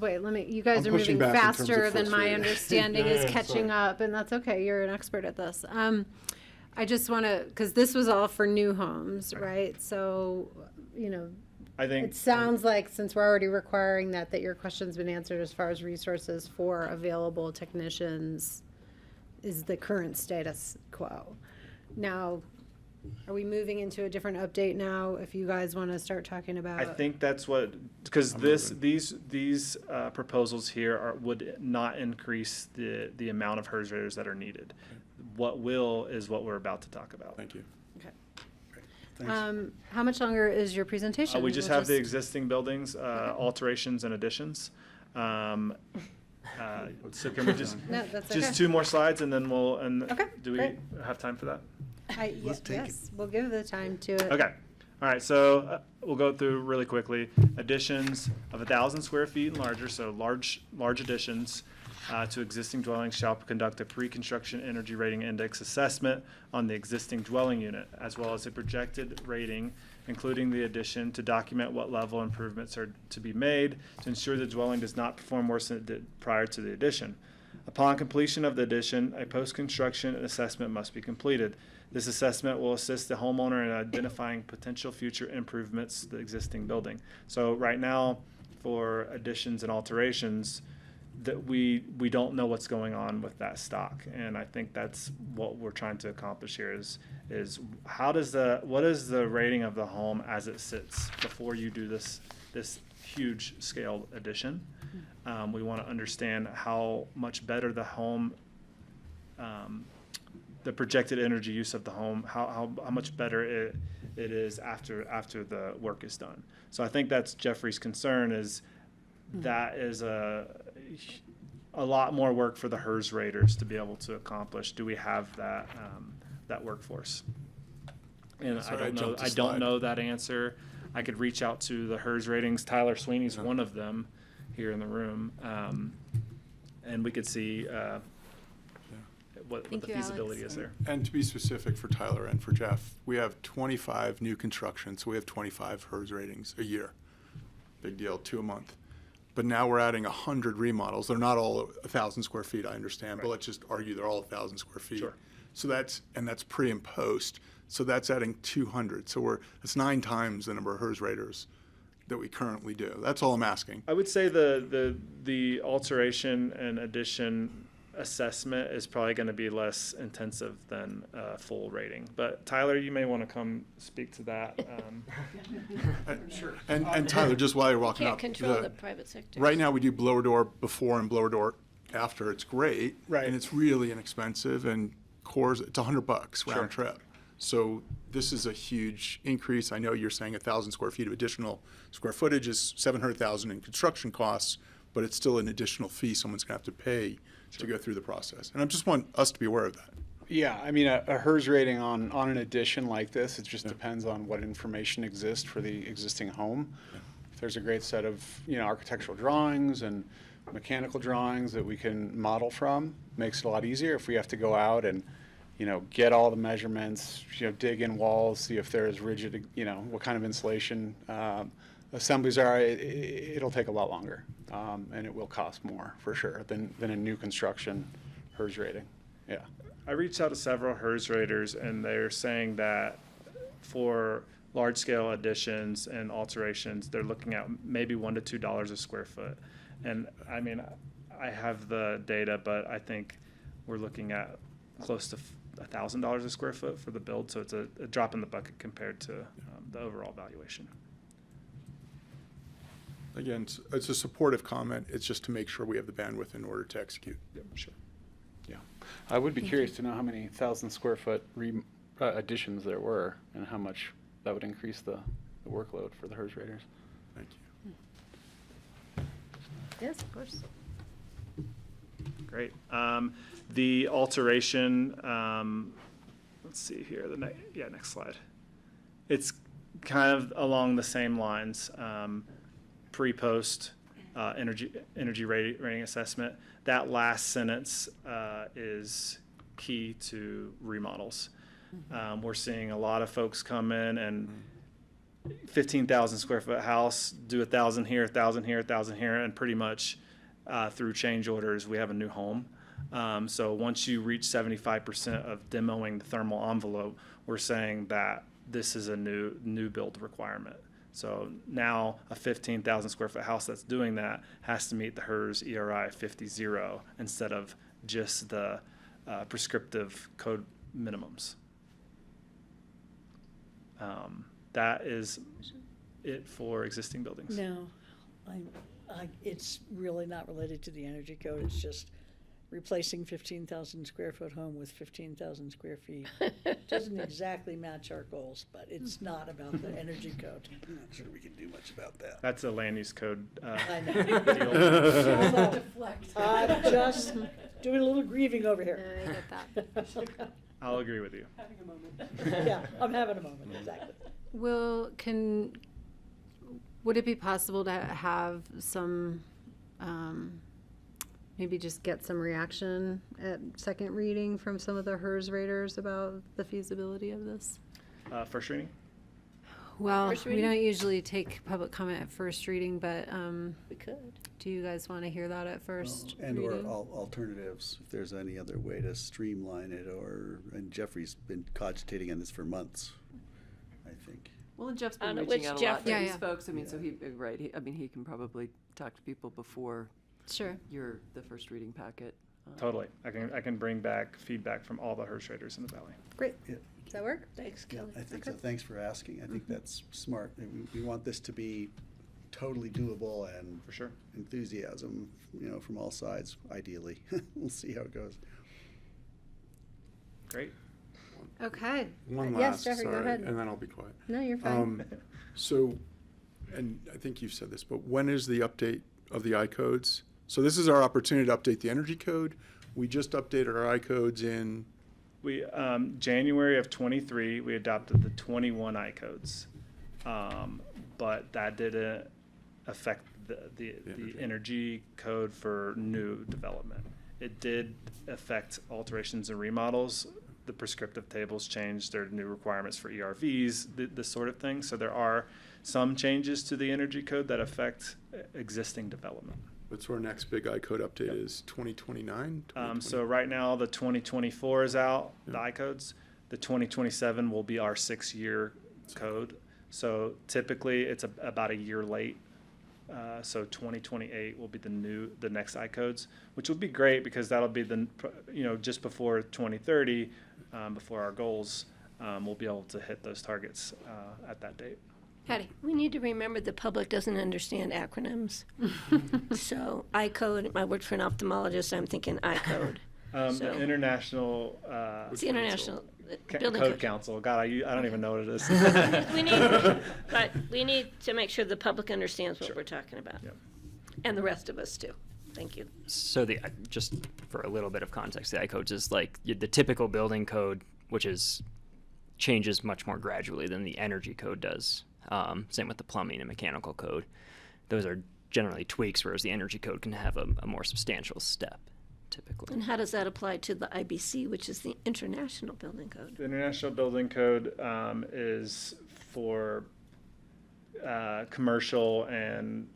guys I'm are pushing moving back in terms of faster than first my reading. understanding Yeah, is yeah, catching sorry. up, and that's okay, you're an expert at this. I just want to, because this was all for new homes, right? So, I think it sounds like since we're already requiring that your question's been answered as far as resources for available technicians is the current status quo. Now, are we moving into a different update now if you guys want to start talking about? I think that's what, because these proposals here would not increase the amount of HERS raters that are needed. What will is what we're about to talk about. Thank you. Okay. Thanks. How much longer is your presentation? We just We'll have the existing buildings, alterations and additions. So can we just, No, that's just okay. 2 more slides and then Okay, do we great. have time for that? Yes, we'll give the time to it. Okay. All right. So we'll go through really quickly. Additions of 1,000 square feet and larger, so large additions to existing dwellings shall conduct a pre-construction energy rating index assessment on the existing dwelling unit, as well as a projected rating, including the addition, to document what level improvements are to be made to ensure the dwelling does not perform worse than it did prior to the addition. Upon completion of the addition, a post-construction assessment must be completed. This assessment will assist the homeowner in identifying potential future improvements to the existing building. So right now, for additions and alterations, that we don't know what's going on with that stock, and I think that's what we're trying to accomplish here is what is the rating of the home as it sits before you do this huge scale addition. We want to understand how much better the home, the projected energy use of the home, how much better it is after the work is done. So I think that's Jeffrey's concern is that is a lot more work for the HERS raters to be able to accomplish. Do we have that workforce? And Sorry, I don't know. jumped a I don't slide. know that answer. I could reach out to the HERS ratings. Tyler Sweeney's one of them here in the room, and we could see what the Thank you, feasibility Alex. is there. And to be specific for Tyler and for Jeff, we have 25 new construction, so we have 25 HERS ratings a year. Big deal, 2 a month. But now we're adding 100 remodels. They're not all 1,000 square feet, I understand, but let's just argue they're all 1,000 square feet. Sure. So that's pre and post. So that's adding 200. So it's 9 times the number of HERS raters that we currently do. That's all I'm asking. I would say the alteration and addition assessment is probably going to be less intensive than full rating. But Tyler, you may want to come speak to that. Sure. And Tyler, just while you're walking Can't up, control the private sector. right now we do blower door before and blower door after. It's great, Right. And it's really inexpensive. And cores, it's $100 round Sure. trip. So this is a huge increase. I know you're saying 1,000 square feet of additional square footage is 700,000 in construction costs, but it's still an additional fee someone's going to have to pay to go through the process. And I just want us to be aware of that. Yeah, I mean, a HERS rating on an addition like this, it just depends on what information exists for the existing home. If there's a great set of, architectural drawings and mechanical drawings that we can model from, makes it a lot easier. If we have to go out and, get all the measurements, dig in walls, see if there's rigid, what kind of insulation assemblies are, it'll take a lot longer. And it will cost more, for sure, than a new construction HERS rating. Yeah. I reached out to several HERS raters, and they're saying that for large-scale additions and alterations, they're looking at maybe $1 to $2 a square foot. And I mean, I have the data, but I think we're looking at close to $1,000 a square foot for the build. So it's a drop in the bucket compared to the overall valuation. Again, it's a supportive comment. It's just to make sure we have the bandwidth in order to execute. Yeah, sure. Yeah. I would be curious to know how many 1,000 square foot additions there were and how much that would increase the workload for the HERS raters. Thank you. Yes, of course. Great. The alteration, let's see here, next slide. It's kind of along the same lines, pre-post energy rating assessment. That last sentence is key to remodels. We're seeing a lot of folks come in and 15,000 square foot house, do 1,000 here, 1,000 here, 1,000 here, and pretty much through change orders, we have a new home. So once you reach 75% of demoing the thermal envelope, we're saying that this is a new build requirement. So now a 15,000 square foot house that's doing that has to meet the HERS ERI 50-0 instead of just the prescriptive code minimums. That is it for existing buildings. No, it's really not related to the energy code. It's just replacing 15,000 square foot home with 15,000 square feet. Doesn't exactly match our goals, but it's not about the energy code. I'm not sure we can do much about that. That's a land use code I know. deal. Deflect. I'm just doing a little grieving over here. I get that. I'll agree with you. Having a moment. Yeah, I'm having a moment, exactly. Would it be possible to have some, maybe just get some reaction at second reading from some of the HERS raters about the feasibility of this? First reading? Well, First we reading? don't usually take public comment at first reading, but We could. do you guys want to hear that at first And or reading? alternatives, if there's any other way to streamline it, and Jeffrey's been cogitating on this for months, I think. Well, and Jeff's I been don't know reaching which out a lot Jeff- to Yeah, these yeah. folks. I mean, so he can probably talk to people before Sure. the first reading packet. Totally. I can bring back feedback from all the HERS raters in the valley. Great. Yeah. Does that work? Thanks, Yeah, Kelly. I think Okay. so. Thanks for asking. I think that's smart. We want this to be totally doable and For sure. enthusiasm, from all sides, ideally. We'll see how it goes. Great. Okay. One Yes, last, Jeffrey, go sorry, ahead. and then I'll be quiet. No, you're fine. So, and I think you've said this, but when is the update of the I-codes? So this is our opportunity to update the energy code. We just updated our I-codes in, We January of 23, we adopted the 21 I-codes, but that didn't affect the energy code for new development. It did affect alterations and remodels. The prescriptive tables changed. There are new requirements for ERVs, this sort of thing. So there are some changes to the energy code that affect existing development. what's our next big I-code update is 2029? So right now, the 2024 is out, the I-codes. The 2027 will be our 6-year code. So typically, it's about a year late. So 2028 will be the next I-codes, which will be great because that'll be just before 2030, before our goals, we'll be able to hit those targets at that date. Patty. We need to remember the public doesn't understand acronyms. So I-code, I worked for an ophthalmologist, I'm thinking I-code. The International It's the International Building Code Code. Council. God, I don't even know what it is. But we need to make sure the public understands what we're talking about. Yep. And the rest of us too. Thank you. So just for a little bit of context, the I-codes is like the typical building code, which changes much more gradually than the energy code does. Same with the plumbing and mechanical code. Those are generally tweaks, whereas the energy code can have a more substantial step, typically. And how does that apply to the IBC, which is the International Building Code? The International Building Code is for commercial and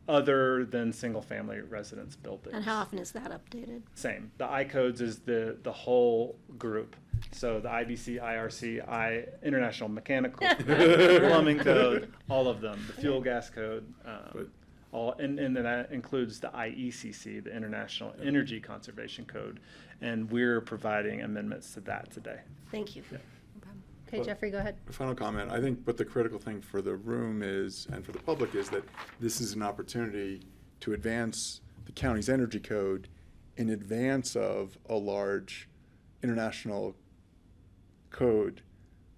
other than single-family residence buildings. And how often is that updated? Same. The I-codes is the whole group. So the IBC, IRC, International Mechanical, Plumbing Code, all of them. The Fuel Gas Code, and then that includes the IECC, the International Energy Conservation Code, and we're providing amendments to that today. Thank you. Yeah. Okay, Jeffrey, go ahead. A final comment. I think what the critical thing for the room is, and for the public, is that this is an opportunity to advance the county's energy code in advance of a large international code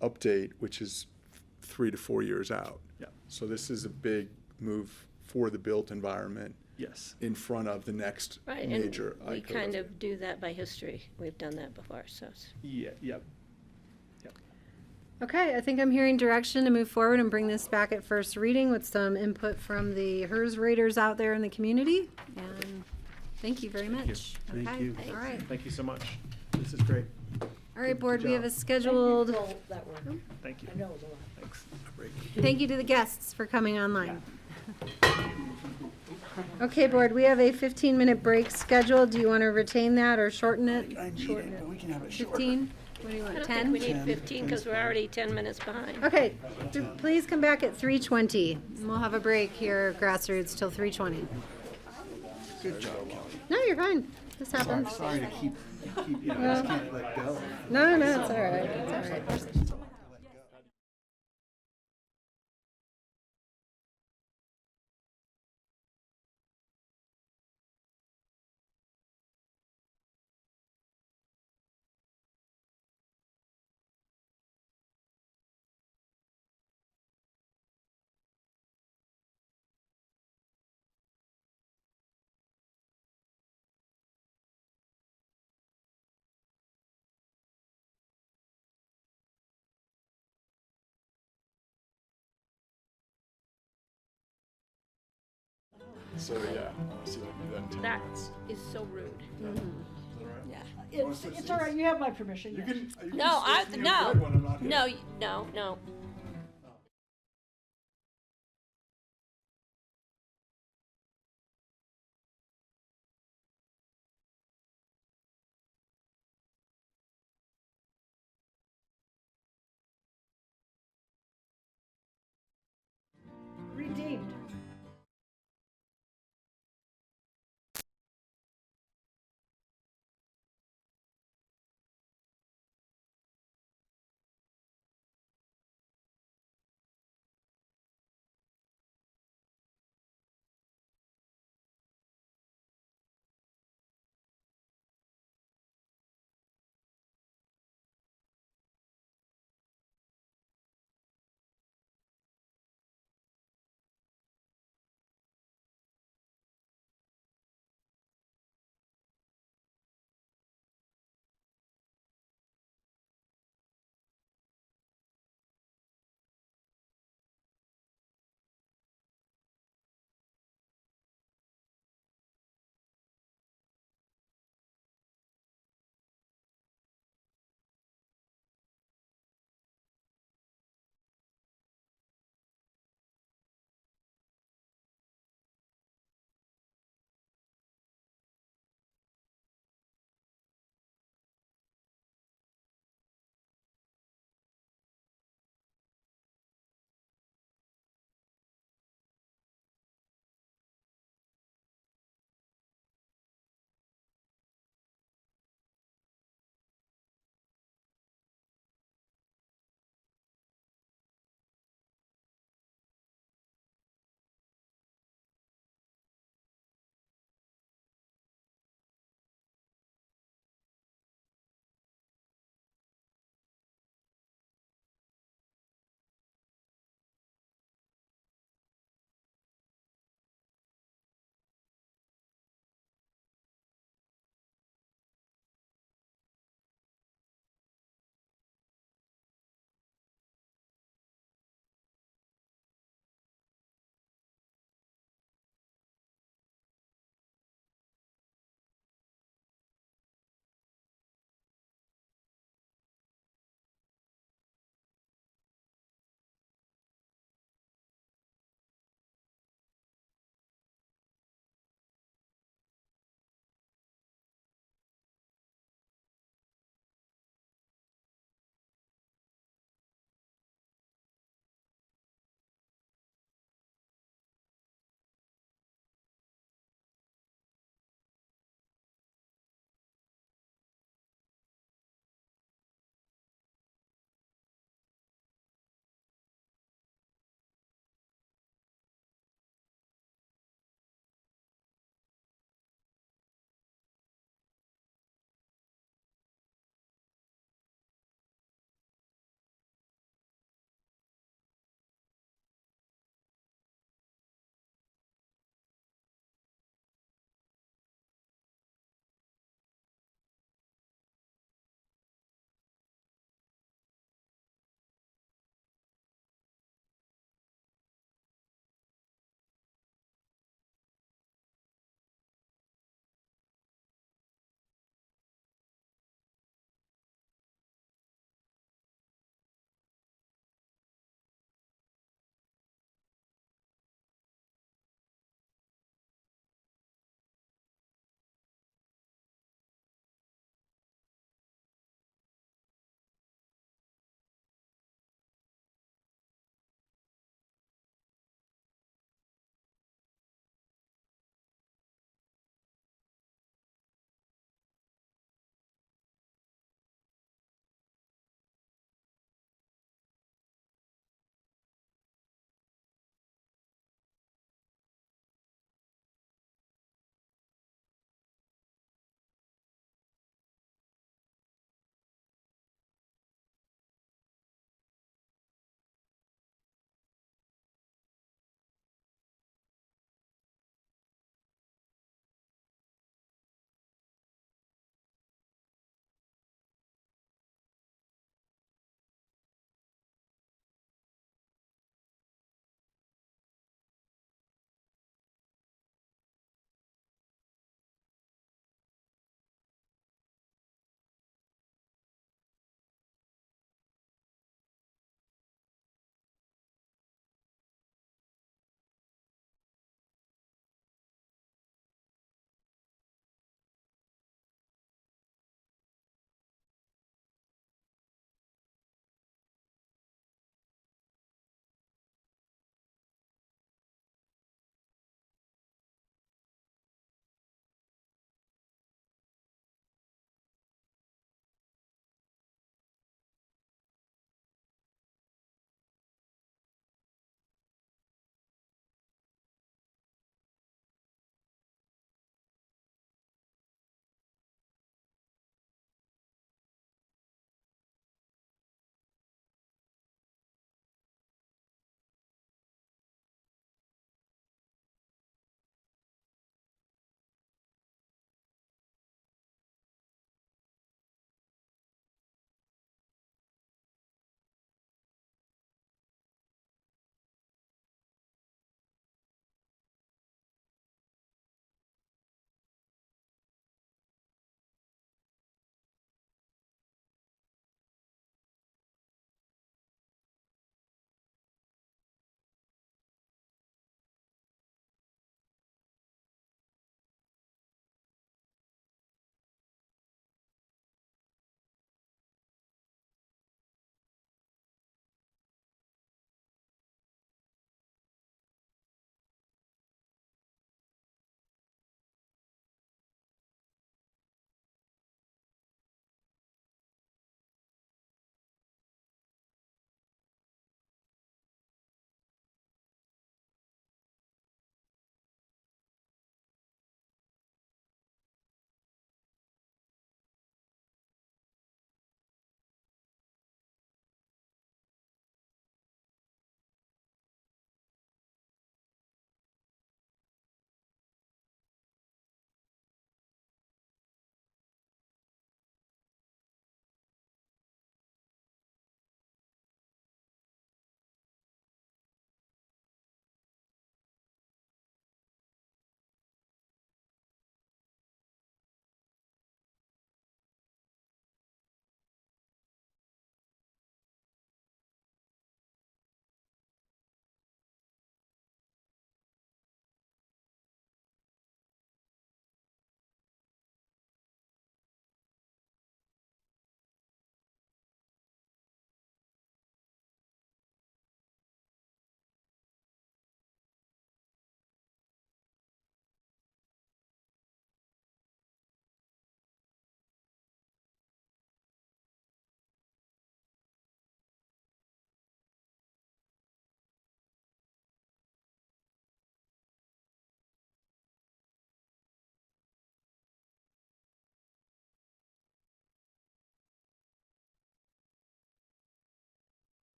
update, which is 3 to 4 years out. Yeah. So this is a big move for the built environment. Yes. In front of the next Right, major and we I-code kind update. of do that by history. We've done that before, so. Yeah. Yep. Okay, I think I'm hearing direction to move forward and bring this back at first reading with some input from the HERS raters out there in the community. And thank you very much. Thank Okay, you. all right. Thank you so much. This is great. All right, board, we have a Thank you scheduled, for all that work. Thank you. I know it was a lot. Thanks. thank you to the guests for coming online. Okay, board, we have a 15-minute break scheduled. Do you want to retain that or shorten it? I need it, but we can have it shorter. 15? What do you I want, don't 10? think we need 10, 15 because we're already 10 minutes behind. Okay, please come back at 3:20. And we'll have a break here, grassroots, till 3:20. Good job, Kelly. No, you're fine. This happens. Sorry to keep, you know, I just can't let go. No, it's all right. It's all right. So yeah, I'll see if I can do that in 10 That minutes. is so rude. Yeah. It's all right, you have my permission. You yes. can No, stay for your good when I'm not here. no. Redeemed.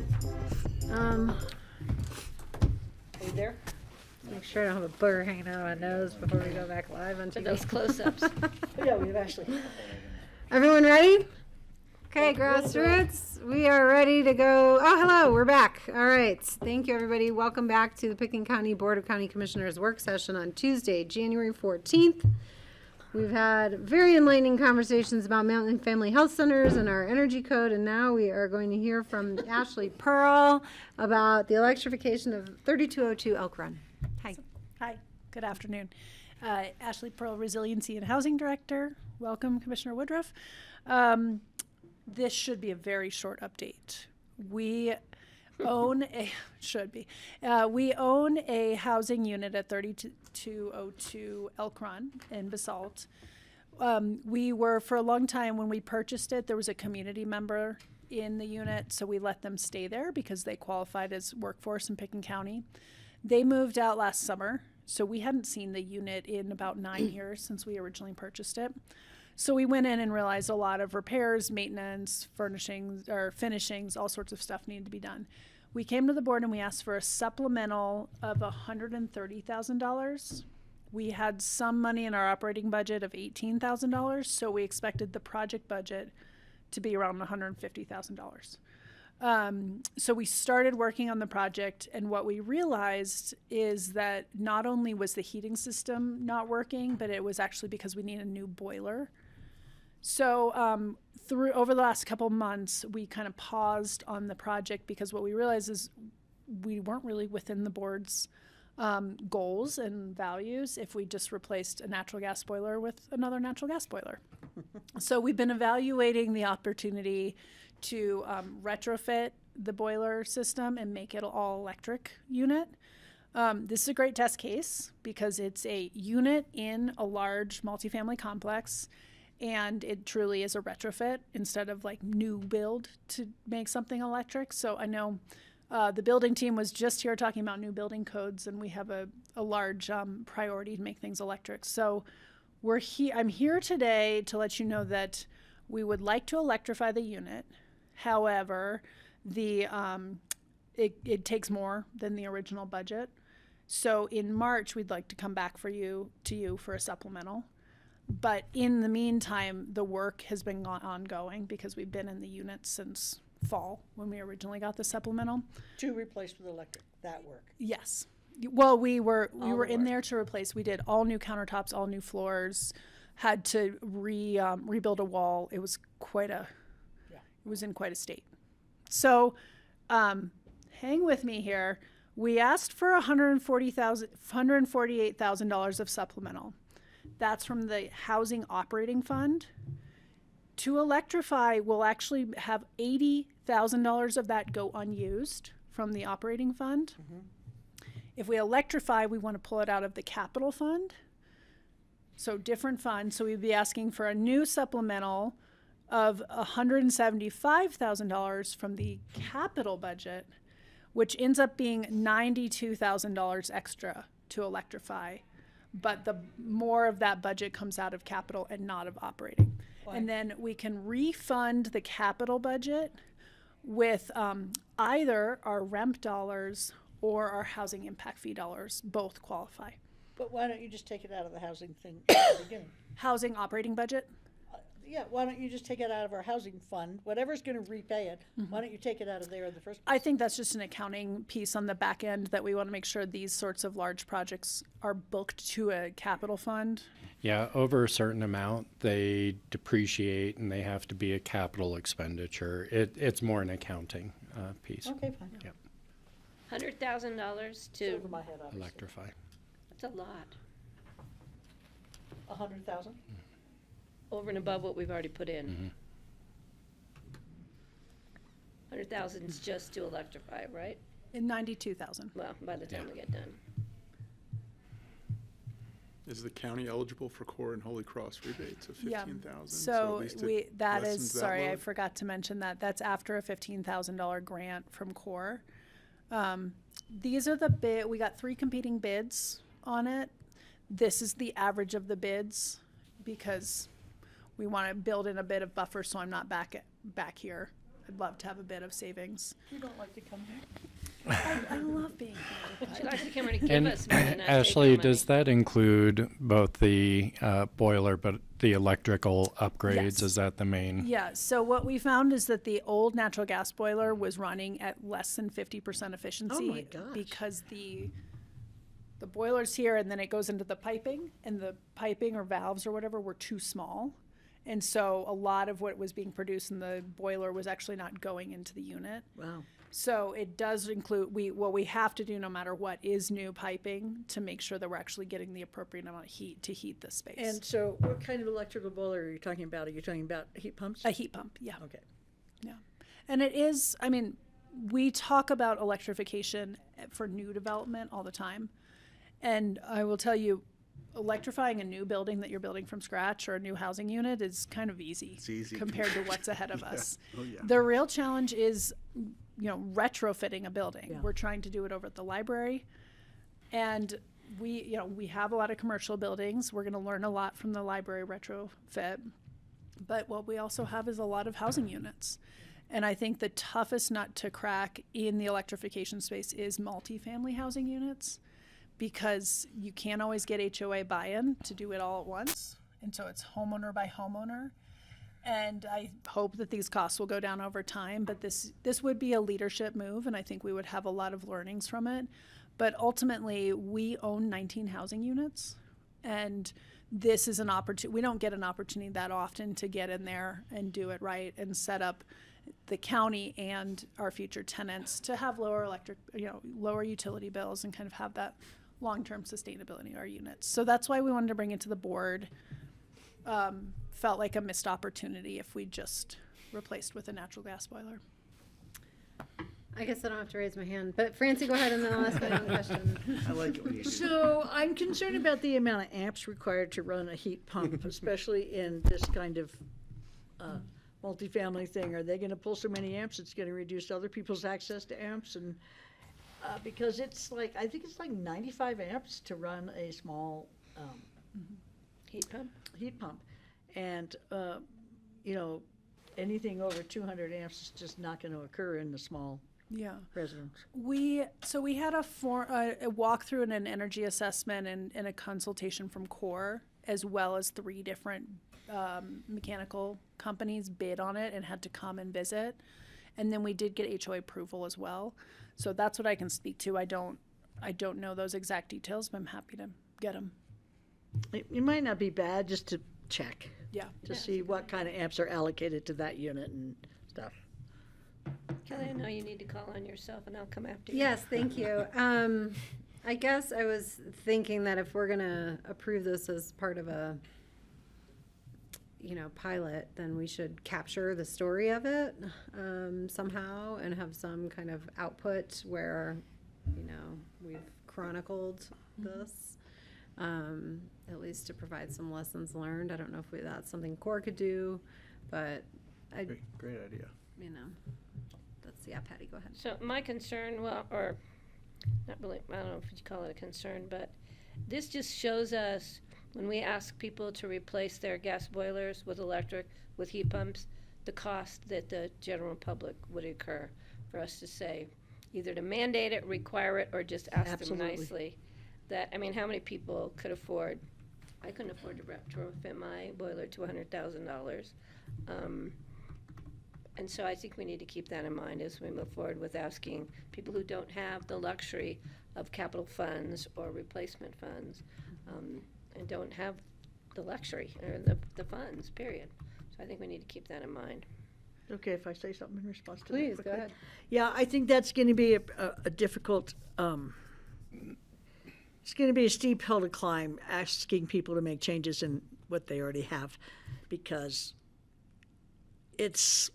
adjournment? Um, Are you there? make sure I don't have a booger hanging out of my nose before we go back live on For TV. those close-ups. Yeah, we have Ashley. Everyone ready? Okay, grassroots, we are ready to go. Oh, hello, we're back. All right, thank you, everybody. Welcome back to the Pickens County Board of County Commissioners work session on Tuesday, January 14th. We've had very enlightening conversations about Mountain Family Health Centers and our energy code, and now we are going to hear from Ashley Pearl about the electrification of 3202 Elk Run. Hi. Hi, good afternoon. Ashley Pearl, Resiliency and Housing Director. Welcome, Commissioner Woodruff. This should be a very short update. We own we own a housing unit at 3202 Elk Run in Basalt. We were, for a long time, when we purchased it, there was a community member in the unit, so we let them stay there because they qualified as workforce in Pickens County. They moved out last summer, so we hadn't seen the unit in about 9 years since we originally purchased it. So we went in and realized a lot of repairs, maintenance, furnishings, or finishings, all sorts of stuff needed to be done. We came to the board and we asked for a supplemental of $130,000. We had some money in our operating budget of $18,000, so we expected the project budget to be around $150,000. So we started working on the project, and what we realized is that not only was the heating system not working, but it was actually because we need a new boiler. So over the last couple months, we kind of paused on the project because what we realized is we weren't really within the board's goals and values if we just replaced a natural gas boiler with another natural gas boiler. So we've been evaluating the opportunity to retrofit the boiler system and make it an all-electric unit. This is a great test case because it's a unit in a large multifamily complex, and it truly is a retrofit instead of like new build to make something electric. So I know the building team was just here talking about new building codes, and we have a large priority to make things electric. So I'm here today to let you know that we would like to electrify the unit. However, it takes more than the original budget. So in March, we'd like to come back to you for a supplemental. But in the meantime, the work has been ongoing because we've been in the unit since fall when we originally got the supplemental. To replace with electric, that work. Yes. Well, we were in work. there to replace. We did all new countertops, all new floors, had to rebuild a wall. It was it was in quite a state. So hang with me here. We asked for $148,000 of supplemental. That's from the Housing Operating Fund. To electrify, we'll actually have $80,000 of that go unused from the operating fund. Mm-hmm. If we electrify, we want to pull it out of the capital fund. So different funds. So we'd be asking for a new supplemental of $175,000 from the capital budget, which ends up being $92,000 extra to electrify. But the more of that budget comes out of capital and not of operating. Why? And then we can refund the capital budget with either our REMP dollars or our housing impact fee dollars. Both qualify. But why don't you just take it out of the housing thing at the beginning? Housing operating budget? Yeah, why don't you just take it out of our housing fund? Whatever's going to repay it, why don't you take it out of there in the first place? I think that's just an accounting piece on the back end that we want to make sure these sorts of large projects are booked to a capital fund. Yeah, over a certain amount, they depreciate and they have to be a capital expenditure. It's more an accounting piece. Okay, fine. Yep. $100,000 to Over my head, obviously. Electrify. That's a lot. 100,000? Over and above what we've already put in. Mm-hmm. 100,000 is just to electrify, right? And 92,000. Well, by the time we get done. Is the county eligible for Core and Holy Cross rebates of $15,000? So at least we it that is lessens that sorry, I load? forgot to mention that. That's after a $15,000 grant from Core. These are the bid. We got 3 competing bids on it. This is the average of the bids because we want to build in a bit of buffer so I'm not back here I'd love to have a bit of savings. You don't like to come here? I love being here. She likes to come here to give And us money, not take Ashley, our does that include both the boiler, but the electrical upgrades? Yes. Is that the main? Yeah, so what we found is that the old natural gas boiler was running at less than 50% efficiency. Oh my gosh. Because the boiler's here and then it goes into the piping, and the piping or valves or whatever were too small. And so a lot of what was being produced in the boiler was actually not going into the unit. Wow. So it does include, what we have to do no matter what is new piping to make sure that we're actually getting the appropriate amount of heat to heat the space. And so what kind of electrical boiler are you talking about? Are you talking about heat pumps? A heat pump, yeah. Okay. Yeah. And it is, I mean, we talk about electrification for new development all the time. And I will tell you, electrifying a new building that you're building from scratch or a new housing unit is kind of easy, It's easy. compared to what's ahead of Yeah. us. Oh, yeah. The real challenge is, retrofitting a building. Yeah. We're trying to do it over at the library. And we have a lot of commercial buildings. We're going to learn a lot from the library retrofit. But what we also have is a lot of housing units. And I think the toughest nut to crack in the electrification space is multifamily housing units, because you can't always get HOA buy-in to do it all at once. And so it's homeowner by homeowner. And I hope that these costs will go down over time, but this would be a leadership move, and I think we would have a lot of learnings from it. But ultimately, we own 19 housing units, and this is an opportunity. We don't get an opportunity that often to get in there and do it right and set up the county and our future tenants to have lower lower utility bills and kind of have that long-term sustainability in our units. So that's why we wanted to bring it to the board. Felt like a missed opportunity if we just replaced with a natural gas boiler. I guess I don't have to raise my hand, but Francie, go ahead and then I'll ask my own question. I like it when you do. So I'm concerned about the amount of amps required to run a heat pump, especially in this kind of multifamily thing. Are they going to pull so many amps it's going to reduce other people's access to amps? And because it's like, I think it's like 95 amps to run a small heat pump. Heat pump, and anything over 200 amps is just not going to occur in the small residence. We had a walkthrough and an energy assessment and a consultation from CORE, as well as 3 different mechanical companies bid on it and had to come and visit. And then we did get HOA approval as well. So that's what I can speak to. I don't know those exact details, but I'm happy to get them. It might not be bad just to check. Yeah. To see what kind of amps are allocated to that unit and stuff. Kelly, I know you need to call on yourself, and I'll come after you. Yes, thank you. I guess I was thinking that if we're gonna approve this as part of a, pilot, then we should capture the story of it somehow and have some kind of output where, we've chronicled this, at least to provide some lessons learned. I don't know if that's something CORE could do, but Great idea. Yeah, Patty, go ahead. So my concern, or not really, I don't know if you call it a concern, but this just shows us when we ask people to replace their gas boilers with electric, with heat pumps, the cost that the general public would incur for us to say, either to mandate it, require it, or just ask them nicely. How many people could afford, I couldn't afford to retrofit my boiler to $100,000. And so I think we need to keep that in mind as we move forward with asking people who don't have the luxury of capital funds or replacement funds, and don't have the luxury or the funds, period. So I think we need to keep that in mind. Okay, if I say something in response to that. Please, go quickly. ahead. Yeah, I think that's going to be a difficult, it's going to be a steep hill to climb, asking people to make changes in what they already have, because it's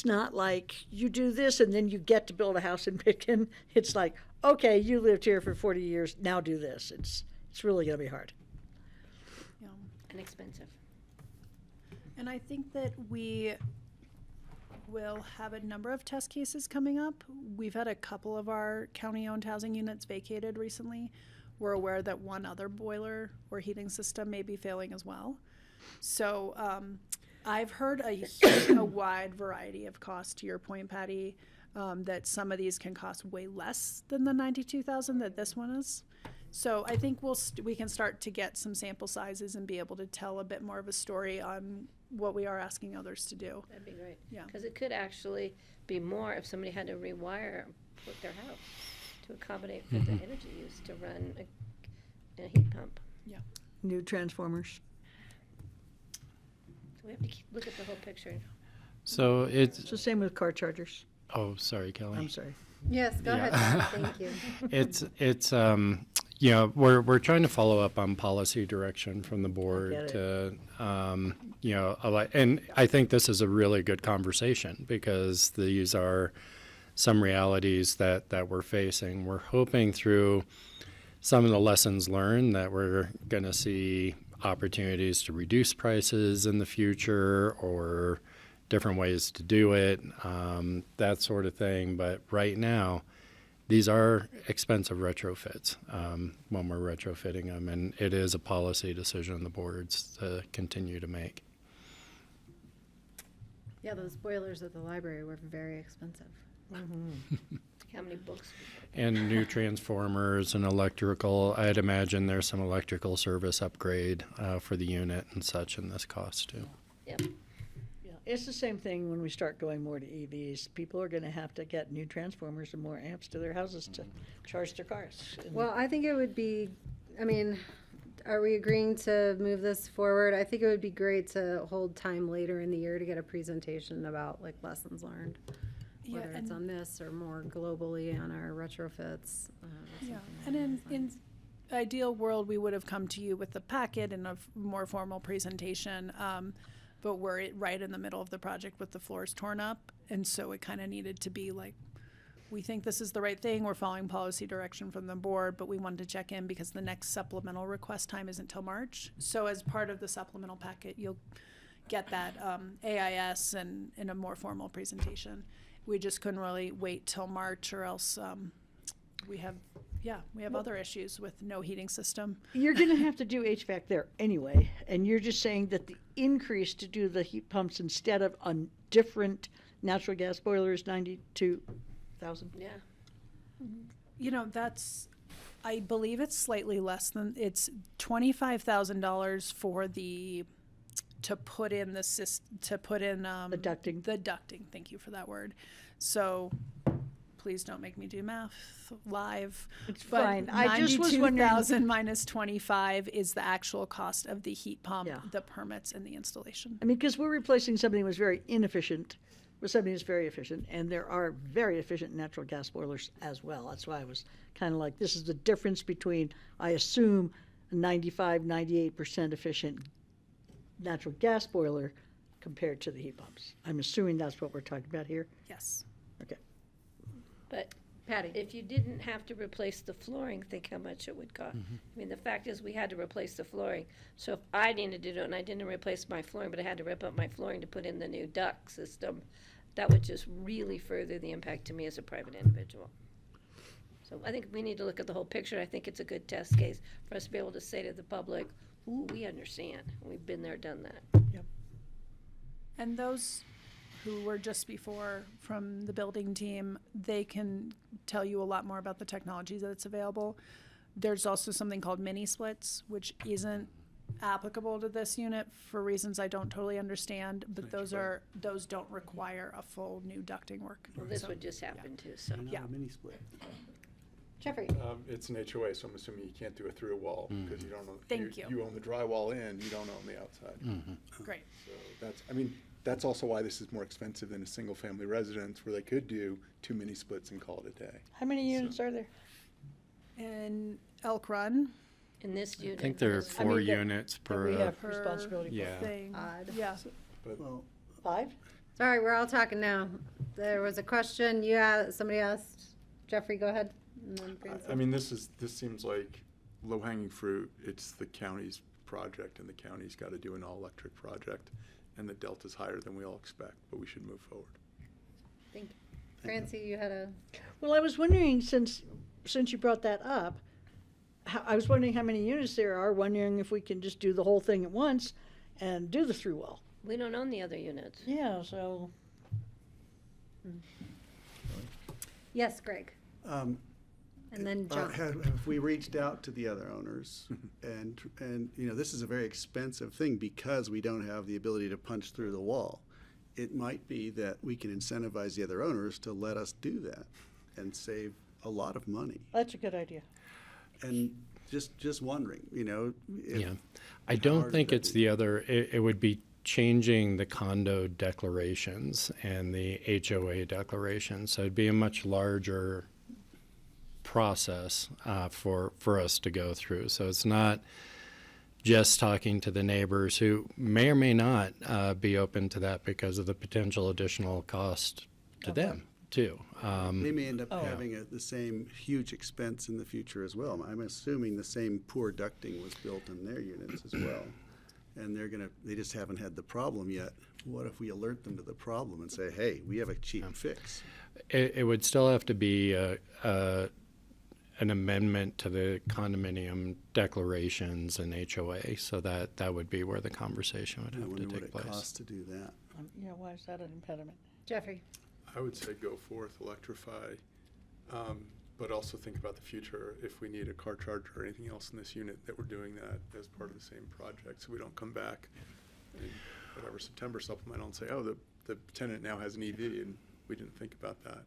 not like you do this and then you get to build a house in Pitkin. It's like, okay, you lived here for 40 years, now do this. It's really going to be hard. Yeah. And expensive. And I think that we will have a number of test cases coming up. We've had a couple of our county-owned housing units vacated recently. We're aware that one other boiler or heating system may be failing as well. So I've heard a wide variety of costs, to your point, Patty, that some of these can cost way less than the 92,000 that this one is. So I think we can start to get some sample sizes and be able to tell a bit more of a story on what we are asking others to do. That'd be great. Yeah. Because it could actually be more if somebody had to rewire with their house to accommodate for the energy use to run a heat pump. Yeah. New transformers. So we have to look at the whole picture. So it's It's the same with car chargers. Oh, sorry, Kelly. I'm sorry. Yes, go Yeah. ahead, Tom. Thank you. It's you know, we're trying to follow up on policy direction from the board get it. to you know, and I think this is a really good conversation because these are some realities that we're facing. We're hoping through some of the lessons learned that we're going to see opportunities to reduce prices in the future or different ways to do it, that sort of thing. But right now, these are expensive retrofits when we're retrofitting them, and it is a policy decision the boards to continue to make. Yeah, those boilers at the library were very expensive. How many books? And new transformers and electrical, I'd imagine there's some electrical service upgrade for the unit and such in this cost too. Yep. Yeah, it's the same thing when we start going more to EVs. People are going to have to get new transformers and more amps to their houses to charge their cars. And Well, I think it would be, I mean, are we agreeing to move this forward? I think it would be great to hold time later in the year to get a presentation about like lessons learned. Yeah, Whether it's and- on this or more globally on our retrofits. Yeah, and in ideal world, we would have come to you with the packet and a more formal presentation, but we're right in the middle of the project with the floors torn up, and so it kind of needed to be like, we think this is the right thing, we're following policy direction from the board, but we wanted to check in because the next supplemental request time isn't till March. So as part of the supplemental packet, you'll get that AIS and in a more formal presentation. We just couldn't really wait till March or else we have other issues with no heating system. you're going to have to do HVAC there anyway, and you're just saying that the increase to do the heat pumps instead of a different natural gas boiler is 92,000. Yeah. You know, I believe it's slightly less than, it's $25,000 for to put in the the ducting. The ducting, thank you for that word. So please don't make me do math live. It's But fine. I just was wondering. 92,000 minus 25 is the actual cost of the heat pump, Yeah. the permits, and the installation. I mean, because we're replacing something that was very inefficient with something that's very efficient, and there are very efficient natural gas boilers as well. That's why I was kind of like, this is the difference between, I assume, a 95, 98% efficient natural gas boiler compared to the heat pumps. I'm assuming that's what we're talking about here. Yes. Okay. But Patty. if you didn't have to replace the flooring, think how much it would cost. I mean, the fact is we had to replace the flooring. So if I needed to do it and I didn't replace my flooring, but I had to rip up my flooring to put in the new duct system, that would just really further the impact to me as a private individual. So I think we need to look at the whole picture. I think it's a good test case for us to be able to say to the public, ooh, we understand. We've been there, done that. And those who were just before from the building team, they can tell you a lot more about the technology that's available. There's also something called mini splits, which isn't applicable to this unit for reasons I don't totally understand, but those don't require a full new ducting work. Well, this So, would just happen too, so. Yeah. Mini split. Jeffrey. It's an HOA, so I'm assuming you can't do it through a wall because you don't own. Thank you. You own the drywall in, you don't own the outside. Great. So that's also why this is more expensive than a single-family residence where they could do 2 mini splits and call it a day. How many units are there? In Elk Run, In this unit. I think there are this- 4 units That we per. have responsibility for. Yeah. thing. Odd. Yeah. But 5? Sorry, we're all talking now. There was a question somebody asked. Jeffrey, go ahead. And then Francis. I mean, this seems like low-hanging fruit. It's the county's project, and the county's got to do an all-electric project, and the delta's higher than we all expect, but we should move forward. Thank you. Francie, you had a. Well, I was wondering, since you brought that up, I was wondering how many units there are, wondering if we can just do the whole thing at once and do the through wall, We don't own the other units. Yeah, so. Yes, Greg. And then John. Have we reached out to the other owners? and this is a very expensive thing because we don't have the ability to punch through the wall. It might be that we can incentivize the other owners to let us do that and save a lot of money. That's a good idea. And just wondering, Yeah, I don't think it's the other. It would be changing the condo declarations and the HOA declarations. So it'd be a much larger process for us to go through. So it's not just talking to the neighbors who may or may not be open to that because of the potential additional cost to them too. They may end up Oh. having the same huge expense in the future as well. I'm assuming the same poor ducting was built in their units as well. And they just haven't had the problem yet. What if we alert them to the problem and say, hey, we have a cheap fix? It would still have to be an amendment to the condominium declarations and HOA, so that would be where the conversation would I have to wonder what take it place. costs to do that. Yeah, why is that an impediment? Jeffrey. I would say go forth, electrify, but also think about the future. If we need a car charger or anything else in this unit, that we're doing that as part of the same project, so we don't come back in whatever September supplemental and say, oh, the tenant now has an EV, and we didn't think about that.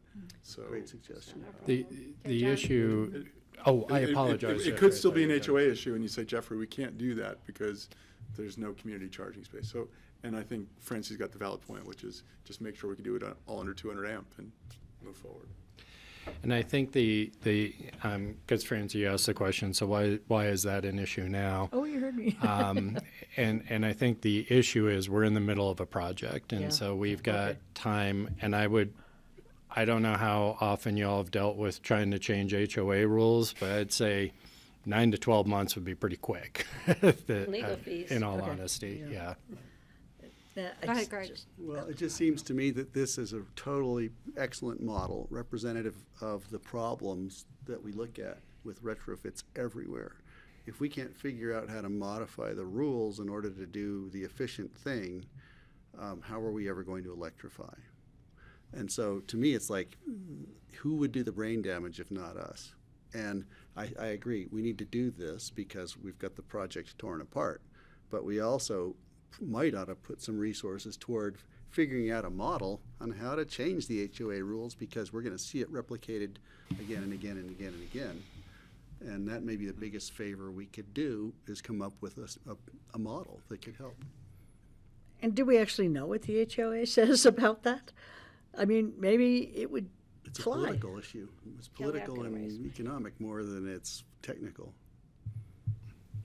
So Great suggestion. The John? issue. I apologize. It could still be an HOA issue, and you say, Jeffrey, we can't do that because there's no community charging space. So, and I think Francie's got the valid point, which is just make sure we can do it all under 200 amp and move forward. And I think because Francie asked the question, so why is that an issue now? Oh, you heard me. And I think the issue is we're in the middle of a project, and Yeah. so we've got time. And I don't know how often y'all have dealt with trying to change HOA rules, but I'd say 9 to 12 months would be pretty quick. Legal fees. In all Okay. honesty, yeah. Yeah, Go ahead, Greg. Well, it just seems to me that this is a totally excellent model, representative of the problems that we look at with retrofits everywhere. If we can't figure out how to modify the rules in order to do the efficient thing, how are we ever going to electrify? And so to me, it's like, who would do the brain damage if not us? And I agree, we need to do this because we've got the project torn apart. But we also might ought to put some resources toward figuring out a model on how to change the HOA rules, because we're going to see it replicated again and again and again and again. And that may be the biggest favor we could do, is come up with a model that could help. And do we actually know what the HOA says about that? I mean, maybe it would It's a fly. political issue. It's Yeah, we are political gonna raise and economic more than it's technical.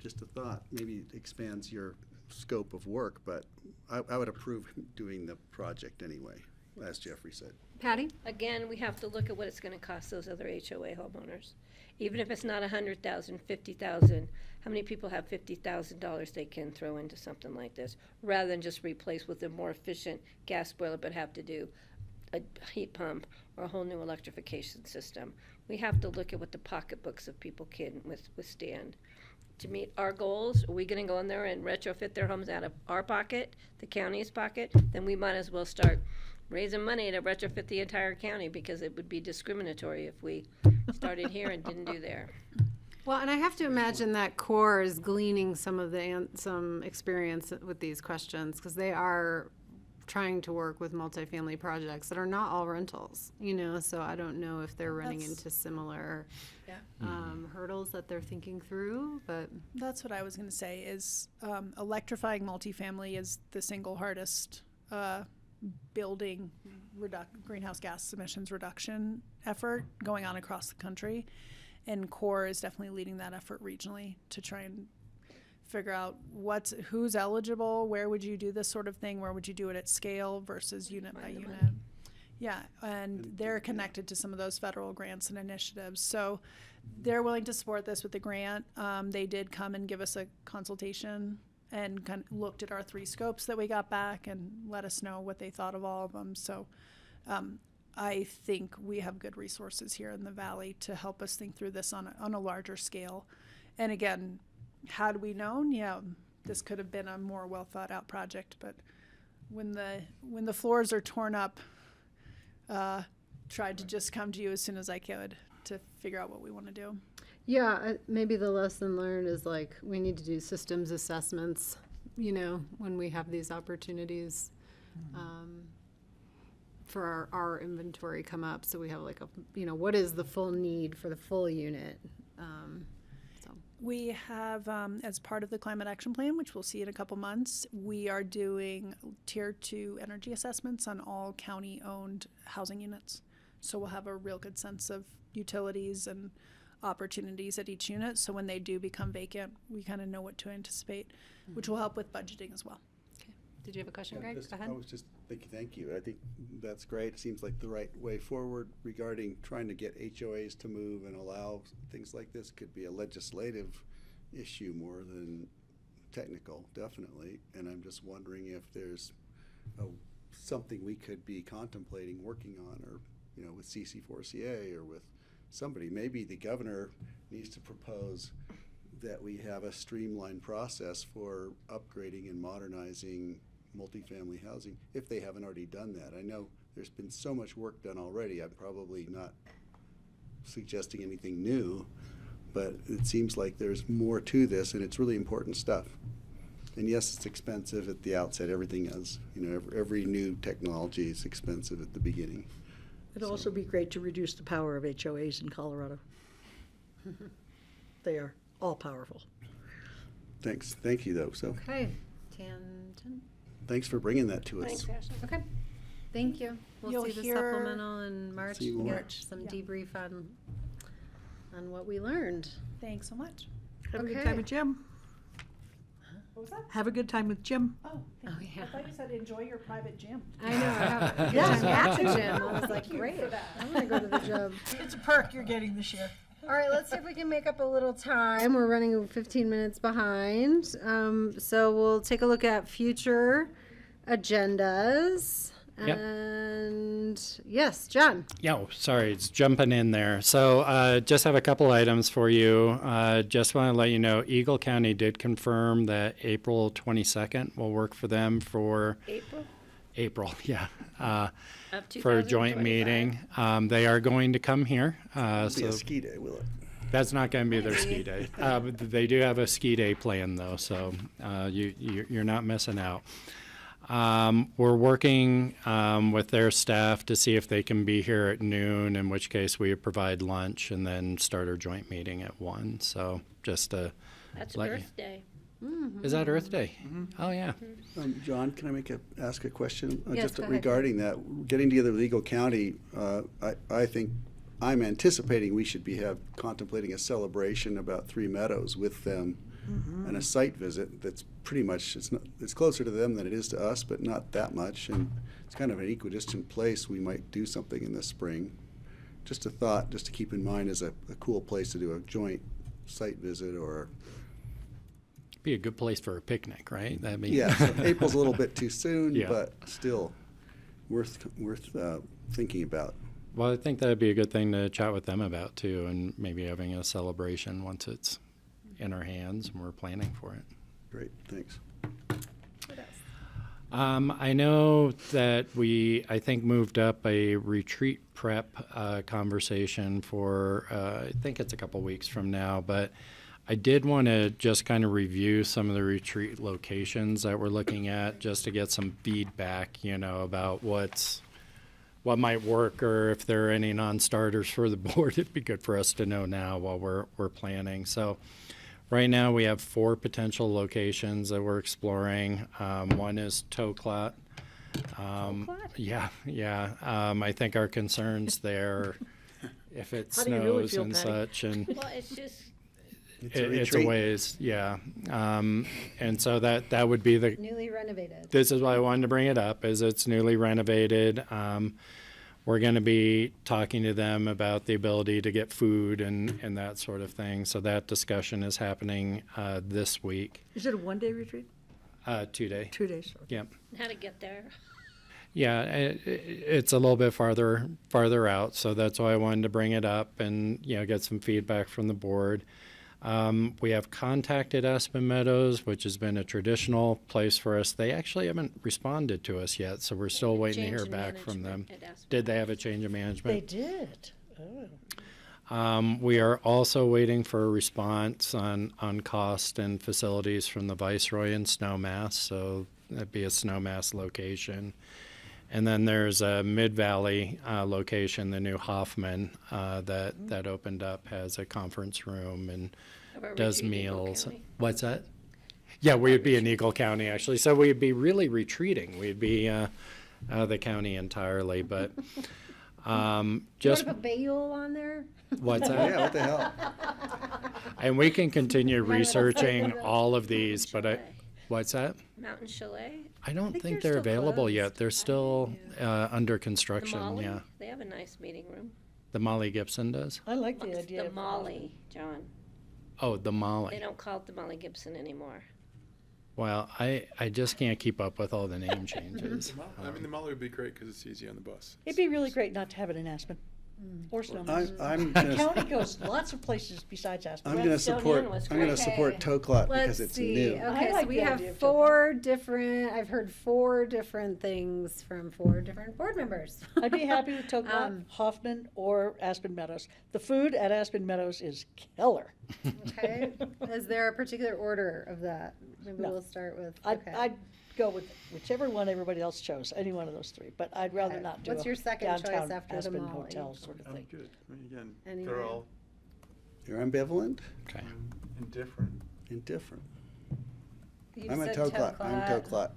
Just a thought. Maybe it expands your scope of work, but I would approve doing the project anyway, as Jeffrey said. Patty? Again, we have to look at what it's gonna cost those other HOA homeowners. Even if it's not 100,000, 50,000, how many people have $50,000 they can throw into something like this, rather than just replace with a more efficient gas boiler, but have to do a heat pump or a whole new electrification system? We have to look at what the pocketbooks of people can withstand. To meet our goals, are we gonna go in there and retrofit their homes out of our pocket, the county's pocket? Then we might as well start raising money to retrofit the entire county, because it would be discriminatory if we started here and didn't do there. Well, and I have to imagine that CORE is gleaning some of some experience with these questions, because they are trying to work with multifamily projects that are not all rentals, so I don't know if they're running into similar hurdles that they're thinking through, but. That's what I was going to say is electrifying multifamily is the single hardest building greenhouse gas emissions reduction effort going on across the country. And CORE is definitely leading that effort regionally to try and figure out who's eligible, where would you do this sort of thing, where would you do it at scale versus unit by unit. Yeah, and they're connected to some of those federal grants and initiatives. So they're willing to support this with the grant. They did come and give us a consultation and kind of looked at our 3 scopes that we got back and let us know what they thought of all of them. So I think we have good resources here in the Valley to help us think through this on a larger scale. And again, had we known, this could have been a more well thought out project, but when the floors are torn up, tried to just come to you as soon as I could to figure out what we want to do. Yeah, maybe the lesson learned is like we need to do systems assessments, you know, when we have these opportunities for our inventory come up. So we have like a, you know, what is the full need for the full unit? We have, as part of the climate action plan, which we'll see in a couple months, we are doing tier 2 energy assessments on all county-owned housing units. So we'll have a real good sense of utilities and opportunities at each unit. So when they do become vacant, we kind of know what to anticipate, which will help with budgeting as well. Okay. Did you have a question, Greg? Go I ahead. was just thank you. I think that's great. It seems like the right way forward regarding trying to get HOAs to move and allow things like this. Could be a legislative issue more than technical, definitely. And I'm just wondering if there's something we could be contemplating working on, or, you know, with CC4CA or with somebody. Maybe the governor needs to propose that we have a streamlined process for upgrading and modernizing multifamily housing, if they haven't already done that. I know there's been so much work done already. I'm probably not suggesting anything new, but it seems like there's more to this, and it's really important stuff. And yes, it's expensive at the outset. Everything is. You know, every new technology is expensive at the beginning. It'd also be great to reduce the power of HOAs in Colorado. They are all powerful. Thanks. Thank you, though. So Okay. Tangent. thanks for bringing that to us. Thanks, Ashley. Okay. Thank you. We'll You'll see the hear- supplemental in March See you and in get March. some Yeah. debrief on what we learned. Thanks so much. Have a good Okay. time with Jim. What was that? Have a good time with Jim. Oh, thank you. yeah. I thought you said enjoy your private gym. I know. I have a good Yeah, time at the yeah. gym. I was like, Thank you great. for that. I'm gonna go to the gym. It's a perk you're getting this year. All right, let's see if we can make up a little time. We're running 15 minutes behind. So we'll take a look at future agendas. Yep. And yes, John. Sorry, it's jumping in there. So just have a couple items for you. Just want to let you know, Eagle County did confirm that April 22nd will work for them for April, yeah. For a joint 2025. meeting. They are going to come here. It'll be So a ski day, will it? that's not going to be their ski day. But they do have a ski day planned, though, so you're not missing out. We're working with their staff to see if they can be here at noon, in which case we provide lunch and then start our joint meeting at 1. So just to That's let you. Earth Day. Is that Earth Day? Oh, yeah. John, can I ask a question? Yes, Just go ahead. regarding that, getting together with Eagle County, I think I'm anticipating we should be contemplating a celebration about Three Meadows with them, and a site visit that's pretty much, it's closer to them than it is to us, but not that much, and it's kind of an equidistant place. We might do something in the spring. Just a thought, just to keep in mind as a cool place to do a joint site visit, or Be a good place for a picnic, right? That'd be yeah, so April's a little bit too soon, Yeah. but still worth thinking about. Well, I think that'd be a good thing to chat with them about too, and maybe having a celebration once it's in our hands and we're planning for it. Great, thanks. I know that I think, moved up a retreat prep conversation for, I think it's a couple weeks from now, but I did want to just kind of review some of the retreat locations that we're looking at, just to get some feedback, about what might work, or if there are any non-starters for the board. It'd be good for us to know now while we're planning. So right now we have 4 potential locations that we're exploring. One is Toklat. Yeah. I think our concerns there, if it How do you really snows feel, and Patty? such, and Well, it's just, it's a ways, yeah. And so that would be the Newly renovated. this is why I wanted to bring it up, is it's newly renovated. We're going to be talking to them about the ability to get food and that sort of thing. So that discussion is happening this week. Is it a one-day retreat? 2 day. 2 days. Yep. how to get there. Yeah, it's a little bit farther out, so that's why I wanted to bring it up and get some feedback from the board. We have contacted Aspen Meadows, which has been a traditional place for us. They actually haven't responded to us yet, so we're still waiting to Change hear in back from them. management at Aspen Did they have a change of They management? did. Oh. We are also waiting for a response on cost and facilities from the Viceroy and Snowmass, so that'd be a Snowmass location. And then there's a Mid-Valley location, the new Hoffman, that opened up, has a conference room and does meals. What's that? Yeah, we would be in Eagle County, actually. So we'd be really retreating. We'd be out of the county entirely, but just... You want to put Bayou on there? What's that? Yeah, what the hell? And we can continue Might as well researching say all of these, but what's that? Mountain Chalet? I don't think they're they're still available closed. yet. They're still under The construction, Molly? yeah. They have a nice meeting room. The Molly Gibson does? I like the It's idea. the of Molly, John. Oh, the They Molly. don't call it the Molly Gibson anymore. Well, I just can't keep up with all the name changes. I mean, the Molly would be great because it's easy on the bus. It'd be really great not to have it in Aspen or Snowmass. I'm The gonna- county goes lots of places besides Aspen. I'm gonna support, I'm gonna support Toklat Let's because it's see. new. Okay, I so like we the have idea of I've heard 4 different things from 4 different board members. I'd be happy with Toklat, Hoffman, or Aspen Meadows. The food at Aspen Meadows is killer. Okay, is there a particular order of that? Maybe No. we'll start with, I'd, okay. I'd go with whichever one everybody else chose, any one of those 3, but I'd rather Okay. not do What's a your second choice downtown after the Aspen Molly? hotel sort of I'm thing. good. I mean, again, Anyone? they're all You're ambivalent? Okay. indifferent. Indifferent. You I'm a said Toklat. I'm Toklat.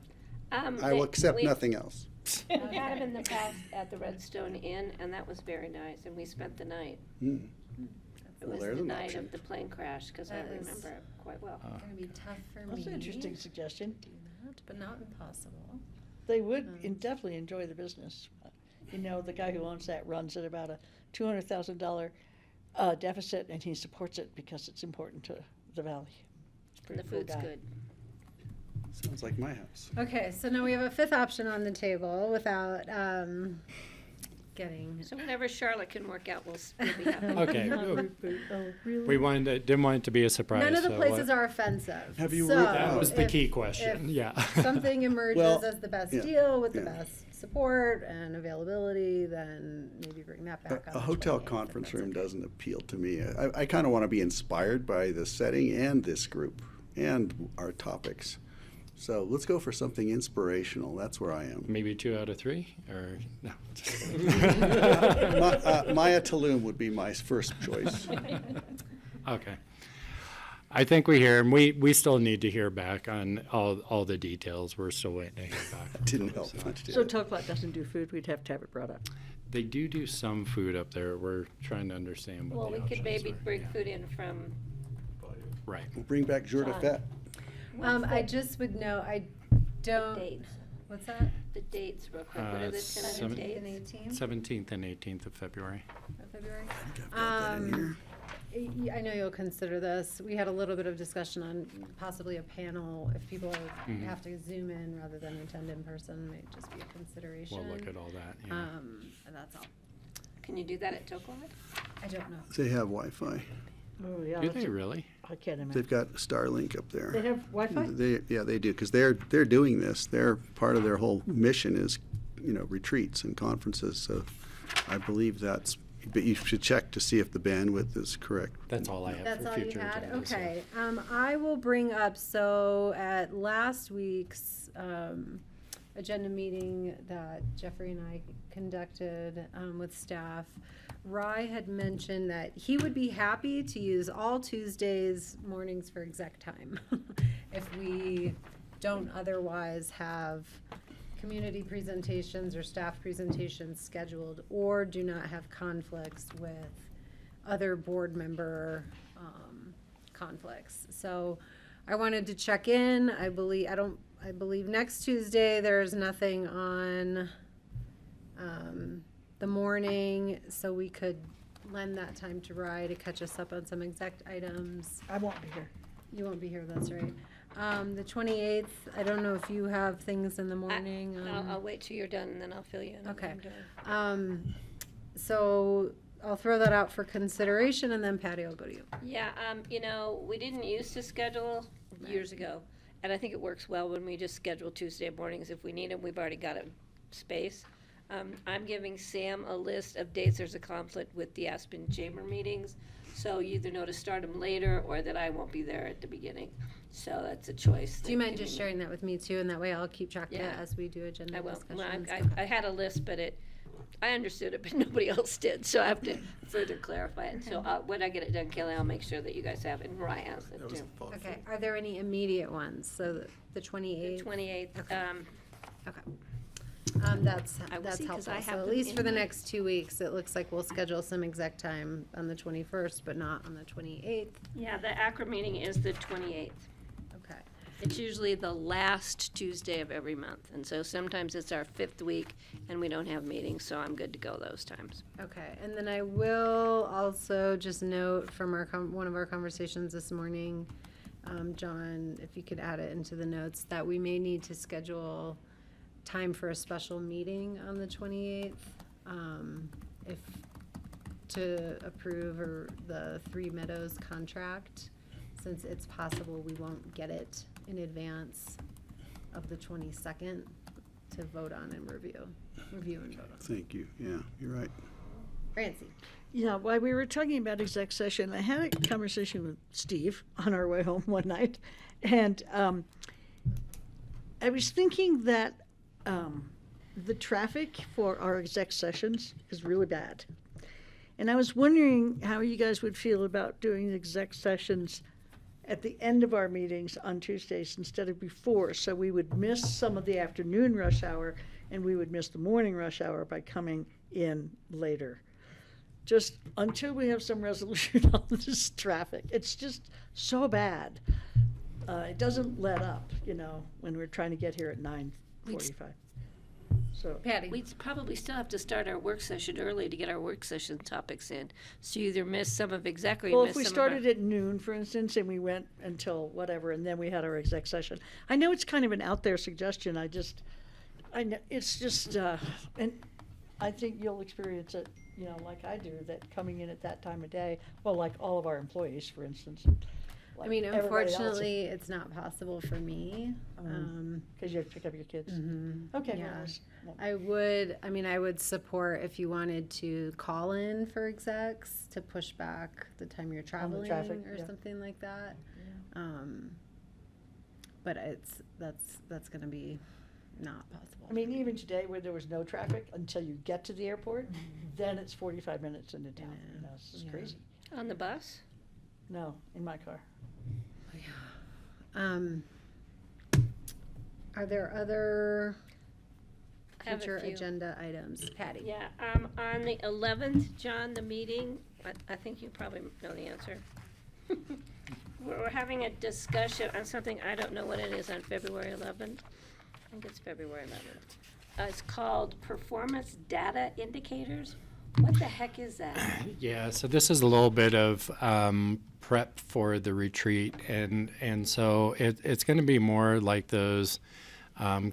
Toklat. I will accept nothing else. We've had them in the past at the Redstone Inn, and that was very nice, and we spent the night. Hmm. It Well, was there's the an night option. of the plane crash, because I That is- remember it quite well. It's gonna be tough for me. That's an interesting suggestion. Do that, but not impossible. They would definitely enjoy the business. You know, the guy who owns that runs at about a $200,000 deficit, and he supports it because it's important to the valley. It's a And the pretty cool food's guy. good. Sounds like my house. Okay, so now we have a 5th option on the table without getting. So whatever Charlotte can work out, we'll be happy. Okay. Oh, really? We didn't want it to be a surprise. None of the so places what- are offensive. Have you so re- That was the if- key question, if yeah. something emerges Well, as the best yeah, deal with the yeah. best support and availability, then maybe bring that back on A the hotel 28th, if conference that's room okay. doesn't appeal to me. I kind of want to be inspired by the setting and this group and our topics. So let's go for something inspirational. That's where I am. Maybe 2 out of 3, or no? Maya Tulum would be my first choice. Okay. I think we hear, and we still need to hear back on all the details. We're still waiting to hear back. Didn't help much, did So it? Toklat doesn't do food, we'd have to have it brought up. They do some food up there. We're trying to understand Well, what the we could options maybe are. bring food in from, Right. We'll bring back Jour de John. Fête. I just would know, I don't. dates. What's that? The dates real quick. What are the tentative 17th and dates? 18th 17th and 18th of February. of February. I've got that in here. I know you'll consider this. We had a little bit of discussion on possibly a panel, if people Mhm. have to Zoom in rather than attend in person, might just be a consideration. We'll look at all that, yeah. And that's all. Can you do that at Toklat? I don't know. They have Wi-Fi. Oh, yeah. Do that's they a- really? I can't imagine. They've got Starlink up there. They have Wi-Fi? Yeah, they do, because they're doing this. They're, part of their whole mission is, retreats and conferences, so I believe that's, but you should check to see if the bandwidth is correct. That's all I have That's for all you future had? agendas, yeah. Okay. I will bring up, so at last week's agenda meeting that Jeffrey and I conducted with staff, Rye had mentioned that he would be happy to use all Tuesdays mornings for exec time if we don't otherwise have community presentations or staff presentations scheduled, or do not have conflicts with other board member conflicts. So I wanted to check in. I believe next Tuesday there's nothing on the morning, so we could lend that time to Rye to catch us up on some exact items. I won't be here. You won't be here, that's right. The 28th, I don't know if you have things in the morning. I'll wait till you're done, and then I'll fill you in. on what Okay. I'm doing. So I'll throw that out for consideration, and then Patty, I'll go to you. Yeah, you know, we didn't used to schedule years ago, and I think it works well when we just schedule Tuesday mornings if we need them. We've already got a space. I'm giving Sam a list of dates there's a conflict with the Aspen Chamber meetings, so you either know to start them later or that I won't be there at the beginning. So that's a choice. Do you mind just sharing that with me too, and that way I'll keep track of it Yeah. as we do agenda I will. Well, discussions? I had a list, but I understood it, but nobody else did, so I have to further clarify it. So when I get it done, Kelly, I'll make sure that you guys have it, and Ryan has it too. Okay, are there any immediate ones? So the 28th? The 28th, Okay. That's I will that's see, 'cause helpful. I So have at them least in for the my- next 2 weeks, it looks like we'll schedule some exact time on the 21st, but not on the 28th. yeah, the ACRA meeting is the 28th. Okay. It's usually the last Tuesday of every month, and so sometimes it's our 5th week, and we don't have meetings, so I'm good to go those times. Okay, and then I will also just note from our one of our conversations this morning, John, if you could add it into the notes, that we may need to schedule time for a special meeting on the 28th, if to approve the Three Meadows contract, since it's possible we won't get it in advance of the 22nd to vote on and review and vote on. Thank you. Yeah, you're right. Francie. Yeah, while we were talking about exec session, I had a conversation with Steve on our way home one night, and I was thinking that the traffic for our exec sessions is really bad. And I was wondering how you guys would feel about doing the exec sessions at the end of our meetings on Tuesdays instead of before, so we would miss some of the afternoon rush hour and we would miss the morning rush hour by coming in later. Just until we have some resolution on this traffic. It's just so bad. It doesn't let up, you know, when we're trying to get here at 9:45. So Patty. We'd probably still have to start our work session early to get our work session topics in. So you either miss some of exactly, or you well, miss if we some started of our... at noon, for instance, and we went until whatever, and then we had our exec session. I know it's kind of an out there suggestion. I know it's just, and I think you'll experience it, you know, like I do, that coming in at that time of day, well, like all of our employees, for instance. I mean, like everybody else. unfortunately, it's not possible for me. Because you have to pick up your kids. Mhm. Okay. Yeah. well, I would support if you wanted to call in for execs to push back the time you're traveling traffic, or yeah. something like that. But that's gonna be not possible. I mean, even today where there was no traffic until you get to the airport, then it's 45 minutes into town. You know, it's just Yeah. crazy. On the bus? No, in my car. Are there other I have a future few. agenda items? Patty? Yeah, on the 11th, John, the meeting, I think you probably know the answer. We're having a discussion on something, I don't know what it is, on February 11th. I think it's February 11th. It's called Performance Data Indicators. What the heck is that? Yeah, so this is a little bit of prep for the retreat, and so it's going to be more like those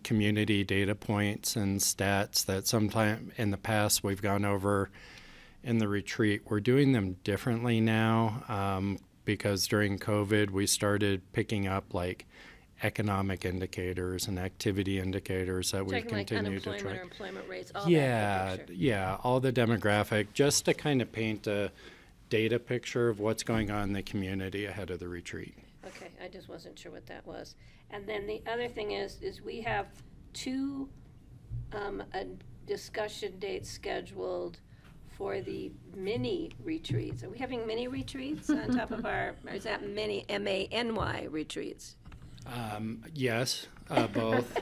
community data points and stats that sometime in the past we've gone over in the retreat. We're doing them differently now because during COVID we started picking up like economic indicators and activity indicators that we've Checking like continued to unemployment track. or employment rates, all that. Yeah, picture. yeah, all the demographic, just to kind of paint a data picture of what's going on in the community ahead of the retreat. Okay, I just wasn't sure what that was. And then the other thing is we have two discussion dates scheduled for the mini retreats. Are we having mini retreats on top of our, or is that mini, M-A-N-Y retreats? Yes, both.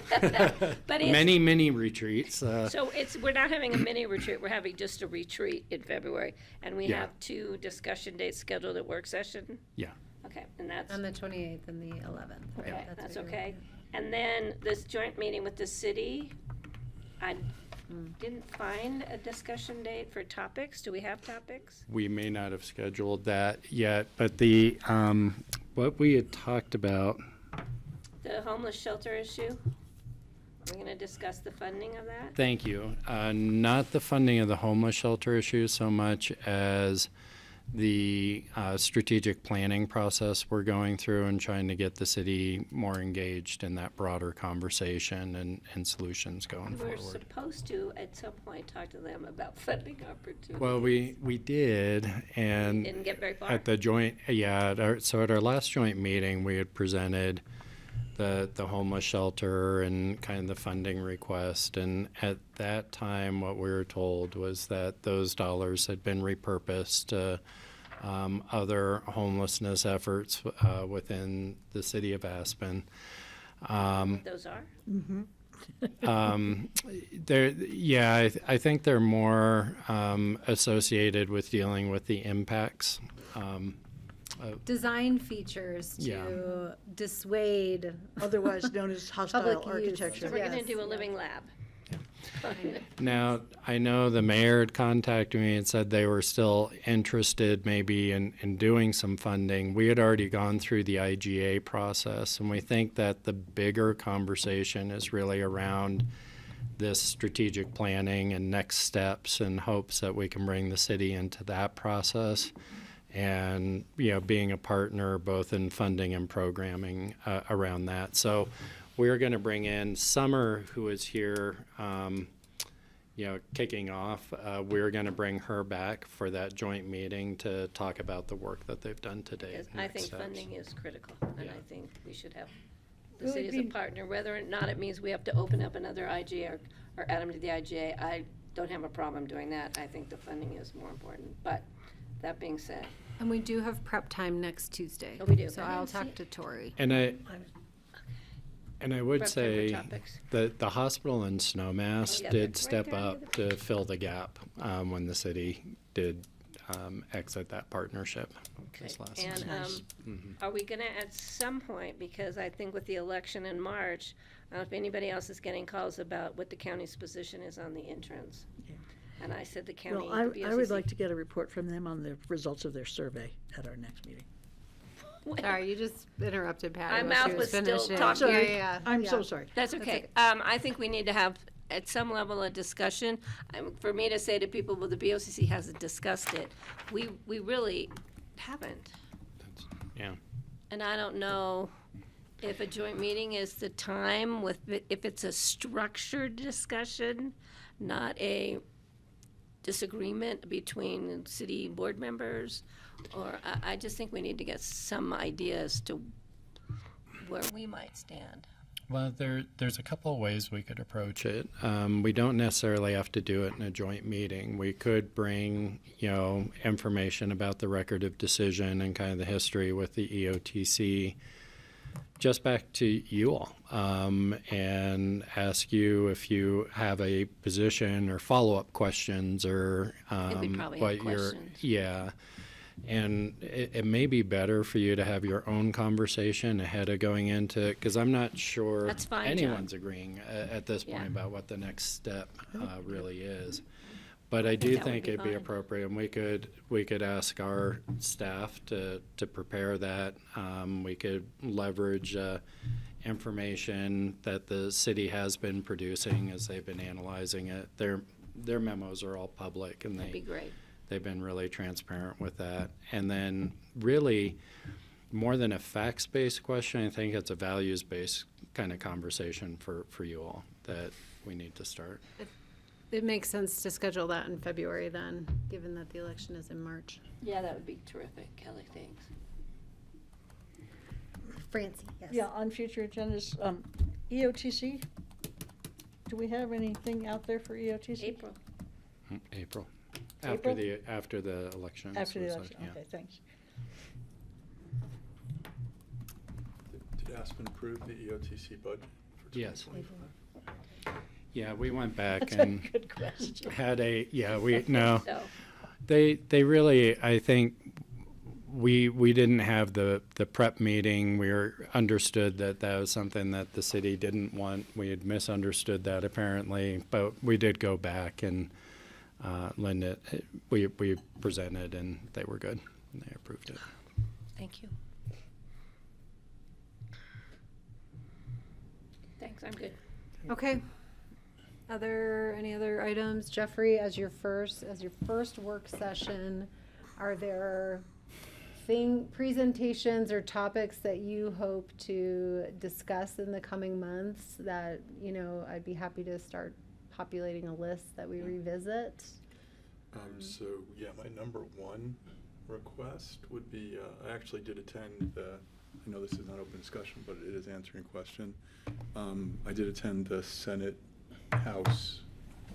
But it's- many retreats. So we're not having a mini retreat, we're having just a retreat in February. And we Yeah. have two discussion dates scheduled at work session? Yeah. Okay, and that's. On the 28th and the 11th, right? Okay, that's what you're okay. And then this joint meeting with the city, I didn't find a discussion date for topics. Do we have topics? We may not have scheduled that yet, but the what we had talked about. The homeless shelter issue? We're going to discuss the funding of that? Thank you. Not the funding of the homeless shelter issue so much as the strategic planning process we're going through and trying to get the city more engaged in that broader conversation and solutions going We were forward. supposed to, at some point, talk to them about funding opportunities. Well, we did, and Didn't get very far? at the joint, so at our last joint meeting, we had presented the homeless shelter and kind of the funding request, and at that time, what we were told was that those dollars had been repurposed to other homelessness efforts within the city of Aspen. Those are? I think they're more associated with dealing with the impacts. Design features to Yeah. dissuade. Otherwise known as hostile public use. architecture. So we're going Yes. to do a living lab. Now, I know the mayor had contacted me and said they were still interested maybe in doing some funding. We had already gone through the IGA process, and we think that the bigger conversation is really around this strategic planning and next steps, in hopes that we can bring the city into that process. And, being a partner both in funding and programming around that. So we're going to bring in Summer, who is here, kicking off. We're going to bring her back for that joint meeting to talk about the work that they've done to date. Because and I next think steps. funding is critical, and I think we should have the Well, city it'd as a be- partner, whether or not it means we have to open up another IGA or add them to the IGA. I don't have a problem doing that. I think the funding is more important. But that being said, And we do have prep time next Tuesday. Oh, we do. So I I'll didn't see talk it. to Tori. And I would Prep time for say topics. that the hospital in Snowmass Oh, yeah, did that's right step there near up to fill the gap when the city did exit that partnership this last and season. are we going to at some point, because I think with the election in March, I don't know if anybody else is getting calls about what the county's position is on the interns. And I said the county. Well, the I would BoCC like to get a report from them on the results of their survey at our next meeting. Sorry, you just interrupted Patty. My while mouth she was still finishing. talking. Yeah, yeah, I'm yeah. so sorry. That's okay. I think we need to have, at some level, a discussion. For me to say to people, well, the BoCC hasn't discussed it, we really haven't. Yeah. And I don't know if a joint meeting is the time if it's a structured discussion, not a disagreement between city board members, or I just think we need to get some idea as to where we might stand. Well, there's a couple of ways we could approach it. We don't necessarily have to do it in a joint meeting. We could bring, information about the record of decision and kind of the history with the EOTC just back to you all, and ask you if you have a position or follow-up questions or we probably have questions. yeah. And it may be better for you to have your own conversation ahead of going into it, because I'm not sure That's fine, John. anyone's agreeing at this point Yeah. about what the next step really is. But I do that would think be it'd be fine. appropriate, and we could ask our staff to prepare that. We could leverage information that the city has been producing as they've been analyzing it. Their memos are all public, and That'd be great. they've been really transparent with that. And then really, more than a facts-based question, I think it's a values-based kind of conversation for you all that we need to start. It makes sense to schedule that in February then, given that the election is in March. Yeah, that would be terrific, Kelly, thanks. Francie, yes. Yeah, on future agendas, EOTC, do we have anything out there for EOTC? April. April. April? After the election. After the so election, yeah. okay, thanks. Did Aspen approve the EOTC budget for Yes. 2025? Yeah, we went back That's a and good question. had a, No. They really, I think, we didn't have the prep meeting. We understood that was something that the city didn't want. We had misunderstood that apparently, but we did go back and Linda, we presented and they were good. And they approved it. Thank you. Thanks, I'm good. Okay. Any other items? Jeffrey, as your first work session, are there presentations or topics that you hope to discuss in the coming months that, I'd be happy to start populating a list that we revisit? So yeah, my number one request would be, I actually did attend I know this is not open discussion, but it is answering a question. I did attend the Senate House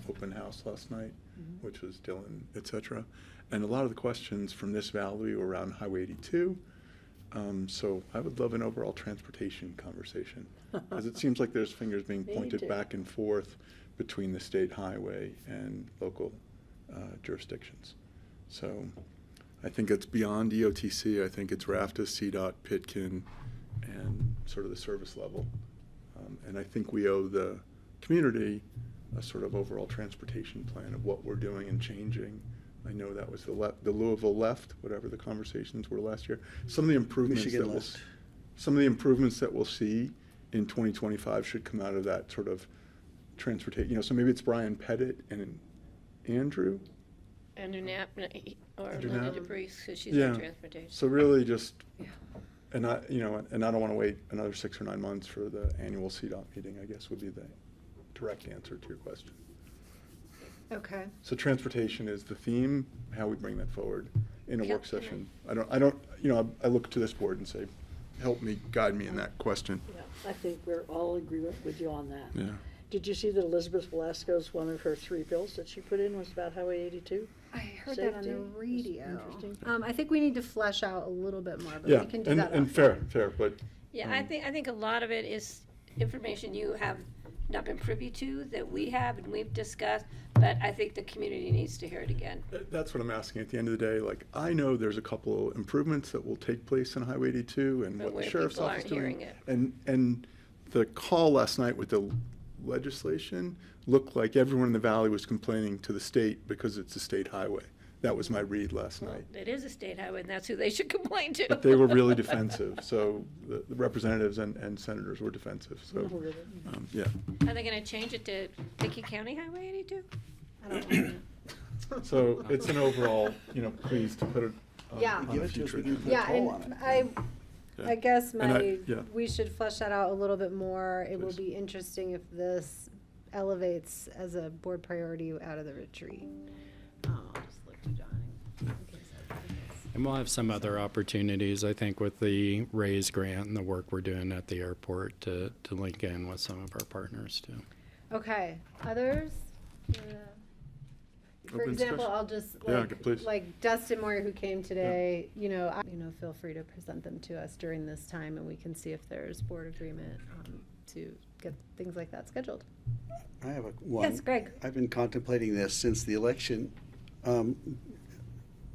open house last night, which was Dylan, et cetera. And a lot of the questions from this valley were around Highway 82. So I would love an overall transportation conversation, because it seems like there's fingers being pointed back and forth between the state highway and local jurisdictions. So I think it's beyond EOTC. I think it's RAFTA, CDOT, Pitkin, and sort of the service level. And I think we owe the community a sort of overall transportation plan of what we're doing and changing. I know that was the Louisville left, whatever the conversations were last year. Some of the improvements that we'll see in 2025 should come out of that sort of transportation. So maybe it's Brian Pettit and Andrew. Andrew Knapp or Andrew Linda Knapp. DeBreeze, because she's in transportation. So really just, and I don't want to wait another 6 or 9 months for the annual CDOT meeting, I guess would be the direct answer to your question. Okay. So transportation is the theme, how we bring that forward in a work session. I look to this board and say, help me, guide me in that question. Yeah, I think we're all in agreement with you on that. Yeah. Did you see that Elizabeth Velasco's, one of her 3 bills that she put in was about Highway 82? I heard that on the radio. Interesting. I think we need to flesh out a little bit more, but Yeah, we can do and, that. and fair, but. Yeah, I think a lot of it is information you have not been privy to that we have and we've discussed, but I think the community needs to hear it again. That's what I'm asking at the end of the day. Like, I know there's a couple improvements that will take place on Highway 82 and But what the where sheriff's people office aren't doing. hearing it. And the call last night with the legislation looked like everyone in the valley was complaining to the state because it's a state highway. That was my read last night. It is a state highway, and that's who they should complain to. But they were really defensive. So the representatives and senators were defensive. So, yeah. Are they gonna change it to Dickey County Highway 82? I don't know. So it's an overall, please to put it on Yeah. the future. Yeah, and I guess yeah. we should flesh that out a little bit more. It will be interesting if this elevates as a board priority out of the retreat. I'll just look to John. And we'll have some other opportunities, I think, with the RAISE grant and the work we're doing at the airport to link in with some of our partners too. Okay, others? For Open example, discussion? I'll just, Yeah, please. like Dustin Moore, who came today, feel free to present them to us during this time, and we can see if there's board agreement to get things like that scheduled. I have one. Yes, Greg. I've been contemplating this since the election.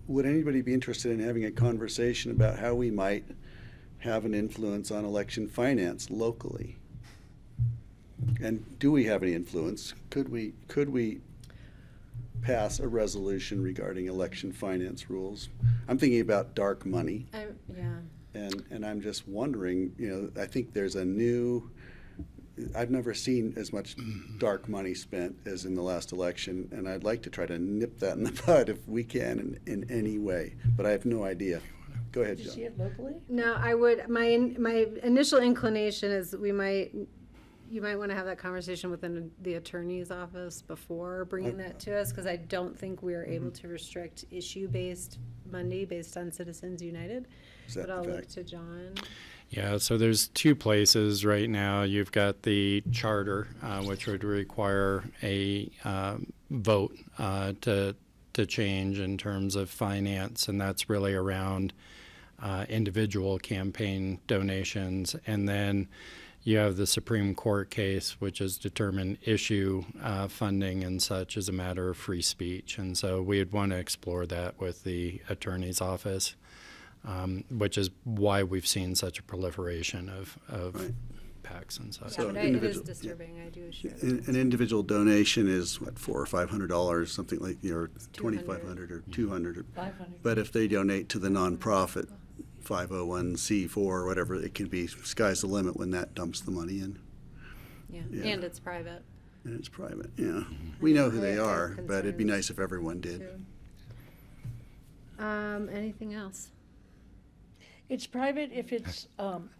Would anybody be interested in having a conversation about how we might have an influence on election finance locally? And do we have any influence? Could we pass a resolution regarding election finance rules? I'm thinking about dark money. Yeah. And I'm just wondering, I think there's I've never seen as much dark money spent as in the last election, and I'd like to try to nip that in the bud if we can in any way, but I have no idea. Go ahead, Did you John. see it locally? No, I would, my initial inclination is you might want to have that conversation within the attorney's office before bringing that to us, because I don't think we are able to restrict issue-based money based on Citizens United. But I'll look to John. Yeah, so there's 2 places right now. You've got the charter, which would require a vote to change in terms of finance, and that's really around individual campaign donations. And then you have the Supreme Court case, which has determined issue funding and such as a matter of free speech. And so we'd want to explore that with the attorney's office. Which is why we've seen such a proliferation of PACs and such. Yeah, but it is disturbing. I do share. An individual donation is what, $400 or $500, something like, or $2,500 or $200. But if they donate to the nonprofit 501c4 or whatever, it can be sky's the limit when that dumps the money in. Yeah, Yeah. and it's private. And it's private, yeah. We know who I they have are, but it'd be concerns nice if everyone did. too. Anything else? It's private if it's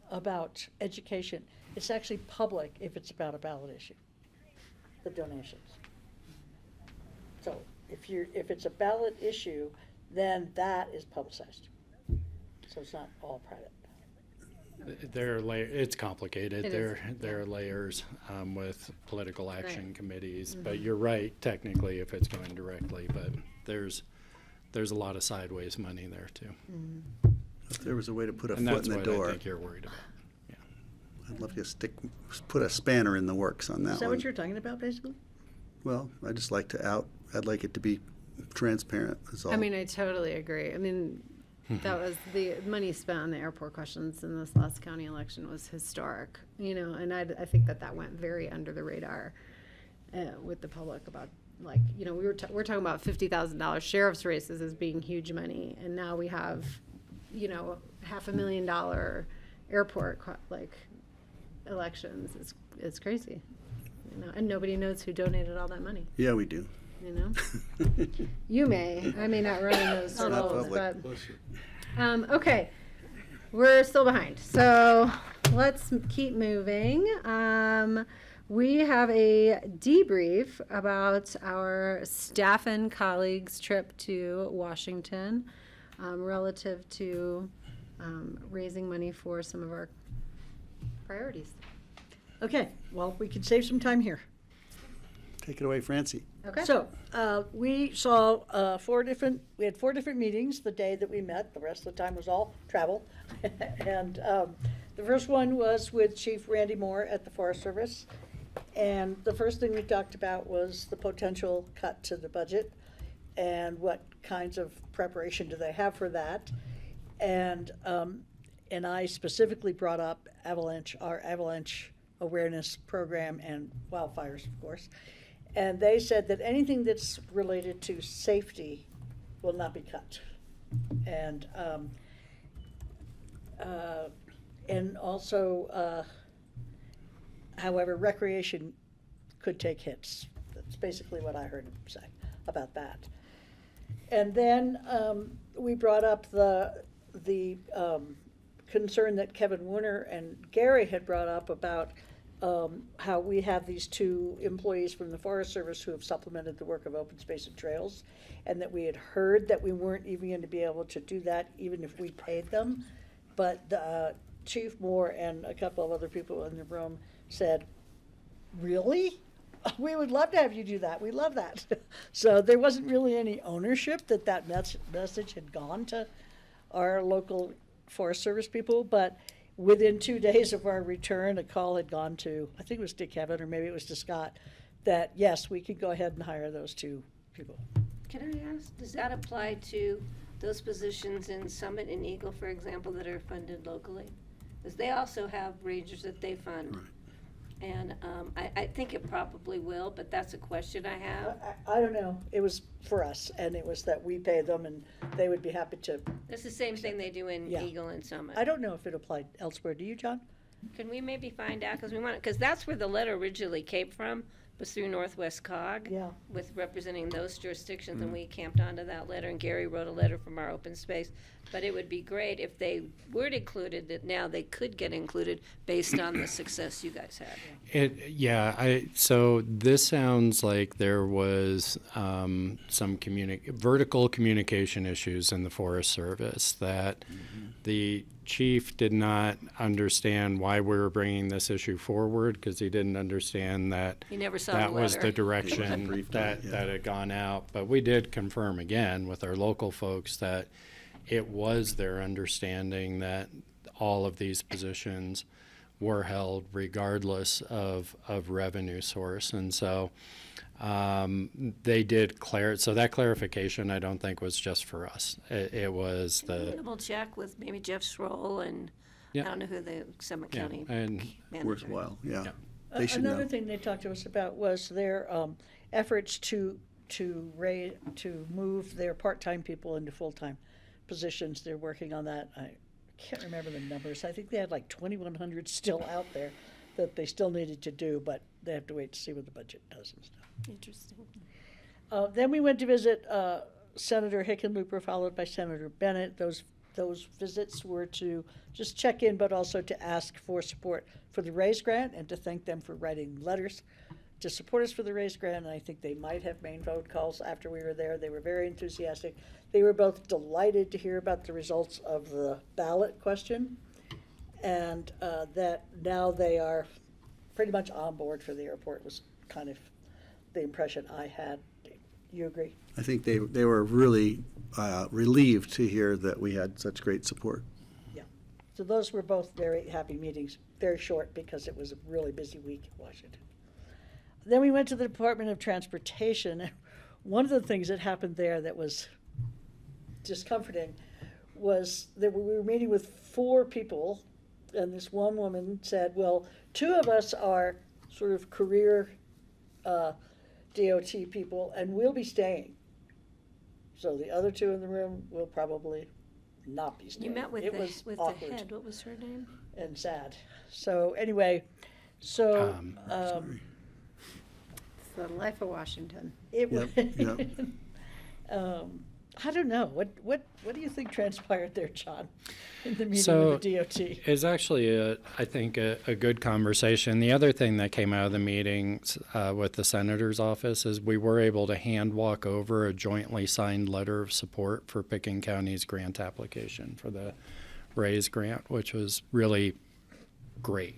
about education. It's actually public if it's about a ballot issue, the donations. So if it's a ballot issue, then that is publicized. So it's not all private. It's complicated. It is, There are layers with political action Right. committees, but you're right, technically, if it's going directly, but there's a lot of sideways money there too. If there was a way to put a And foot that's in the what door, I think you're worried about. I'd love to put a spanner in the works on that Is that one. what you're talking about, basically? Well, I'd like it to be transparent, is all. I mean, I totally agree. I mean, that was the money spent on the airport questions in this last county election was historic, and I think that went very under the radar with the public about, like, we're talking about $50,000 sheriff's races as being huge money, and now we have, $500,000 airport elections. It's crazy, and nobody knows who donated all that money. Yeah, we do. You may. I may not run in those It's not roles, public. but okay, we're still behind. So let's keep moving. We have a debrief about our staff and colleagues' trip to Washington relative to raising money for some of our priorities. Okay, well, we can save some time here. Take it away, Francie. Okay. So, we saw we had 4 different meetings the day that we met. The rest of the time was all travel. And the first one was with Chief Randy Moore at the Forest Service. And the first thing we talked about was the potential cut to the budget and what kinds of preparation do they have for that. And I specifically brought up our avalanche awareness program and wildfires, of course. And they said that anything that's related to safety will not be cut. And also, however, recreation could take hits. That's basically what I heard him say about that. And then we brought up the concern that Kevin Warner and Gary had brought up about how we have these 2 employees from the Forest Service who have supplemented the work of Open Space and Trails, and that we had heard that we weren't even going to be able to do that even if we paid them. But Chief Moore and a couple of other people in the room said, really? We would love to have you do that. We love that. So there wasn't really any ownership that message had gone to our local Forest Service people, but within 2 days of our return, a call had gone to, I think it was to Kevin, or maybe it was to Scott, that yes, we could go ahead and hire those 2 people. Can I ask, does that apply to those positions in Summit and Eagle, for example, that are funded locally? Because they also have rangers that they fund. Right. And I think it probably will, but that's a question I have. I don't know. It was for us, and it was that we pay them, and they would be happy to. That's the same thing they do in Yeah. Eagle and Summit. I don't know if it applied elsewhere. Do you, John? Can we maybe find out, because that's where the letter originally came from, was through Northwest COG. Yeah. With representing those jurisdictions, and we camped onto that letter, and Gary wrote a letter from our open space. But it would be great if they weren't included, that now they could get included based on the success you guys had. So this sounds like there was some vertical communication issues in the Forest Service that the chief did not understand why we were bringing this issue forward, because he didn't understand that He never saw that the was letter. the direction that had gone out. But we did confirm again with our local folks that it was their understanding that all of these positions were held regardless of revenue source. And so they did so that clarification I don't think was just for us. It was Double check with maybe Jeff Schroll and I don't know who the Summit County and manager. Worthwhile, yeah. They should Another know. thing they talked to us about was their efforts to move their part-time people into full-time positions. They're working on that. I can't remember the numbers. I think they had like 2,100 still out there. that they still needed to do, but they have to wait to see what the budget does and stuff. Interesting. Then we went to visit Senator Hickenlooper, followed by Senator Bennett. Those visits were to just check in, but also to ask for support for the RAISE grant and to thank them for writing letters to support us for the RAISE grant. And I think they might have made phone calls after we were there. They were very enthusiastic. They were both delighted to hear about the results of the ballot question, and that now they are pretty much on board for the airport was kind of the impression I had. You agree? I think they were really relieved to hear that we had such great support. Yeah. So those were both very happy meetings, very short because it was a really busy week in Washington. Then we went to the Department of Transportation. One of the things that happened there that was discomforting was that we were meeting with 4 people, and this one woman said, well, 2 of us are sort of career DOT people, and we'll be staying. So the other 2 in the room will probably not be staying. You met with it the was with awkward the head. What was her name? and sad. So anyway, so Sorry. It's the life of Washington. it Yep, was. yep. I don't know. What do you think transpired there, John, in the meeting So with the DOT? it's actually, I think, a good conversation. The other thing that came out of the meetings with the senator's office is we were able to hand walk over a jointly signed letter of support for Pickens County's grant application for the RAISE grant, which was really great.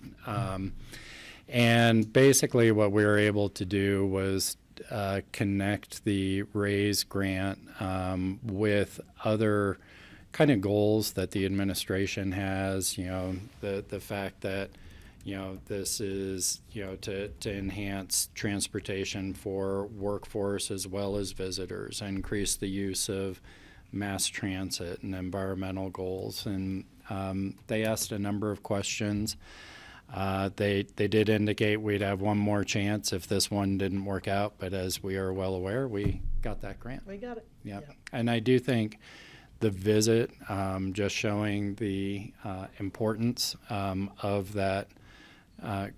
And basically what we were able to do was connect the RAISE grant with other kind of goals that the administration has, the fact that, this is, to enhance transportation for workforce as well as visitors, increase the use of mass transit and environmental goals. And they asked a number of questions. They did indicate we'd have one more chance if this one didn't work out, but as we are well aware, we got that grant. We got it. Yep. Yeah. And I do think the visit, just showing the importance of that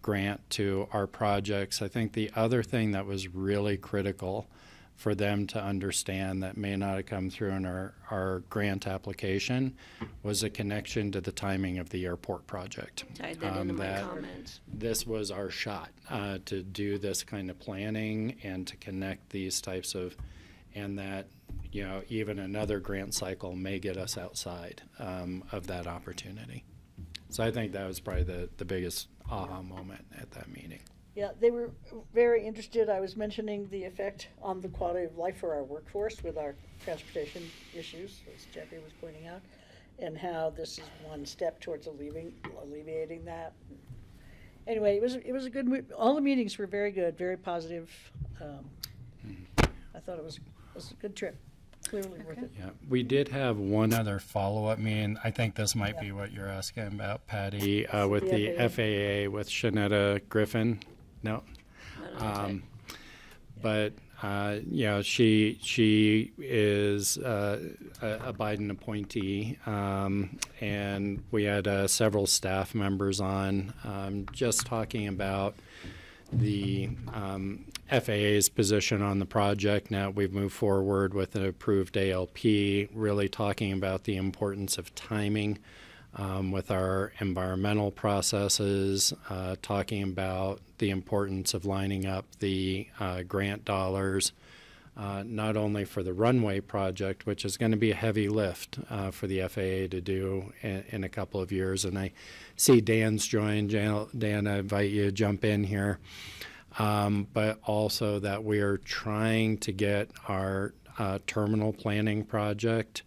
grant to our projects. I think the other thing that was really critical for them to understand that may not have come through in our grant application was a connection to the timing of the airport project. Tied that into my comments. This was our shot to do this kind of planning and to connect these types of, and that, even another grant cycle may get us outside of that opportunity. So I think that was probably the biggest aha moment at that meeting. Yeah, they were very interested. I was mentioning the effect on the quality of life for our workforce with our transportation issues, as Jeffrey was pointing out, and how this is one step towards alleviating that. Anyway, it was a good. All the meetings were very good, very positive. I thought it was a good trip. Clearly worth it. Yeah, we did have one other follow-up meeting. I think this might be what you're asking about, Patty, with the FAA with Shanetta Griffin. No. But she is a Biden appointee, and we had several staff members on just talking about the FAA's position on the project. Now we've moved forward with an approved ALP, really talking about the importance of timing with our environmental processes, talking about the importance of lining up the grant dollars, not only for the runway project, which is going to be a heavy lift for the FAA to do in a couple of years. And I see Dan's joined. Dan, I invite you to jump in here. But also that we are trying to get our terminal planning project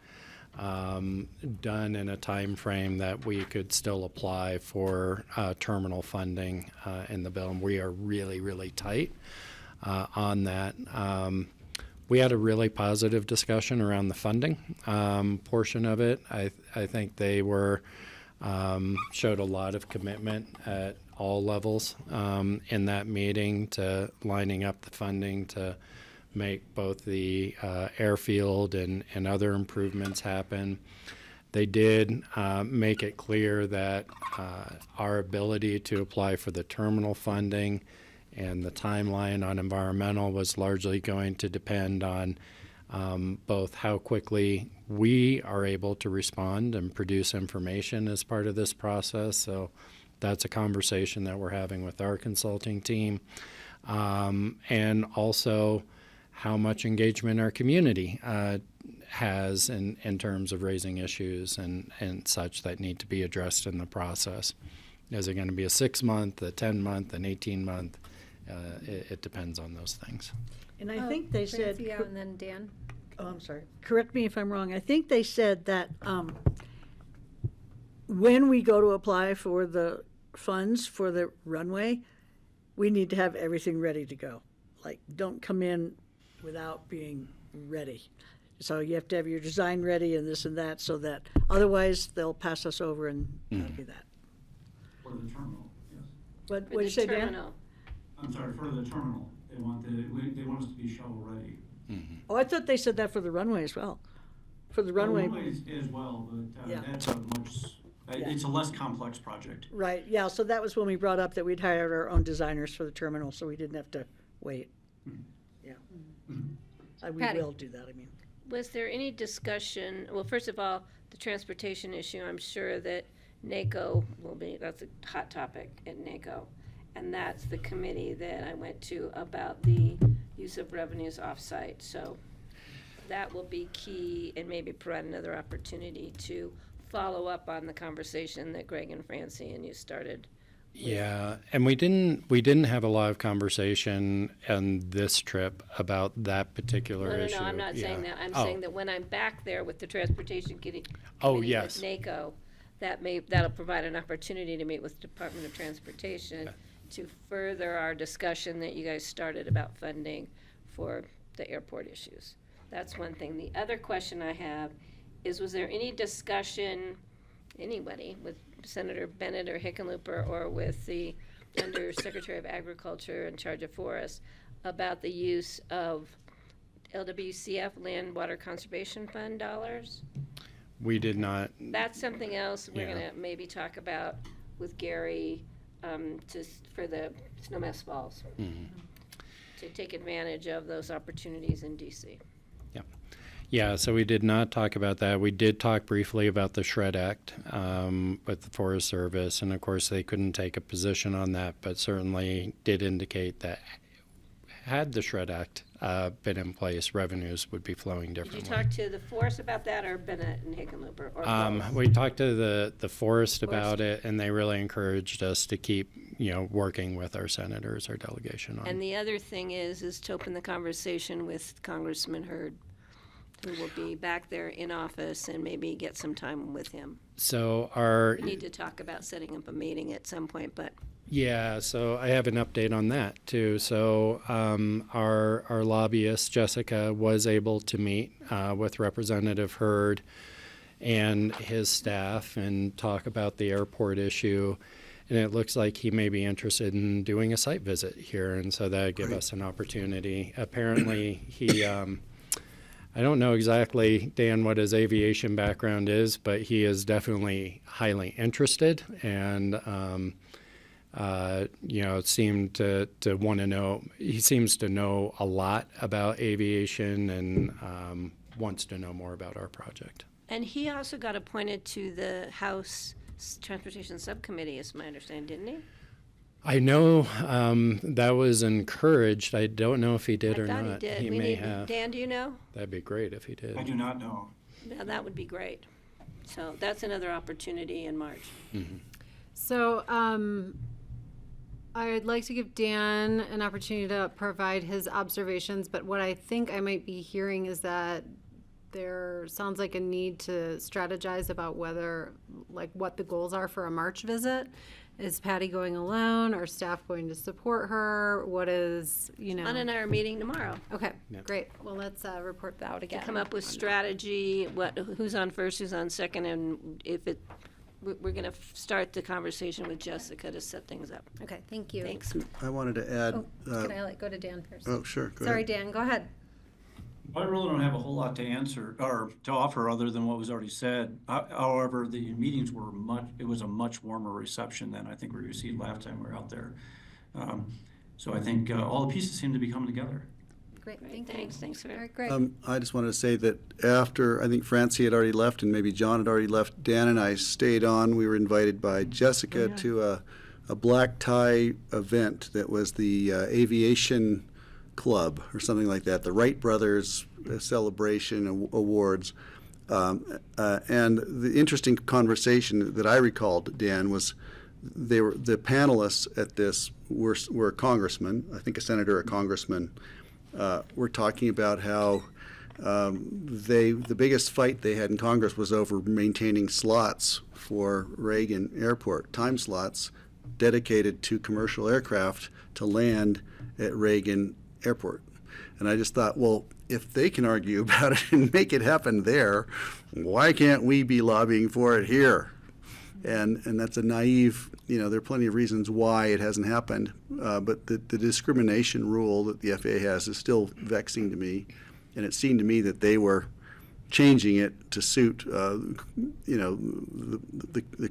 done in a time frame that we could still apply for terminal funding in the bill. And we are really, really tight on that. We had a really positive discussion around the funding portion of it. I think they showed a lot of commitment at all levels in that meeting to lining up the funding to make both the airfield and other improvements happen. They did make it clear that our ability to apply for the terminal funding and the timeline on environmental was largely going to depend on both how quickly we are able to respond and produce information as part of this process. So that's a conversation that we're having with our consulting team. And also how much engagement our community has in terms of raising issues and such that need to be addressed in the process. Is it going to be a 6-month, a 10-month, an 18-month? It depends on those things. And I think they said. Francie, and then Dan. Oh, I'm sorry. Correct me if I'm wrong. I think they said that when we go to apply for the funds for the runway, we need to have everything ready to go. Like, don't come in without being ready. So you have to have your design ready and this and that, so that otherwise they'll pass us over and that'll be that. For the terminal, yes. What For did you the say, Dan? terminal. I'm sorry, for the terminal. They want us to be shovel ready. Oh, I thought they said that for the runway as well. For the runway. As well, but Yeah. that's a much, it's a less complex project. Right, yeah, so that was when we brought up that we'd hired our own designers for the terminal, so we didn't have to wait. Yeah. We Patty. will do that, I mean. Was there any discussion, well, first of all, the transportation issue, I'm sure that NACO will be, that's a hot topic at NACO. And that's the committee that I went to about the use of revenues offsite. So that will be key and maybe provide another opportunity to follow up on the conversation that Greg and Francie and you started. Yeah, and we didn't have a lot of conversation on this trip about that particular issue. No, I'm not saying that. I'm saying that when I'm back there with the transportation committee yes. with NACO, that'll provide an opportunity to meet with the Department of Transportation to further our discussion that you guys started about funding for the airport issues. That's one thing. The other question I have is, was there any discussion, anybody, with Senator Bennett or Hickenlooper or with the Undersecretary of Agriculture in charge of forests about the use of LWCF, Land Water Conservation Fund dollars? We did not. That's something else we're Yeah. gonna maybe talk about with Gary, for the Snowmass Falls. To take advantage of those opportunities in DC. Yeah, so we did not talk about that. We did talk briefly about the Shred Act with the Forest Service, and of course they couldn't take a position on that, but certainly did indicate that had the Shred Act been in place, revenues would be flowing differently. Did you talk to the forest about that, or Bennett and Hickenlooper, or both? We talked to the forest about it, and they really encouraged us to keep, working with our senators, our delegation on. And the other thing is to open the conversation with Congressman Hurd, who will be back there in office, and maybe get some time with him. So We need to talk about setting up a meeting at some point, but Yeah, so I have an update on that too. So our lobbyist, Jessica, was able to meet with Representative Hurd and his staff and talk about the airport issue. And it looks like he may be interested in doing a site visit here, and so that would give us an opportunity. Apparently, he, I don't know exactly, Dan, what his aviation background is, but he is definitely highly interested and seemed to want to know. He seems to know a lot about aviation and wants to know more about our project. And he also got appointed to the House Transportation Subcommittee, is my understanding, didn't he? I know that was encouraged. I don't know if he did or thought not. he did. He We may need- have. Dan, do you know? That'd be great if he did. I do not know. Yeah, that would be great. So that's another opportunity in March. Mm-hmm. So I'd like to give Dan an opportunity to provide his observations, but what I think I might be hearing is that there sounds like a need to strategize about what the goals are for a March visit. Is Patty going alone? Are staff going to support her? What is, Anna and I are meeting tomorrow. Okay, great. Well, let's report that out To again. come up with strategy, who's on first, who's on second, and we're going to start the conversation with Jessica to set things up. Okay, thank you. Thanks. I wanted to add. Can I go to Dan first? Oh, sure. Go Sorry, ahead. Dan, go ahead. I really don't have a whole lot to answer or to offer other than what was already said. However, the meetings were it was a much warmer reception than I think we received last time we were out there. So I think all the pieces seem to be coming together. Great, Thanks, All right, Greg. I just wanted to say that after, I think Francie had already left and maybe John had already left, Dan and I stayed on. We were invited by Jessica to a black tie event that was the aviation club or something like that, the Wright Brothers Celebration Awards. And the interesting conversation that I recalled, Dan, was the panelists at this were congressmen, I think a senator, a congressman. We're talking about how the biggest fight they had in Congress was over maintaining slots for Reagan Airport, time slots dedicated to commercial aircraft to land at Reagan Airport. And I just thought, well, if they can argue about it and make it happen there, why can't we be lobbying for it here? And that's a naive, there are plenty of reasons why it hasn't happened, but the discrimination rule that the FAA has is still vexing to me, and it seemed to me that they were changing it to suit, the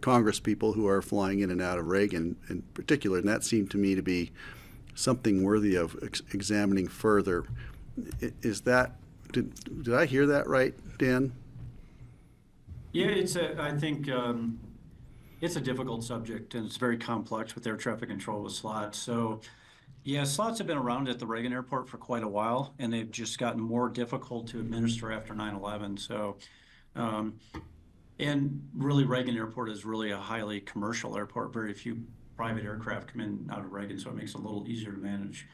Congress people who are flying in and out of Reagan in particular, and that seemed to me to be something worthy of examining further. Is that, did I hear that right, Dan? Yeah, I think it's a difficult subject, and it's very complex with air traffic control with slots. So, yeah, slots have been around at the Reagan Airport for quite a while, and they've just gotten more difficult to administer after 9/11. So, and really, Reagan Airport is really a highly commercial airport. Very few private aircraft come in and out of Reagan, so it makes it a little easier to manage.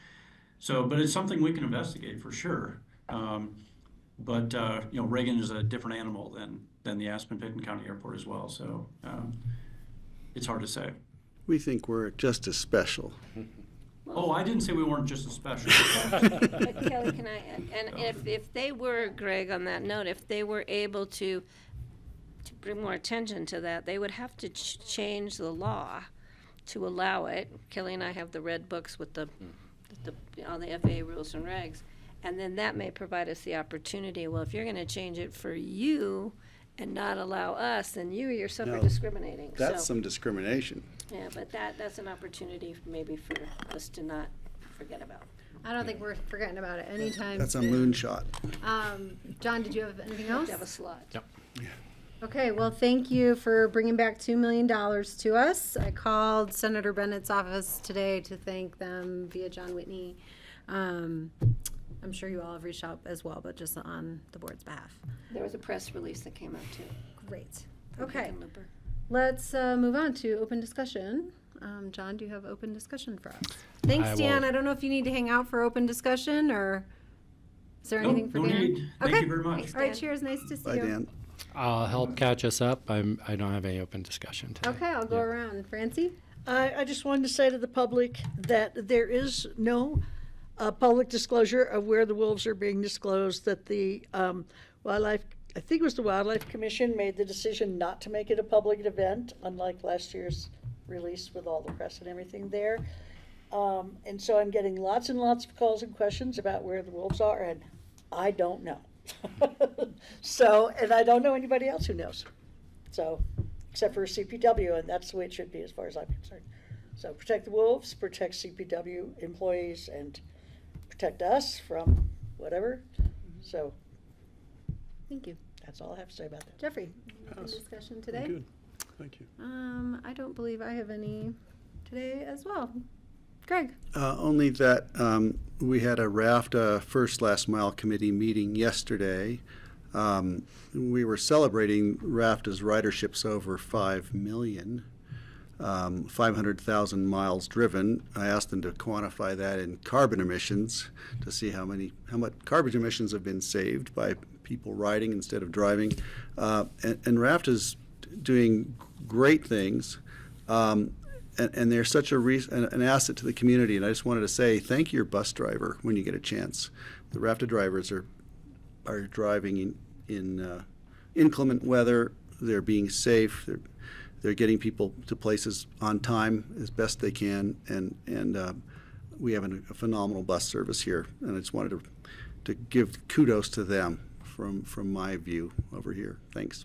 So, but it's something we can investigate for sure. But Reagan is a different animal than the Aspen-Pitkin County Airport as well. So it's hard to say. We think we're just as special. Oh, I didn't say we weren't just as special. But Kelly, can I add? And if they were, Greg, on that note, if they were able to bring more attention to that, they would have to change the law to allow it. Kelly and I have the red books with all the FAA rules and regs, and then that may provide us the opportunity. Well, if you're going to change it for you and not allow us, then you yourself are discriminating. That's some discrimination. Yeah, but that's an opportunity maybe for us to not forget about. I don't think we're forgetting about it anytime That's a soon. moonshot. John, did you have anything else? Have a slot. Yep. Okay, well, thank you for bringing back $2 million to us. I called Senator Bennett's office today to thank them via John Whitney. I'm sure you all have reached out as well, but just on the board's behalf. There was a press release that came out too. Great. from Okay, Hickenlooper. let's move on to open discussion. John, do you have open discussion for us? Thanks, I Dan. will. I don't know if you need to hang out for open discussion, or is there anything for no Dan? need. Thank Okay. you very much. Thanks, All right, Dan. cheers. Nice to see Bye, you. Dan. I'll help catch us up. I don't have any open discussion today. Okay, I'll go around. Francie? I just wanted to say to the public that there is no public disclosure of where the wolves are being disclosed, that the wildlife, I think it was the Wildlife Commission, made the decision not to make it a public event, unlike last year's release with all the press and everything there. And so I'm getting lots and lots of calls and questions about where the wolves are, and I don't know. So, and I don't know anybody else who knows. So, except for CPW, and that's the way it should be as far as I'm concerned. So protect the wolves, protect CPW employees, and protect us from whatever. So Thank you. that's all I have to say about that. Jeffrey, open discussion today? Good. Thank you. I don't believe I have any today as well. Greg? Only that we had a RAFTA First Last Mile Committee meeting yesterday. We were celebrating RAFTA's riderships over 5 million, 500,000 miles driven. I asked them to quantify that in carbon emissions to see how much carbon emissions have been saved by people riding instead of driving. And RAFTA's doing great things. And they're such an asset to the community. And I just wanted to say thank your bus driver when you get a chance. The RAFTA drivers are driving in inclement weather. They're being safe. They're getting people to places on time as best they can. And we have a phenomenal bus service here. And I just wanted to give kudos to them from my view over here. Thanks.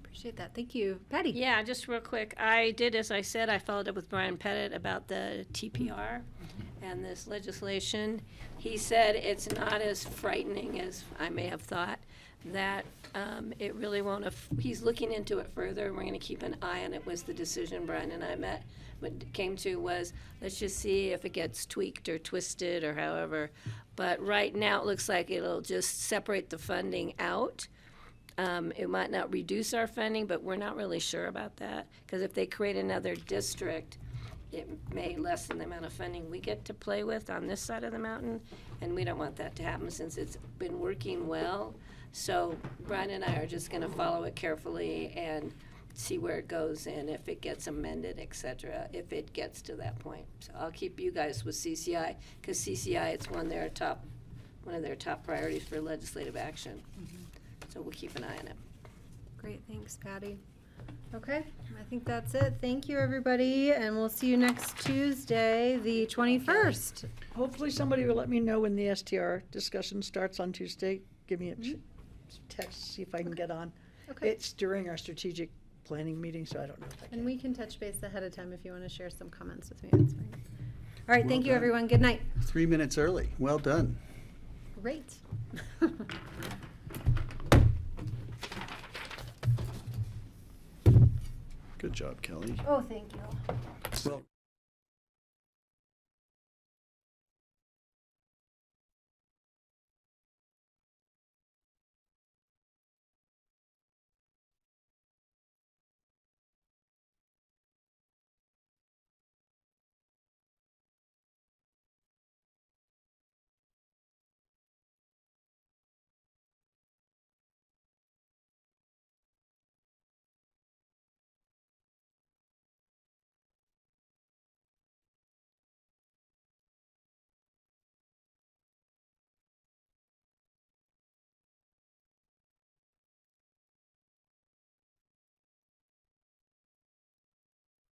Appreciate that. Thank you. Patty? Yeah, just real quick. I did, as I said, I followed up with Brian Pettit about the TPR and this legislation. He said it's not as frightening as I may have thought, that it really won't, he's looking into it further. We're going to keep an eye on it, was the decision Brian and I came to was, let's just see if it gets tweaked or twisted or however. But right now, it looks like it'll just separate the funding out. It might not reduce our funding, but we're not really sure about that. Because if they create another district, it may lessen the amount of funding we get to play with on this side of the mountain. And we don't want that to happen since it's been working well. So Brian and I are just going to follow it carefully and see where it goes and if it gets amended, et cetera, if it gets to that point. So I'll keep you guys with CCI, because CCI, it's one of their top priorities for legislative action. So we'll keep an eye on it. Great, thanks, Patty. Okay, I think that's it. Thank you, everybody, and we'll see you next Tuesday, the 21st. Hopefully somebody will let me know when the STR discussion starts on Tuesday. Give me a text, see if I can get on. Okay. It's during our strategic planning meeting, so I don't know if I can. And we can touch base ahead of time if you want to share some comments with me. That's fine. All right, Well thank you, done. everyone. Good night. 3 minutes early. Well done. Great. Good job, Kelly. Oh, thank you. Well.